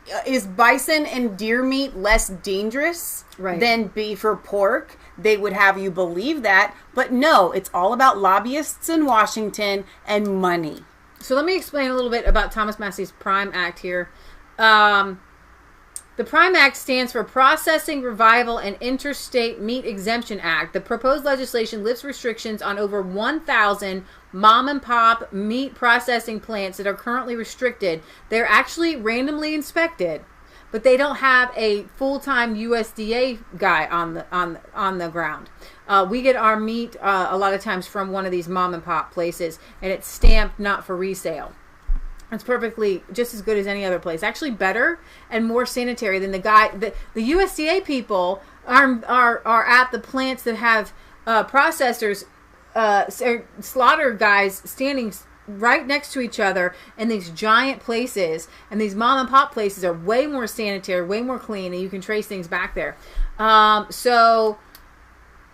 bison and deer meat less dangerous than beef or pork? They would have you believe that, but no, it's all about lobbyists in Washington and money. So let me explain a little bit about Thomas Massey's PRIME Act here. The PRIME Act stands for Processing, Revival, and Interstate Meat Exemption Act. The proposed legislation lifts restrictions on over 1,000 mom-and-pop meat processing plants that are currently restricted. They're actually randomly inspected, but they don't have a full-time USDA guy on the ground. We get our meat a lot of times from one of these mom-and-pop places, and it's stamped not for resale. It's perfectly just as good as any other place. Actually better and more sanitary than the guy. The USDA people are at the plants that have processors, slaughter guys standing right next to each other in these giant places. And these mom and pop places are way more sanitary, way more clean, and you can trace things back there. So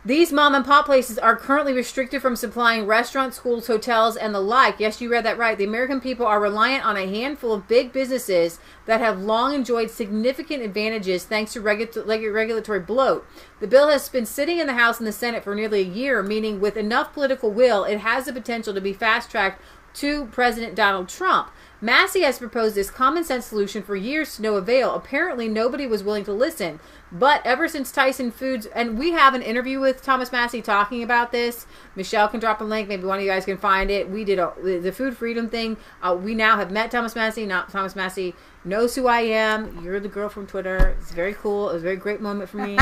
these mom and pop places are currently restricted from supplying restaurants, schools, hotels, and the like. Yes, you read that right. The American people are reliant on a handful of big businesses that have long enjoyed significant advantages thanks to regulatory bloat. The bill has been sitting in the House and the Senate for nearly a year, meaning with enough political will, it has the potential to be fast-tracked to President Donald Trump. Massey has proposed this common sense solution for years to no avail. Apparently, nobody was willing to listen. But ever since Tyson Foods, and we have an interview with Thomas Massey talking about this. Michelle can drop a link. Maybe one of you guys can find it. We did the food freedom thing. We now have met Thomas Massey. Now Thomas Massey knows who I am. You're the girl from Twitter. It's very cool. It was a very great moment for me.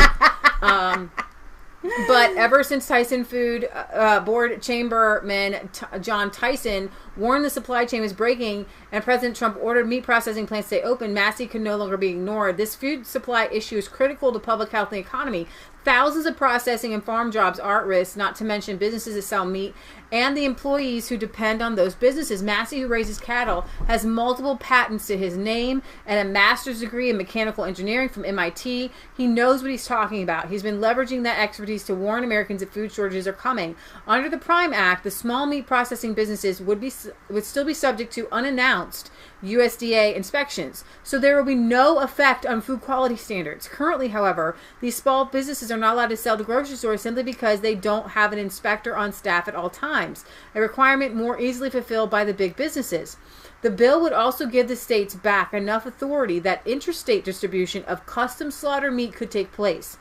But ever since Tyson Food Board Chamberman John Tyson warned the supply chain was breaking and President Trump ordered meat processing plants to stay open, Massey could no longer be ignored. This food supply issue is critical to public health and the economy. Thousands of processing and farm jobs are at risk, not to mention businesses that sell meat and the employees who depend on those businesses. Massey, who raises cattle, has multiple patents to his name and a master's degree in mechanical engineering from MIT. He knows what he's talking about. He's been leveraging that expertise to warn Americans that food shortages are coming. Under the PRIME Act, the small meat processing businesses would still be subject to unannounced USDA inspections, so there will be no effect on food quality standards. Currently, however, these small businesses are not allowed to sell to grocery stores simply because they don't have an inspector on staff at all times, a requirement more easily fulfilled by the big businesses. The bill would also give the states back enough authority that interstate distribution of custom slaughter meat could take place.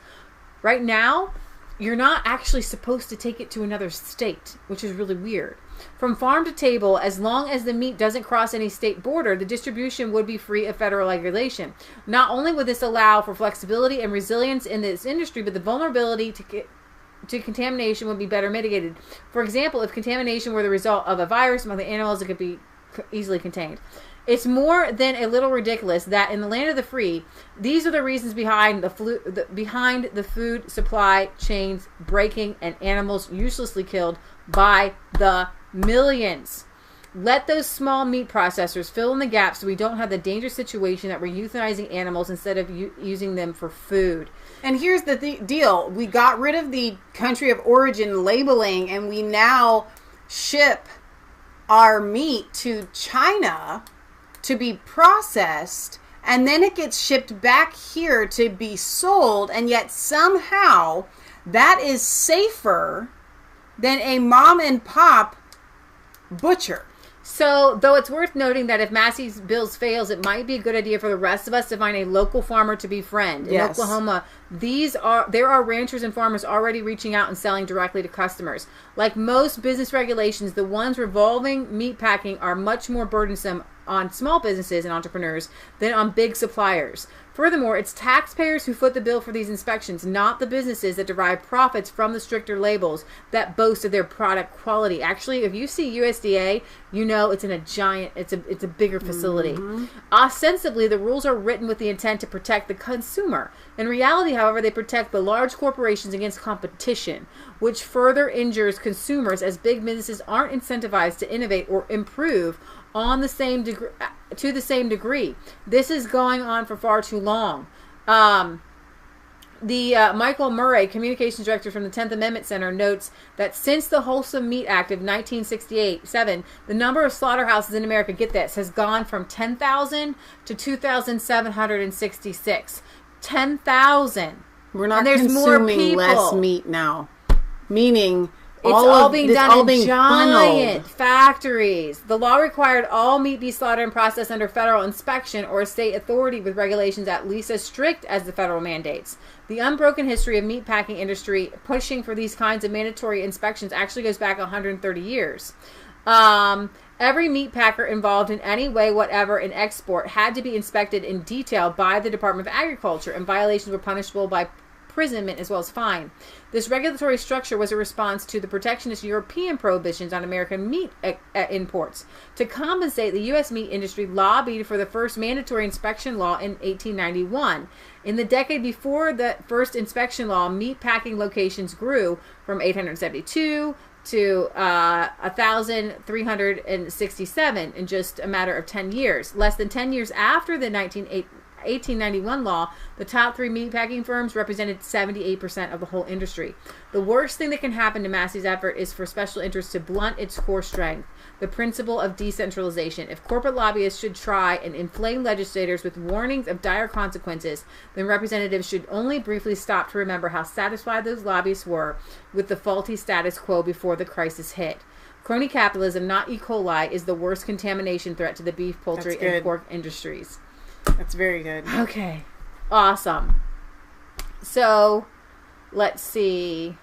Right now, you're not actually supposed to take it to another state, which is really weird. From farm to table, as long as the meat doesn't cross any state border, the distribution would be free of federal regulation. Not only would this allow for flexibility and resilience in this industry, but the vulnerability to contamination would be better mitigated. For example, if contamination were the result of a virus among the animals, it could be easily contained. It's more than a little ridiculous that in the land of the free, these are the reasons behind the food supply chains breaking and animals uselessly killed by the millions. Let those small meat processors fill in the gaps so we don't have the dangerous situation that we're euthanizing animals instead of using them for food. And here's the deal. We got rid of the country of origin labeling, and we now ship our meat to China to be processed, and then it gets shipped back here to be sold, and yet somehow that is safer than a mom and pop butcher. So, though it's worth noting that if Massey's bills fails, it might be a good idea for the rest of us to find a local farmer to befriend. In Oklahoma, there are ranchers and farmers already reaching out and selling directly to customers. Like most business regulations, the ones revolving meatpacking are much more burdensome on small businesses and entrepreneurs than on big suppliers. Furthermore, it's taxpayers who foot the bill for these inspections, not the businesses that derive profits from the stricter labels that boast of their product quality. Actually, if you see USDA, you know it's in a giant, it's a bigger facility. Ostensibly, the rules are written with the intent to protect the consumer. In reality, however, they protect the large corporations against competition, which further injures consumers as big businesses aren't incentivized to innovate or improve on the same degree, to the same degree. This is going on for far too long. Michael Murray, communications director from the 10th Amendment Center, notes that since the Wholesome Meat Act of 1967, the number of slaughterhouses in America, get this, has gone from 10,000 to 2,766. 10,000. We're not consuming less meat now. Meaning, it's all being done in giant factories. The law required all meat be slaughtered and processed under federal inspection or a state authority with regulations at least as strict as the federal mandates. The unbroken history of meatpacking industry pushing for these kinds of mandatory inspections actually goes back 130 years. Every meat packer involved in any way whatever in export had to be inspected in detail by the Department of Agriculture, and violations were punishable by imprisonment as well as fine. This regulatory structure was a response to the protectionist European prohibitions on American meat imports. To compensate, the U.S. meat industry lobbied for the first mandatory inspection law in 1891. In the decade before the first inspection law, meat packing locations grew from 872 to 1,367 in just a matter of 10 years. Less than 10 years after the 1891 law, the top 3 meatpacking firms represented 78% of the whole industry. The worst thing that can happen to Massey's effort is for special interests to blunt its core strength, the principle of decentralization. If corporate lobbyists should try and inflame legislators with warnings of dire consequences, then representatives should only briefly stop to remember how satisfied those lobbyists were with the faulty status quo before the crisis hit. Crony capitalism, not E. coli, is the worst contamination threat to the beef, poultry, and pork industries. That's very good. Okay. Awesome. So, let's see.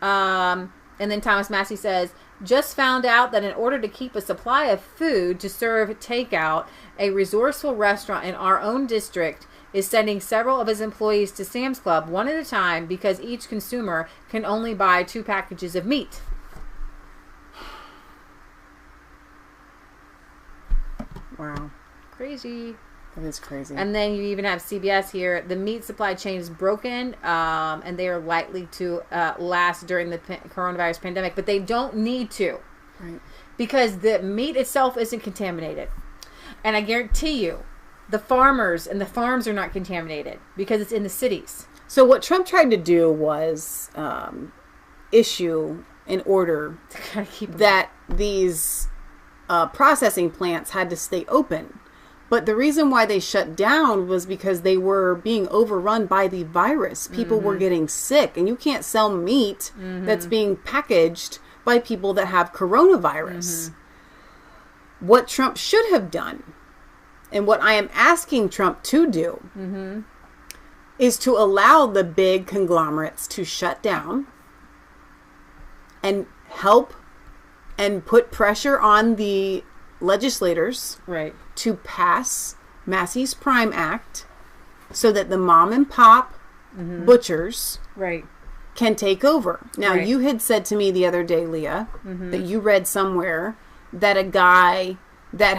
And then Thomas Massey says, just found out that in order to keep a supply of food to serve takeout, a resourceful restaurant in our own district is sending several of his employees to Sam's Club one at a time because each consumer can only buy 2 packages of meat. Wow. Crazy. That is crazy. And then you even have CBS here. The meat supply chain is broken, and they are likely to last during the coronavirus pandemic, but they don't need to. Right. Because the meat itself isn't contaminated. And I guarantee you, the farmers and the farms are not contaminated because it's in the cities. So what Trump tried to do was issue an order that these processing plants had to stay open. But the reason why they shut down was because they were being overrun by the virus. People were getting sick, and you can't sell meat that's being packaged by people that have coronavirus. What Trump should have done, and what I am asking Trump to do, is to allow the big conglomerates to shut down and help and put pressure on the legislators to pass Massey's Prime Act so that the mom and pop butchers can take over. Now, you had said to me the other day, Leah, that you read somewhere that a guy that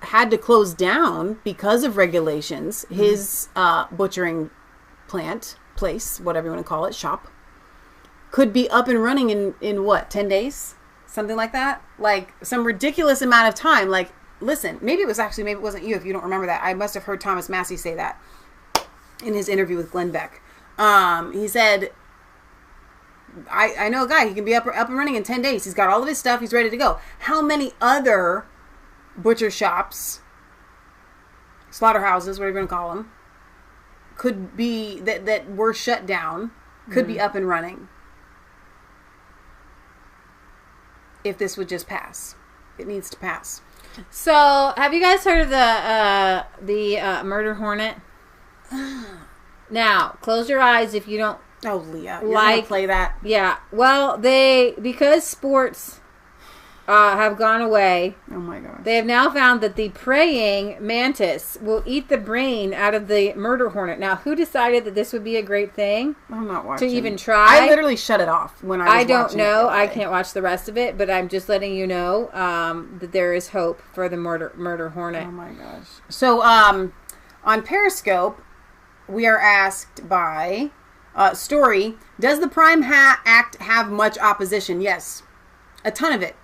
had to close down because of regulations, his butchering place, whatever you want to call it, shop, could be up and running in what, 10 days? Something like that? Like some ridiculous amount of time. Like, listen, maybe it wasn't you if you don't remember that. I must have heard Thomas Massey say that in his interview with Glenn Beck. He said, I know a guy, he can be up and running in 10 days. He's got all of his stuff. He's ready to go. How many other butcher shops, slaughterhouses, whatever you want to call them, could be, that were shut down, could be up and running if this would just pass? It needs to pass. So, have you guys heard of the murder hornet? Now, close your eyes if you don't. Oh, Leah, you're gonna play that? Yeah. Well, because sports have gone away. Oh my gosh. They have now found that the praying mantis will eat the brain out of the murder hornet. Now, who decided that this would be a great thing? I'm not watching. To even try. I literally shut it off when I was don't know. I can't watch the rest of it, but I'm just letting you know that there is hope for the murder hornet. Oh my gosh. So, on Periscope, we are asked by Story, does the Prime Act have much opposition? Yes. A ton of it.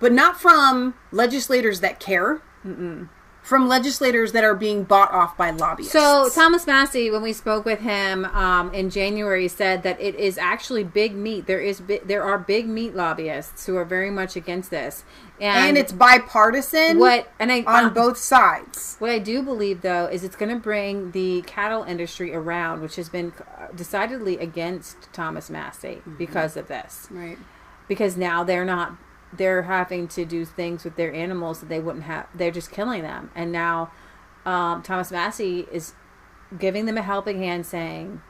But not from legislators that care. Mm-mm. From legislators that are being bought off by lobbyists. So Thomas Massey, when we spoke with him in January, said that it is actually big meat. There are big meat lobbyists who are very much against this, and it's bipartisan. On both sides. What I do believe, though, is it's going to bring the cattle industry around, which has been decidedly against Thomas Massey because of this. Right. Because now they're having to do things with their animals that they wouldn't have. They're just killing them. And now Thomas Massey is giving them a helping hand, saying,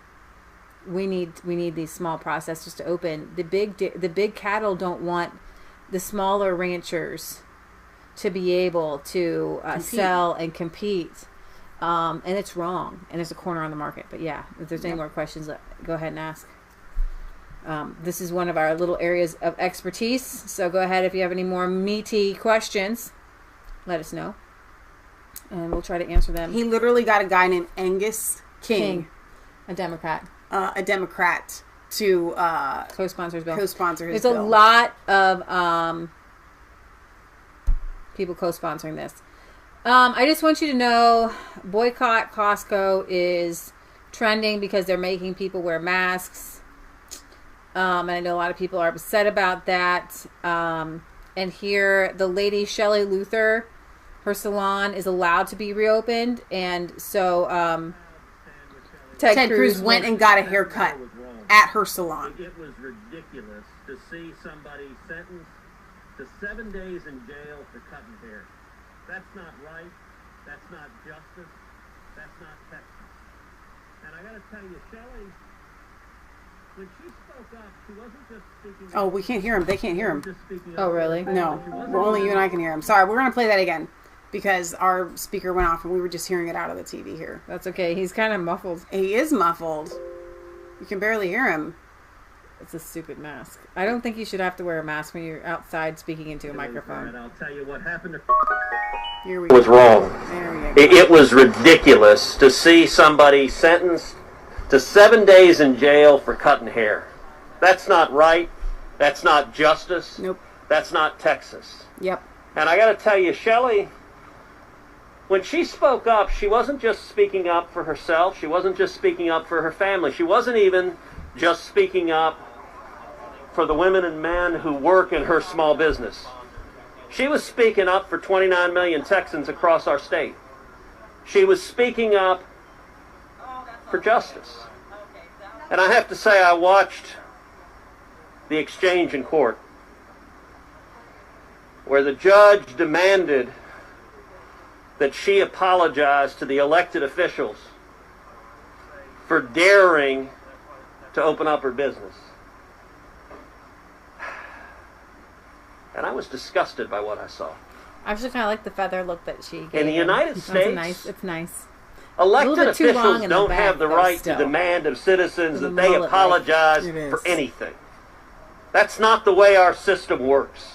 we need these small processors to open. The big cattle don't want the smaller ranchers to be able to sell and compete. And it's wrong. And there's a corner on the market. But yeah, if there's any more questions, go ahead and ask. This is one of our little areas of expertise. So go ahead if you have any more meaty questions. Let us know. And we'll try to answer them. He literally got a guy named Angus King. A Democrat. To co-sponsor his bill. There's a lot of people co-sponsoring this. I just want you to know, boycott Costco is trending because they're making people wear masks. And I know a lot of people are upset about that. And here, the lady Shelley Luther, her salon is allowed to be reopened, and so Ted Cruz went and got a haircut at her salon. It was ridiculous to see somebody sentenced to 7 days in jail for cutting hair. That's not right. That's not justice. That's not Texas. And I got to tell you, Shelley, when she spoke up, she wasn't just speaking. Oh, we can't hear him. They can't hear him. Oh, really? No. Only you and I can hear him. Sorry, we're going to play that again because our speaker went off and we were just hearing it out of the TV here. That's okay. He's kind of muffled. He is muffled. You can barely hear him. It's a stupid mask. I don't think you should have to wear a mask when you're outside speaking into a microphone. I'll tell you what happened. Here we was go. Wrong. There we go. It was ridiculous to see somebody sentenced to 7 days in jail for cutting hair. That's not right. That's not justice. Nope. That's not Texas. Yep. And I got to tell you, Shelley, when she spoke up, she wasn't just speaking up for herself. She wasn't just speaking up for her family. She wasn't even just speaking up for the women and men who work in her small business. She was speaking up for 29 million Texans across our state. She was speaking up for justice. And I have to say, I watched the exchange in court where the judge demanded that she apologize to the elected officials for daring to open up her business. And I was disgusted by what I saw. I actually kind of like the feather look that she gave In the United States, it's nice. Elected officials don't have the right to demand of citizens that they apologize for anything. That's not the way our system works.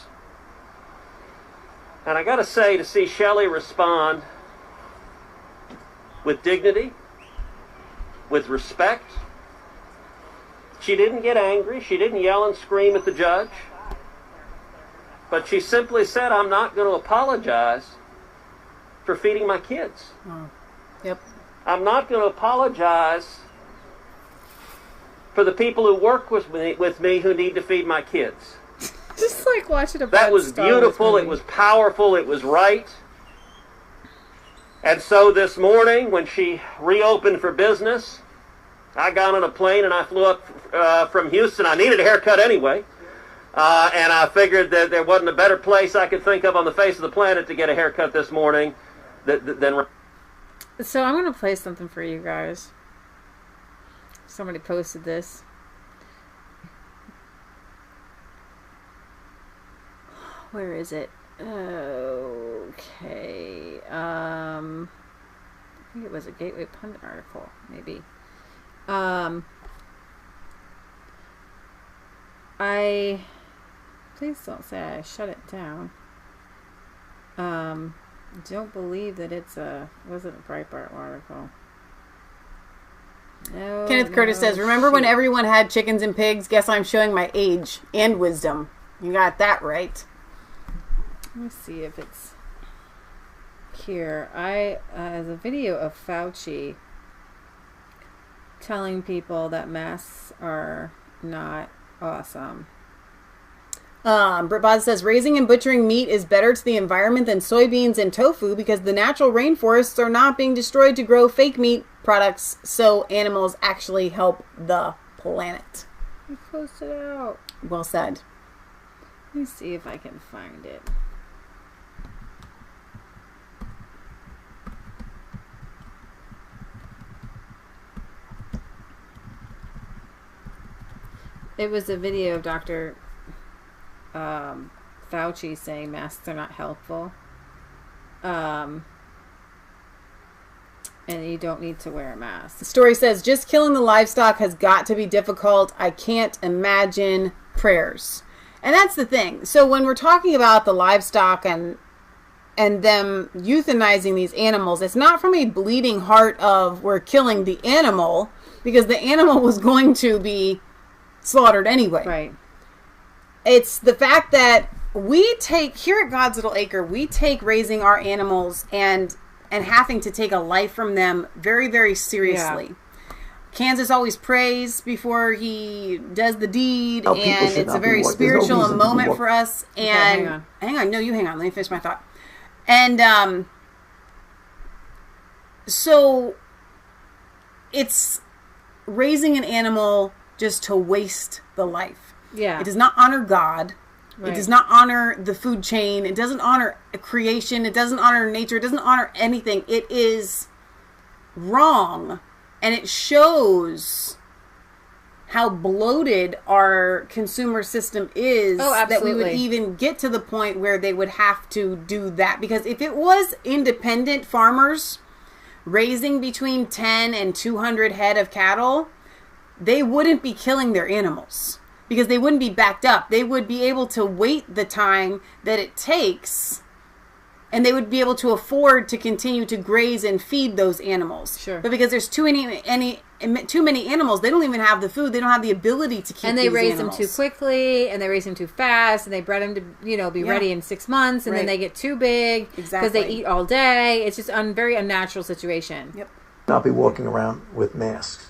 And I got to say, to see Shelley respond with dignity, with respect, she didn't get angry, she didn't yell and scream at the judge, but she simply said, I'm not going to apologize for feeding my kids. Oh. Yep. I'm not going to apologize for the people who work with me who need to feed my kids. Just like watching a That was beautiful, it was powerful, it was right. And so this morning, when she reopened for business, I got on a plane and I flew up from Houston. I needed a haircut anyway. And I figured that there wasn't a better place I could think of on the face of the planet to get a haircut this morning than... So I'm going to play something for you guys. Somebody posted this. Where is it? Okay. I think it was a Gateway Pundit article, maybe. Please don't say I shut it down. Don't believe that wasn't a Breitbart article. No. Kenneth Curtis says, remember when everyone had chickens and pigs? Guess I'm showing my age and wisdom. You got that right. Let me see if it's here. There's a video of Fauci telling people that masks are not awesome. Britt Boz says, raising and butchering meat is better to the environment than soybeans and tofu because the natural rainforests are not being destroyed to grow fake meat products, so animals actually help the planet. You posted it out. Well said. Let me see if I can find it. It was a video of Dr. Fauci saying masks are not helpful. And you don't need to wear a mask. The story says, just killing the livestock has got to be difficult. I can't imagine prayers. And that's the thing. So when we're talking about the livestock and them euthanizing these animals, it's not from a bleeding heart of we're killing the animal, because the animal was going to be slaughtered anyway. Right. It's the fact that we take, here at God's Little Acre, we take raising our animals and having to take a life from them very, very seriously. Yeah. Kansas always prays before he does the deed, and it's a very spiritual moment for us. And okay, hang on. No, you hang on. Let me finish my thought. And so it's raising an animal just to waste the life. Yeah. It does not honor God. Right. It does not honor the food chain. It doesn't honor creation. It doesn't honor nature. It doesn't honor anything. It is wrong. And it shows how bloated our consumer system is. Oh, absolutely. That we would even get to the point where they would have to do that. Because if it was independent farmers raising between 10 and 200 head of cattle, they wouldn't be killing their animals. Because they wouldn't be backed up. They would be able to wait the time that it takes, and they would be able to afford to continue to graze and feed those animals. Sure. But because there's too many animals, they don't even have the food. They don't have the ability to keep. And they raise animals. them too quickly, and they raise them too fast, and they bred them to be ready in 6 months, and then they get too big because they eat all day. It's just a very unnatural situation. Yep. Not be walking around with masks.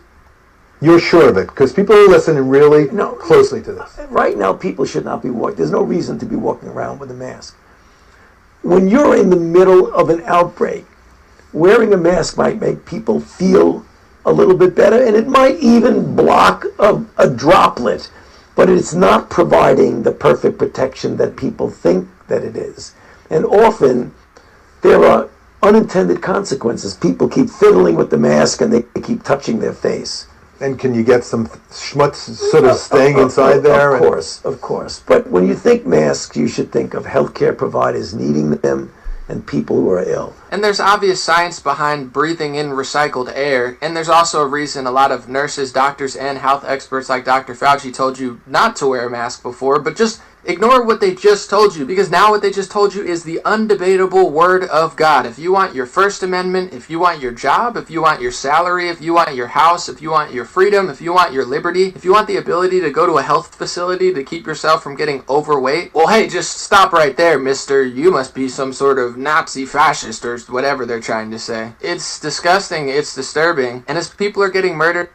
You're sure of it, because people are listening really closely to this. Right now, people should not be walking. There's no reason to be walking around with a mask. When you're in the middle of an outbreak, wearing a mask might make people feel a little bit better, and it might even block a droplet, but it's not providing the perfect protection that people think that it is. And often, there are unintended consequences. People keep fiddling with the mask, and they keep touching their face. And can you get some schmutz sort of staying inside there? Of course. But when you think masks, you should think of healthcare providers needing them and people who are ill. And there's obvious science behind breathing in recycled air. And there's also a reason a lot of nurses, doctors, and health experts like Dr. Fauci told you not to wear a mask before, but just ignore what they just told you, because now what they just told you is the undebatable word of God. If you want your First Amendment, if you want your job, if you want your salary, if you want your house, if you want your freedom, if you want your liberty, if you want the ability to go to a health facility to keep yourself from getting overweight, well, hey, just stop right there, mister. You must be some sort of Nazi fascist or whatever they're trying to say. It's disgusting. It's disturbing. And as people are getting murdered,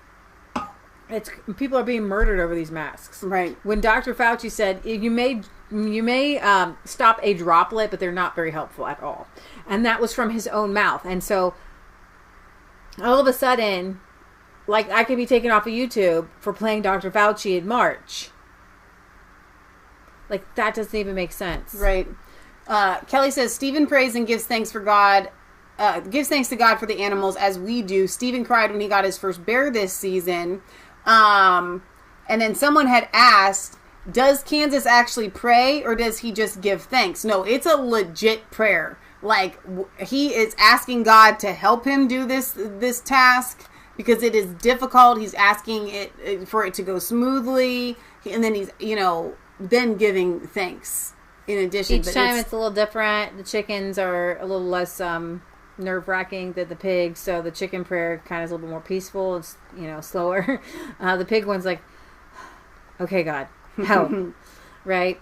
People are being murdered over these masks. Right. When Dr. Fauci said you may stop a droplet, but they're not very helpful at all, and that was from his own mouth. And so all of a sudden, like, I could be taken off of YouTube for playing Dr. Fauci in March. Like, that doesn't even make sense. Right. Kelly says, Stephen prays and gives thanks for God. Gives thanks to God for the animals as we do. Stephen cried when he got his first bear this season. And then someone had asked, does Kansas actually pray or does he just give thanks? No, it's a legit prayer. Like, he is asking God to help him do this task because it is difficult. He's asking it for it to go smoothly. And then he's, then giving thanks in addition. Each time it's a little different. The chickens are a little less nerve-wracking than the pigs, so the chicken prayer kind of is a little bit more peaceful. It's slower. The pig one's like, okay, God, help. Right?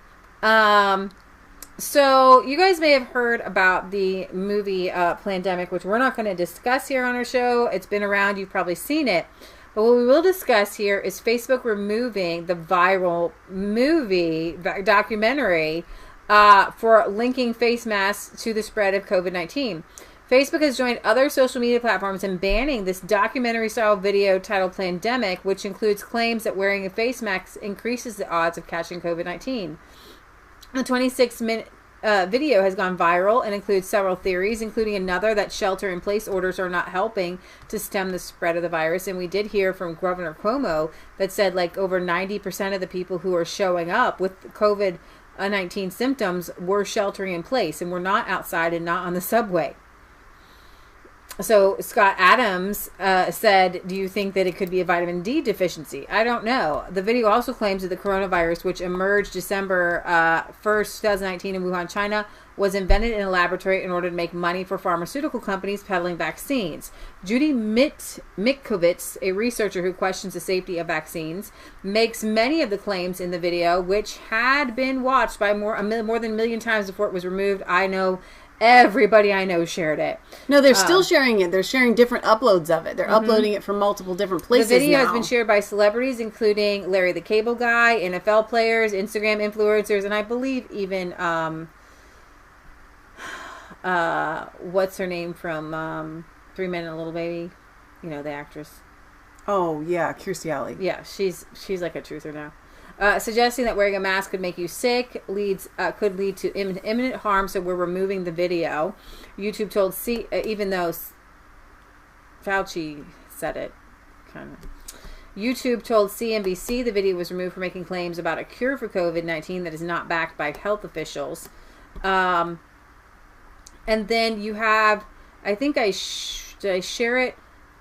So you guys may have heard about the movie Plandemic, which we're not going to discuss here on our show. It's been around. You've probably seen it. But what we will discuss here is Facebook removing the viral movie documentary for linking face masks to the spread of COVID-19. Facebook has joined other social media platforms in banning this documentary-style video titled Plandemic, which includes claims that wearing a face mask increases the odds of catching COVID-19. The 26-minute video has gone viral and includes several theories, including another that shelter-in-place orders are not helping to stem the spread of the virus. And we did hear from Governor Cuomo that said like over 90% of the people who are showing up with COVID-19 symptoms were sheltering in place and were not outside and not on the subway. So Scott Adams said, do you think that it could be a vitamin D deficiency? I don't know. The video also claims that the coronavirus, which emerged December 1st, 2019 in Wuhan, China, was invented in a laboratory in order to make money for pharmaceutical companies peddling vaccines. Judy Mitkovitz, a researcher who questions the safety of vaccines, makes many of the claims in the video, which had been watched by more than 1 million times before it was removed. I know everybody I know shared it. No, they're still sharing it. They're sharing different uploads of it. They're uploading it from multiple different places. The video now has been shared by celebrities, including Larry the Cable Guy, NFL players, Instagram influencers, and I believe even what's her name from 3 Men and a Little Baby? The actress. Oh yeah, Kirstie Alley. Yeah, she's like a truther now. Suggesting that wearing a mask could make you sick could lead to imminent harm, so we're removing the video. YouTube told even though Fauci said it, kind of. YouTube told CNBC the video was removed for making claims about a cure for COVID-19 that is not backed by health officials. And then you have, I think did I share it?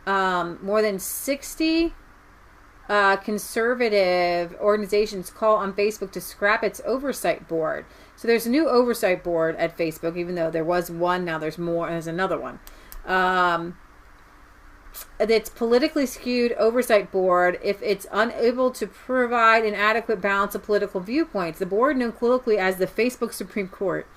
More than 60 conservative organizations call on Facebook to scrap its oversight board. So there's a new oversight board at Facebook, even though there was one, now there's more, and there's another one. It's politically skewed oversight board if it's unable to provide an adequate balance of political viewpoints. The board, known colloquially as the Facebook Supreme Court,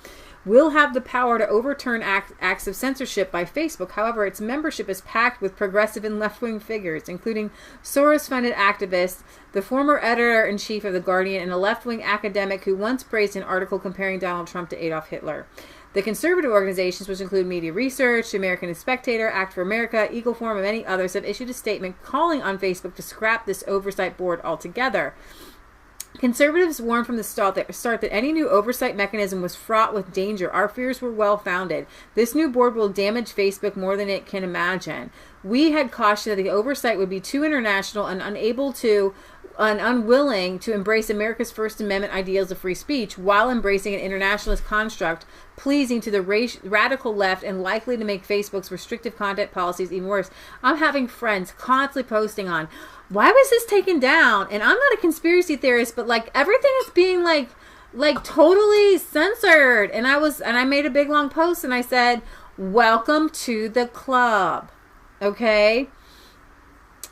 will have the power to overturn acts of censorship by Facebook. However, its membership is packed with progressive and left-wing figures, including Soros-funded activists, the former editor-in-chief of The Guardian, and a left-wing academic who once praised an article comparing Donald Trump to Adolf Hitler. The conservative organizations, which include Media Research, American Spectator, Act for America, Eagle Forum, and many others, have issued a statement calling on Facebook to scrap this oversight board altogether. Conservatives warned from the start that any new oversight mechanism was fraught with danger. Our fears were well-founded. This new board will damage Facebook more than it can imagine. We had cautioned that the oversight would be too international and unwilling to embrace America's First Amendment ideals of free speech while embracing an internationalist construct pleasing to the radical left and likely to make Facebook's restrictive content policies even worse. I'm having friends constantly posting on, why was this taken down? And I'm not a conspiracy theorist, but like everything is being like totally censored. And I made a big long post and I said, welcome to the club. Okay?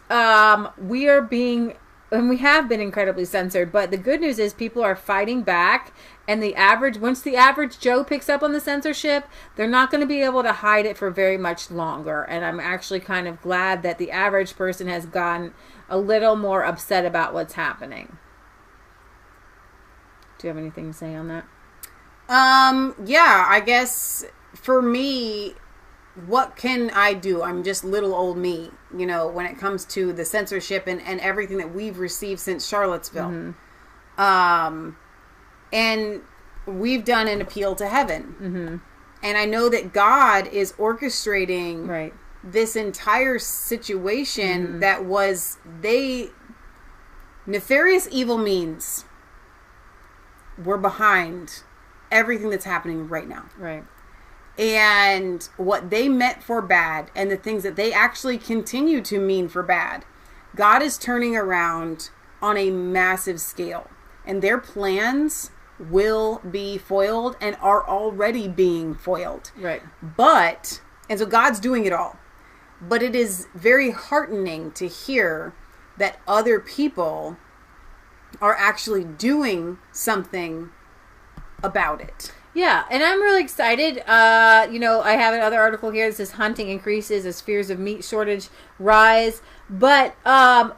We have been incredibly censored, but the good news is people are fighting back, and once the average Joe picks up on the censorship, they're not going to be able to hide it for very much longer. And I'm actually kind of glad that the average person has gotten a little more upset about what's happening. Do you have anything to say on that? Yeah, I guess for me, what can I do? I'm just little old me, when it comes to the censorship and everything that we've received since Charlottesville. And we've done an appeal to heaven. And I know that God is orchestrating this entire situation that was nefarious evil means were behind everything that's happening right now. Right. And what they meant for bad and the things that they actually continue to mean for bad, God is turning around on a massive scale. And their plans will be foiled and are already being foiled. Right. And so God's doing it all. But it is very heartening to hear that other people are actually doing something about it. Yeah, and I'm really excited. You know, I have another article here that says hunting increases as fears of meat shortage rise. But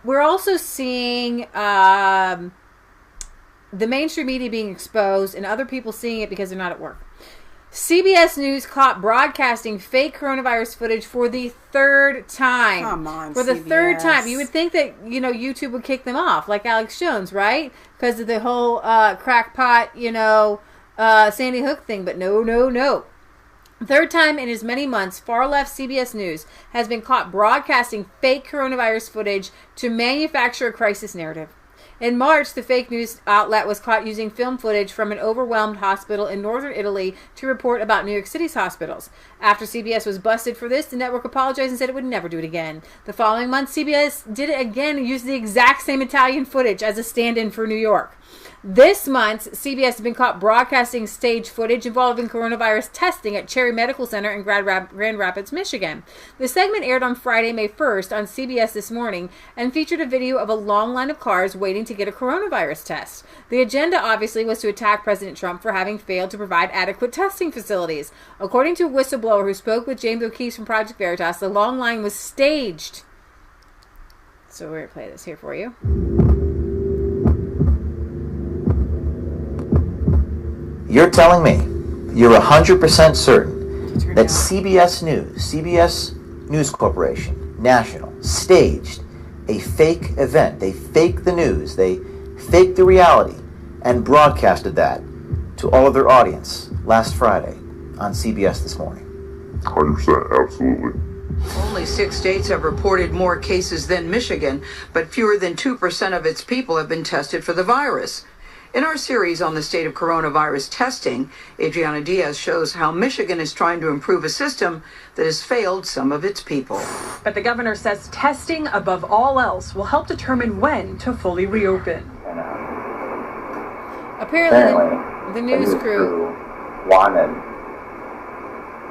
we're also seeing the mainstream media being exposed and other people seeing it because they're not at work. CBS News caught broadcasting fake coronavirus footage for the third time. Come on, For the CBS. third time. You would think that, you know, YouTube would kick them off, like Alex Jones, right? Because of the whole crackpot, you know, Sandy Hook thing. But no. Third time in as many months, far-left CBS News has been caught broadcasting fake coronavirus footage to manufacture a crisis narrative. In March, the fake news outlet was caught using film footage from an overwhelmed hospital in northern Italy to report about New York City's hospitals. After CBS was busted for this, the network apologized and said it would never do it again. The following month, CBS did it again and used the exact same Italian footage as a stand-in for New York. This month, CBS has been caught broadcasting stage footage involving coronavirus testing at Cherry Medical Center in Grand Rapids, Michigan. The segment aired on Friday, May 1st on CBS This Morning and featured a video of a long line of cars waiting to get a coronavirus test. The agenda, obviously, was to attack President Trump for having failed to provide adequate testing facilities. According to a whistleblower who spoke with James O'Keefe from Project Veritas, the long line was staged. So we're going to play this here for you. You're telling me you're 100% certain that CBS News Corporation, National, staged a fake event. They faked the news. They faked the reality and broadcasted that to all of their audience last Friday on CBS This Morning. 100%, absolutely. Only 6 states have reported more cases than Michigan, but fewer than 2% of its people have been tested for the virus. In our series on the state of coronavirus testing, Adriana Diaz shows how Michigan is trying to improve a system that has failed some of its people. But the governor says testing, above all else, will help determine when to fully reopen. Apparently, the news crew wanted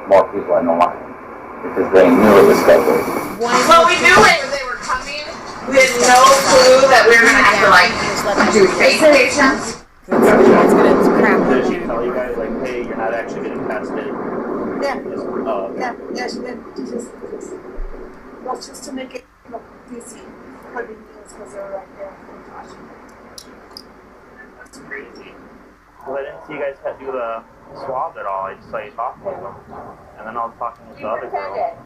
more people in the line because they knew it was scheduled. Well, we knew they were coming. We had no clue that we were going to have to, like, do face patients. Did she tell you guys, like, hey, you're not actually getting tested? Yeah, she did. Well, just to make it easy for the meals because they were right there. That's crazy. Well, I didn't see you guys do the swab at all. I just saw you talking to them. And then I was talking with the other girl.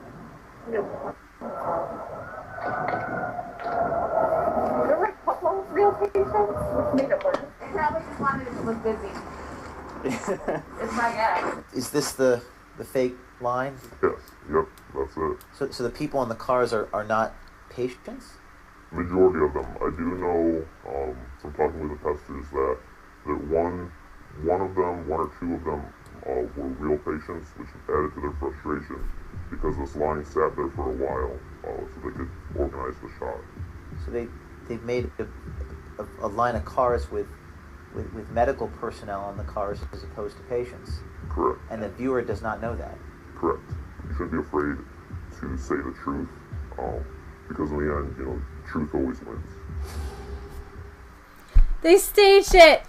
There were a couple of real patients, which made it worse. They probably just wanted it to look busy. It's my guess. Is this the fake line? Yes, yep, that's it. So the people in the cars are not patients? Majority of them. I do know from talking with the testers that one or two of them were real patients, which added to their frustration because this line sat there for a while so they could organize the shot. So they've made a line of cars with medical personnel on the cars as opposed to patients. Correct. And the viewer does not know that. Correct. You shouldn't be afraid to say the truth because in the end, truth always wins. They staged it.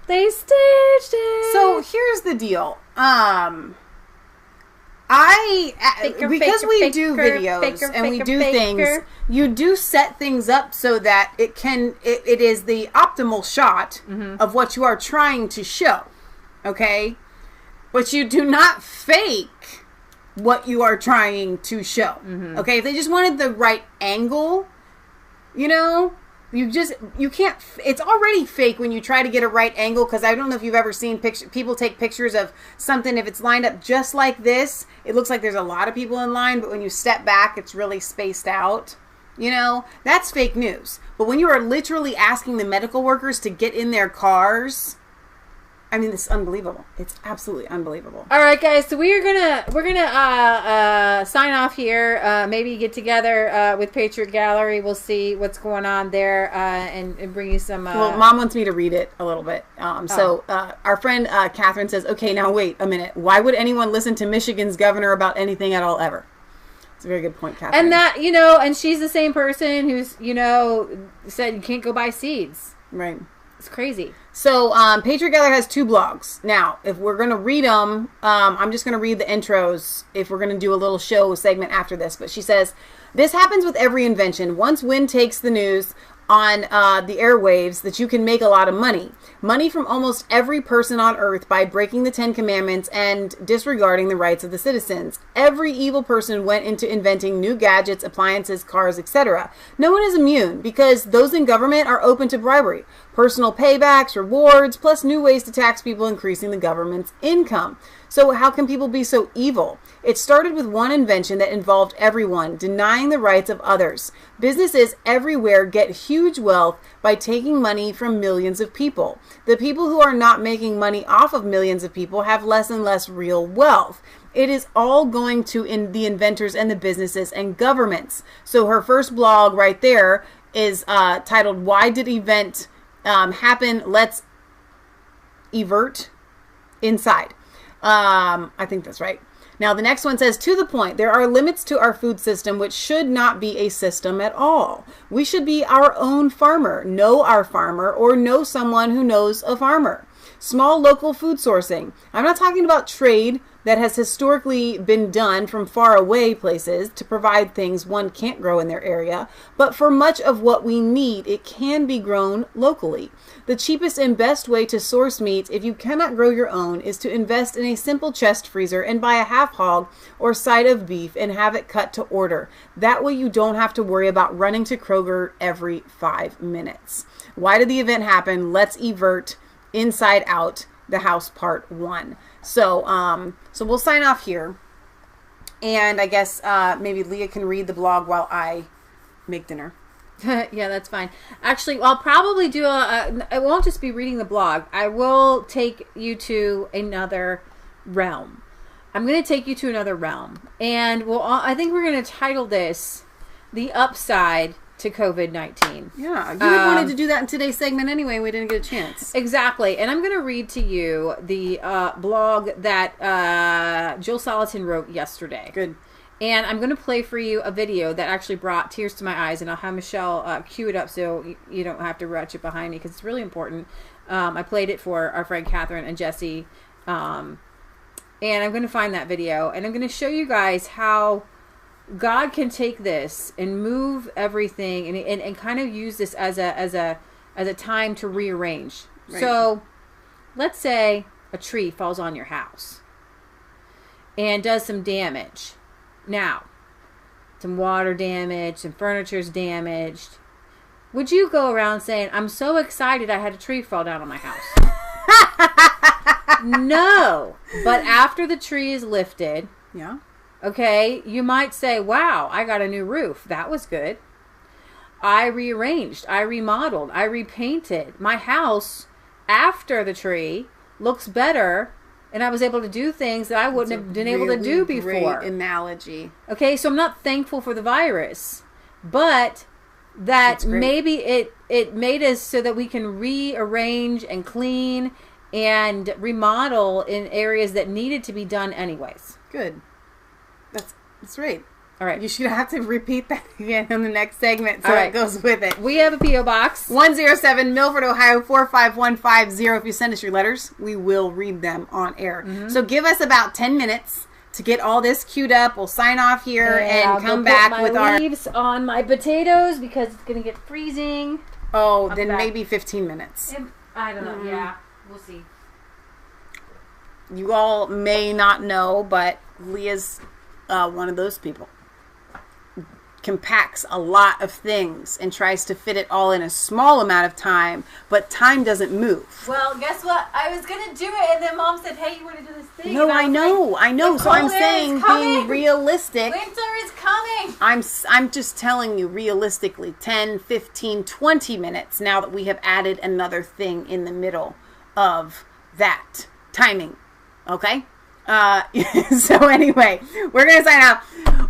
So here's the deal. Because we do videos and we do things, you do set things up so that it is the optimal shot of what you are trying to show. Okay? But you do not fake what you are trying to show. Okay? If they just wanted the right angle, You can't, it's already fake when you try to get a right angle, because I don't know if you've ever seen people take pictures of something. If it's lined up just like this, it looks like there's a lot of people in line, but when you step back, it's really spaced out. You know, that's fake news. But when you are literally asking the medical workers to get in their cars, I mean, it's unbelievable. It's absolutely unbelievable. All right, guys. So we're gonna sign off here. Maybe get together with Patriot Gallery. We'll see what's going on there, and bring you some. Well, Mom wants me to read it a little bit. So our friend Catherine says, "Okay, now wait a minute. Why would anyone listen to Michigan's governor about anything at all ever?" It's a very good point, Catherine. And that, you know, and she's the same person who's, you know, said you can't go buy seeds. Right. It's crazy. So, Patriot Gallery has 2 blogs. Now, if we're going to read them, I'm just going to read the intros if we're going to do a little show segment after this. But she says, this happens with every invention. Once wind takes the news on the airwaves, that you can make a lot of money. Money from almost every person on earth by breaking the 10 Commandments and disregarding the rights of the citizens. Every evil person went into inventing new gadgets, appliances, cars, etc. No one is immune, because those in government are open to bribery, personal paybacks, rewards, plus new ways to tax people, increasing the government's income. So how can people be so evil? It started with one invention that involved everyone, denying the rights of others. Businesses everywhere get huge wealth by taking money from millions of people. The people who are not making money off of millions of people have less and less real wealth. It is all going to the inventors and the businesses and governments. So her first blog right there is titled, Why Did Event Happen? Let's Evert Inside. I think that's right. Now, the next one says, to the point, there are limits to our food system, which should not be a system at all. We should be our own farmer, know our farmer, or know someone who knows a farmer. Small local food sourcing. I'm not talking about trade that has historically been done from far away places to provide things one can't grow in their area, but for much of what we need, it can be grown locally. The cheapest and best way to source meat, if you cannot grow your own, is to invest in a simple chest freezer and buy a half hog or side of beef and have it cut to order. That way you don't have to worry about running to Kroger every 5 minutes. Why did the event happen? Let's evert Inside Out, the house part 1. So we'll sign off here. And I guess maybe Leah can read the blog while I make dinner. Yeah, that's fine. Actually, I'll probably do I won't just be reading the blog. I will take you to another realm. I'm going to take you to another realm. And I think we're going to title this The Upside to COVID-19. Yeah, you had wanted to do that in today's segment anyway. We didn't get a chance. Exactly. And I'm going to read to you the blog that Jill Soliton wrote yesterday. Good. And I'm going to play for you a video that actually brought tears to my eyes. And I'll have Michelle cue it up so you don't have to watch it behind me, because it's really important. I played it for our friend Catherine and Jesse. And I'm going to find that video. And I'm going to show you guys how God can take this and move everything and kind of use this as a time to rearrange. Right. So let's say a tree falls on your house and does some damage. Now, some water damage, some furniture's damaged. Would you go around saying, I'm so excited I had a tree fall down on my house? No. But after the tree is lifted, yeah, okay, you might say, wow, I got a new roof. That was good. I rearranged, I remodeled, I repainted. My house, after the tree, looks better, and I was able to do things that I wouldn't have been able to do before. Great analogy. Okay, so I'm not thankful for the virus, but that maybe it made us so that we can rearrange and clean and remodel in areas that needed to be done anyways. Good. That's right. All right. You should have to repeat that again in the next segment so it goes with it. We have a P.O. Box. 107 Milford, Ohio, 45150. If you send us your letters, we will read them on air. Mm-hmm. So give us about 10 minutes to get all this queued up. We'll sign off here and come back with our leaves on my potatoes because it's going to get freezing. Oh, then maybe 15 minutes. I don't know. Mm-hmm. Yeah, we'll see. You all may not know, but Leah's one of those people. compacts a lot of things and tries to fit it all in a small amount of time, but time doesn't move. Well, guess what? I was gonna do it, and then Mom said, "Hey, you want to do this thing?" No, I know. So I'm saying being realistic. Winter is coming. I'm just telling you realistically, 10, 15, 20 minutes now that we have added another thing in the middle of that timing. Okay? So anyway, we're going to sign out.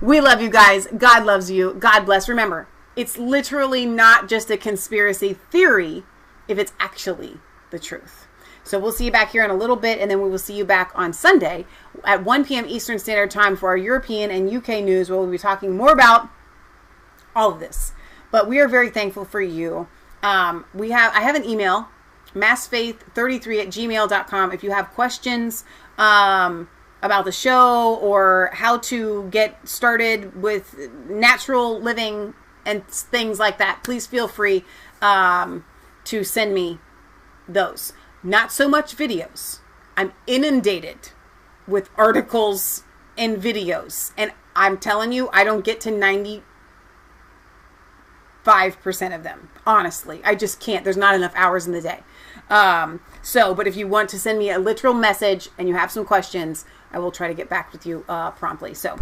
We love you guys. God loves you. God bless. Remember, it's literally not just a conspiracy theory if it's actually the truth. So we'll see you back here in a little bit, and then we will see you back on Sunday at 1 p.m. Eastern Standard Time for our European and UK news, where we'll be talking more about all of this. But we are very thankful for you. I have an email, massfaith33@gmail.com. If you have questions about the show or how to get started with natural living and things like that, please feel free to send me those. Not so much videos. I'm inundated with articles and videos, and I'm telling you, I don't get to 95% of them. Honestly, I just can't. There's not enough hours in the day. But if you want to send me a literal message and you have some questions, I will try to get back with you promptly. So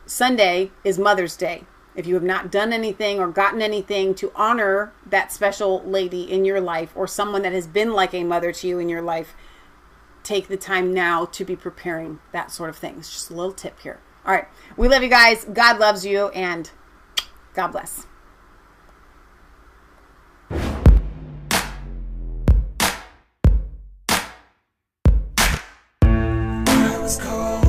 Sunday is Mother's Day. If you have not done anything or gotten anything to honor that special lady in your life, or someone that has been like a mother to you in your life, take the time now to be preparing that sort of thing. It's just a little tip here. All right. We love you guys. God loves you, and God bless. I was cold.